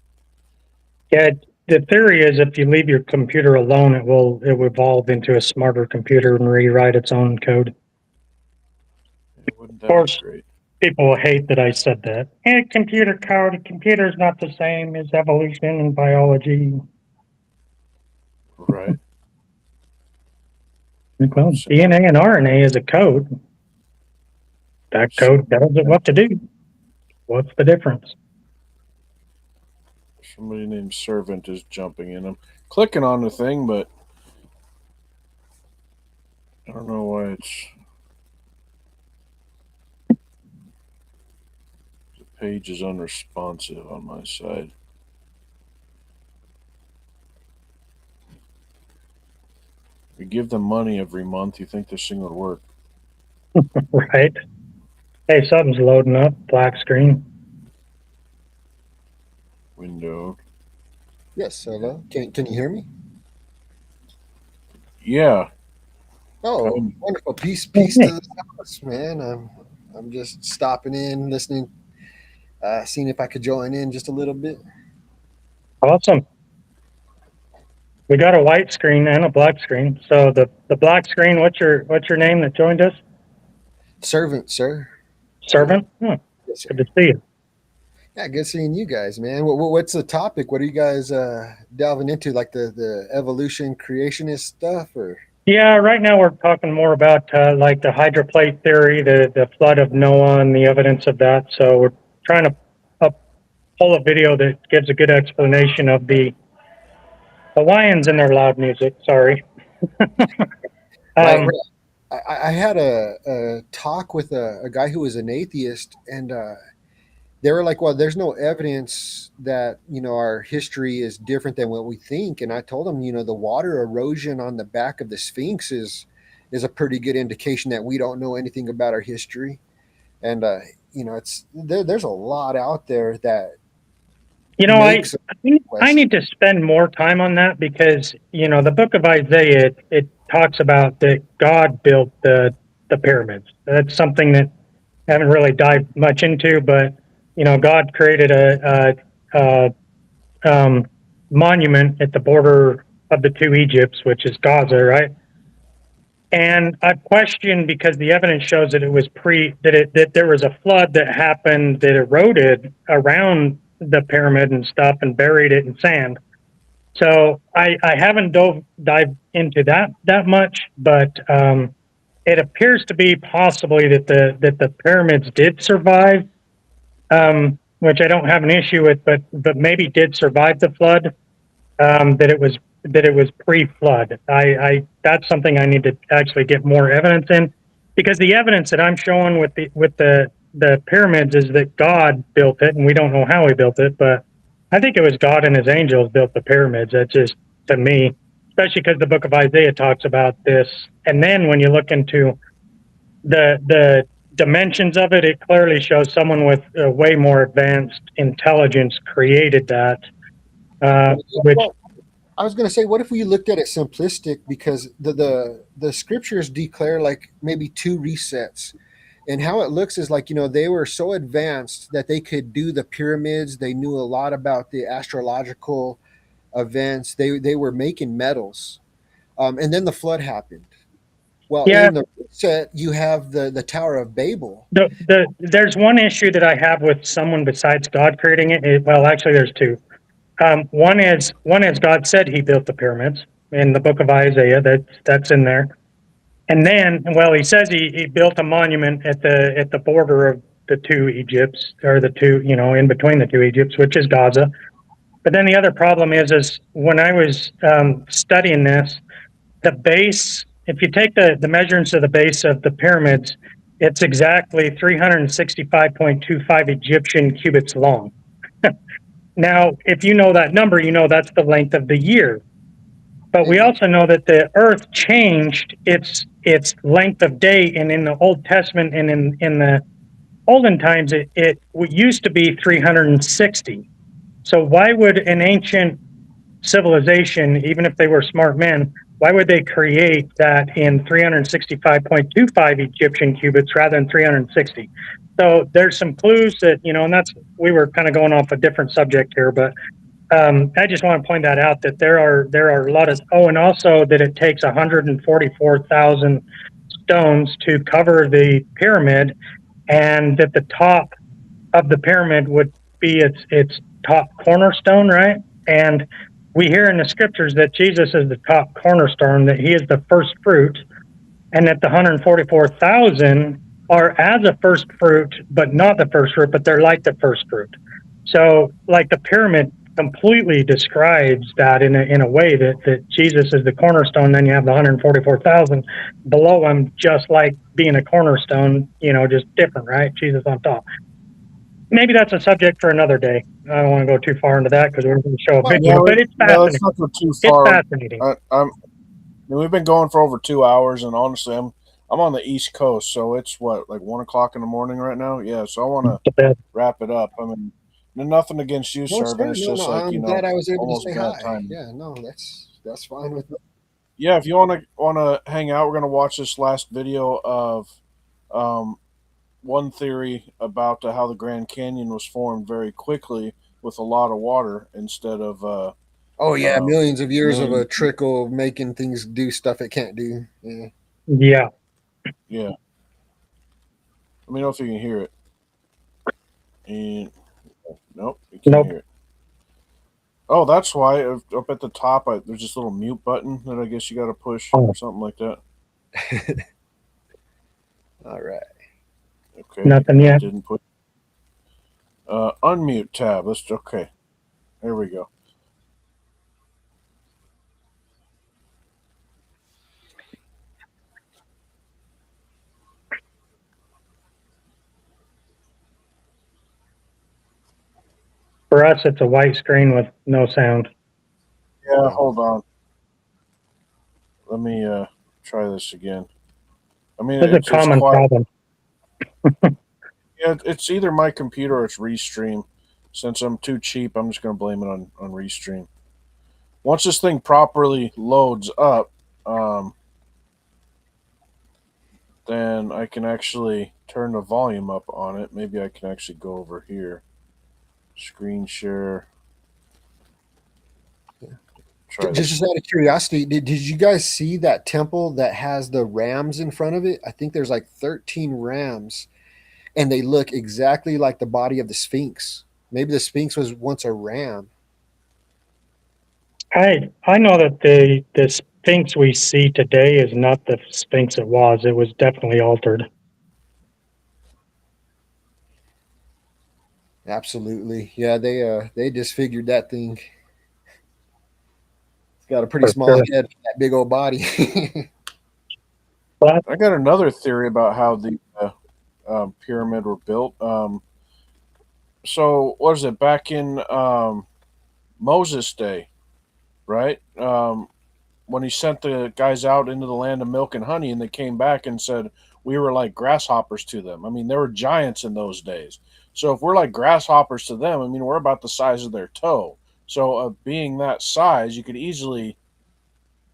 Yeah, the theory is if you leave your computer alone, it will evolve into a smarter computer and rewrite its own code. Wouldn't Of that course, be great? people will hate that I said that. Computer code. Computer's not the same as evolution and biology. Right. Well, DNA and RNA is a code. That code tells it what to do. What's the difference? Somebody named Servant is jumping in. I'm clicking on the thing, but I don't know why the page is unresponsive on my side. We give them money every month. You think this thing would work? Right. Hey, something's loading up. Black screen. Window. Yes, hello. Can you hear me? Yeah. Oh, wonderful. Peace to the house, man. I'm just stopping in, listening, seeing if I could join in just a little bit. Awesome. We got a white screen and a black screen. So the black screen, what's your name that joined us? Servant, sir. Servant? Yes, sir. Good to see you. Yeah, good seeing you guys, man. What's the topic? What are you guys delving into, like the evolution creationist stuff, or? Yeah, right now we're talking more about like the hydroplate theory, the flood of Noah and the evidence of that. So we're trying to pull a video that gives a good explanation of the Hawaiians and their loud music. Sorry. Right. I had a talk with a guy who was an atheist, and they were like, well, there's no evidence that, our history is different than what we think. And I told them, the water erosion on the back of the Sphinx is a pretty good indication that we don't know anything about our history. And, there's a lot out there that, I need to spend more time on that because, the book of Isaiah, it talks about that God built the pyramids. That's something that I haven't really dived much into, but, God created a monument at the border of the two Egypts, which is Gaza, right? And I question because the evidence shows that it was that there was a flood that happened that eroded around the pyramid and stuff and buried it in sand. So I haven't dived into that much, but it appears to be possibly that the pyramids did survive, which I don't have an issue with, but maybe did survive the flood. That it was pre-flood. That's something I need to actually get more evidence in, because the evidence that I'm showing with the pyramids is that God built it, and we don't know how he built it, but I think it was God and his angels built the pyramids. That's just, to me, especially because the book of Isaiah talks about this. And then when you look into the dimensions of it, it clearly shows someone with way more advanced intelligence created that, which... I was going to say, what if we looked at it simplistic, because the scriptures declare like maybe two resets, and how it looks is like, they were so advanced that they could do the pyramids. They knew a lot about the astrological events. They were making metals. And then the flood happened. Well, in the reset, you have the Tower of Babel. There's one issue that I have with someone besides God creating it. Well, actually there's two. One is God said he built the pyramids in the book of Isaiah. That's in there. And then, well, he says he built a monument at the border of the two Egypts, or the two, in between the two Egypts, which is Gaza. But then the other problem is when I was studying this, the base, if you take the measurements of the base of the pyramids, it's exactly 365.25 Egyptian cubits long. Now, if you know that number, you know that's the length of the year. But we also know that the earth changed its length of day, and in the Old Testament and in the olden times, it used to be 360. So why would an ancient civilization, even if they were smart men, why would they create that in 365.25 Egyptian cubits rather than 360? So there's some clues that, and we were kind of going off a different subject here, but I just want to point that out, that there are a lot of, and also that it takes 144,000 stones to cover the pyramid, and that the top of the pyramid would be its top cornerstone, right? And we hear in the scriptures that Jesus is the top cornerstone, that he is the first fruit, and that the 144,000 are as a first fruit, but not the first fruit, but they're like the first fruit. So, like, the pyramid completely describes that in a way that Jesus is the cornerstone. Then you have the 144,000 below him, just like being a cornerstone, just different, right? Jesus on top. Maybe that's a subject for another day. I don't want to go too far into that because we're going to show a video, but it's fascinating. Let's not go too far. It's fascinating. We've been going for over 2 hours, and honestly, I'm on the East Coast, so it's like 1 o'clock in the morning right now. Yeah, so I want to wrap it up. I mean, nothing against you, Servant. It's just like, I'm glad I was able to say hi. Time. Yeah, no, that's fine with me. Yeah, if you want to hang out, we're gonna watch this last video of one theory about how the Grand Canyon was formed very quickly with a lot of water instead of millions of years of a trickle making things do stuff it can't do. Yeah. Let me know if you can hear it. And nope, you can't hear it. Oh, that's why up at the top there's this little mute button that I guess you got to push or something like that. All right. Okay. Nothing yet. Didn't put unmute tab. Okay. There we go. For us, it's a white screen with no sound. Yeah, hold on. Let me try this again. I mean, it's a common problem. Yeah, it's either my computer or it's Restream. Since I'm too cheap, I'm just going to blame it on Restream. Once this thing properly loads up, then I can actually turn the volume up on it. Maybe I can actually go over here. Screen share. Just out of curiosity, did you guys see that temple that has the rams in front of it? I think there's like 13 rams, and they look exactly like the body of the Sphinx. Maybe the Sphinx was once a ram. I know that the Sphinx we see today is not the Sphinx it was. It was definitely altered. Absolutely. Yeah, they disfigured that thing. It's got a pretty small head for that big old body. I got another theory about how the pyramid were built. So what is it, back in Moses' day, right? When he sent the guys out into the land of milk and honey, and they came back and said we were like grasshoppers to them. I mean, they were giants in those days. So if we're like grasshoppers to them, I mean, we're about the size of their toe. So being that size, you could easily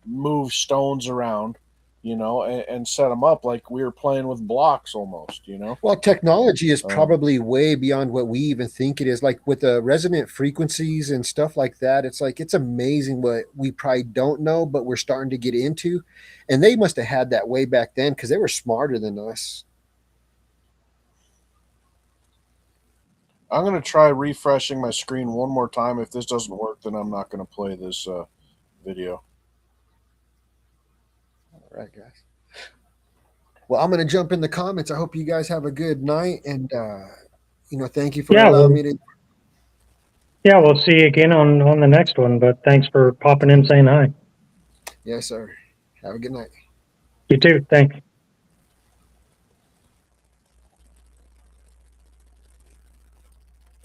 move stones around, and set them up like we were playing with blocks almost, Well, technology is probably way beyond what we even think it is. Like with the resonant frequencies and stuff like that, it's amazing what we probably don't know, but we're starting to get into. And they must have had that way back then because they were smarter than us. I'm going to try refreshing my screen one more time. If this doesn't work, then I'm not going to play this video. All right, guys. Well, I'm going to jump in the comments. I hope you guys have a good night, and thank you for Yeah, allowing me to. yeah, we'll see you again on the next one. But thanks for popping in, saying hi. Yes, sir. Have a good night. You too. Thanks.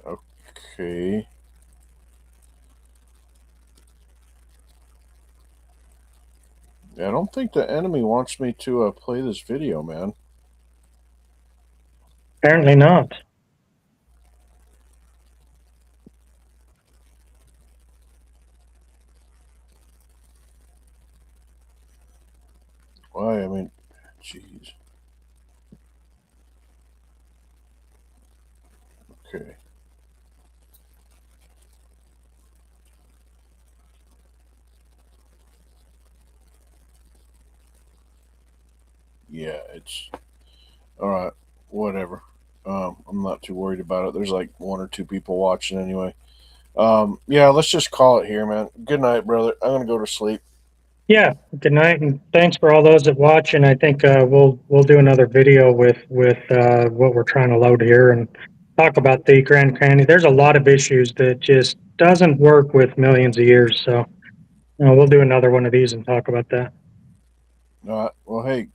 Okay. Yeah, I don't think the enemy wants me to play this video, man. Apparently not. Why? I mean, jeez. Okay. Yeah, it's all right. Whatever. I'm not too worried about it. There's like 1 or 2 people watching anyway. Yeah, let's just call it here, man. Good night, brother. I'm gonna go to sleep. Yeah. Good night, and thanks for all those that watch. And I think we'll do another video with what we're trying to load here and talk about the Grand Canyon. There's a lot of issues that just doesn't work with millions of years. So we'll do another one of these and talk about that. Well, hey.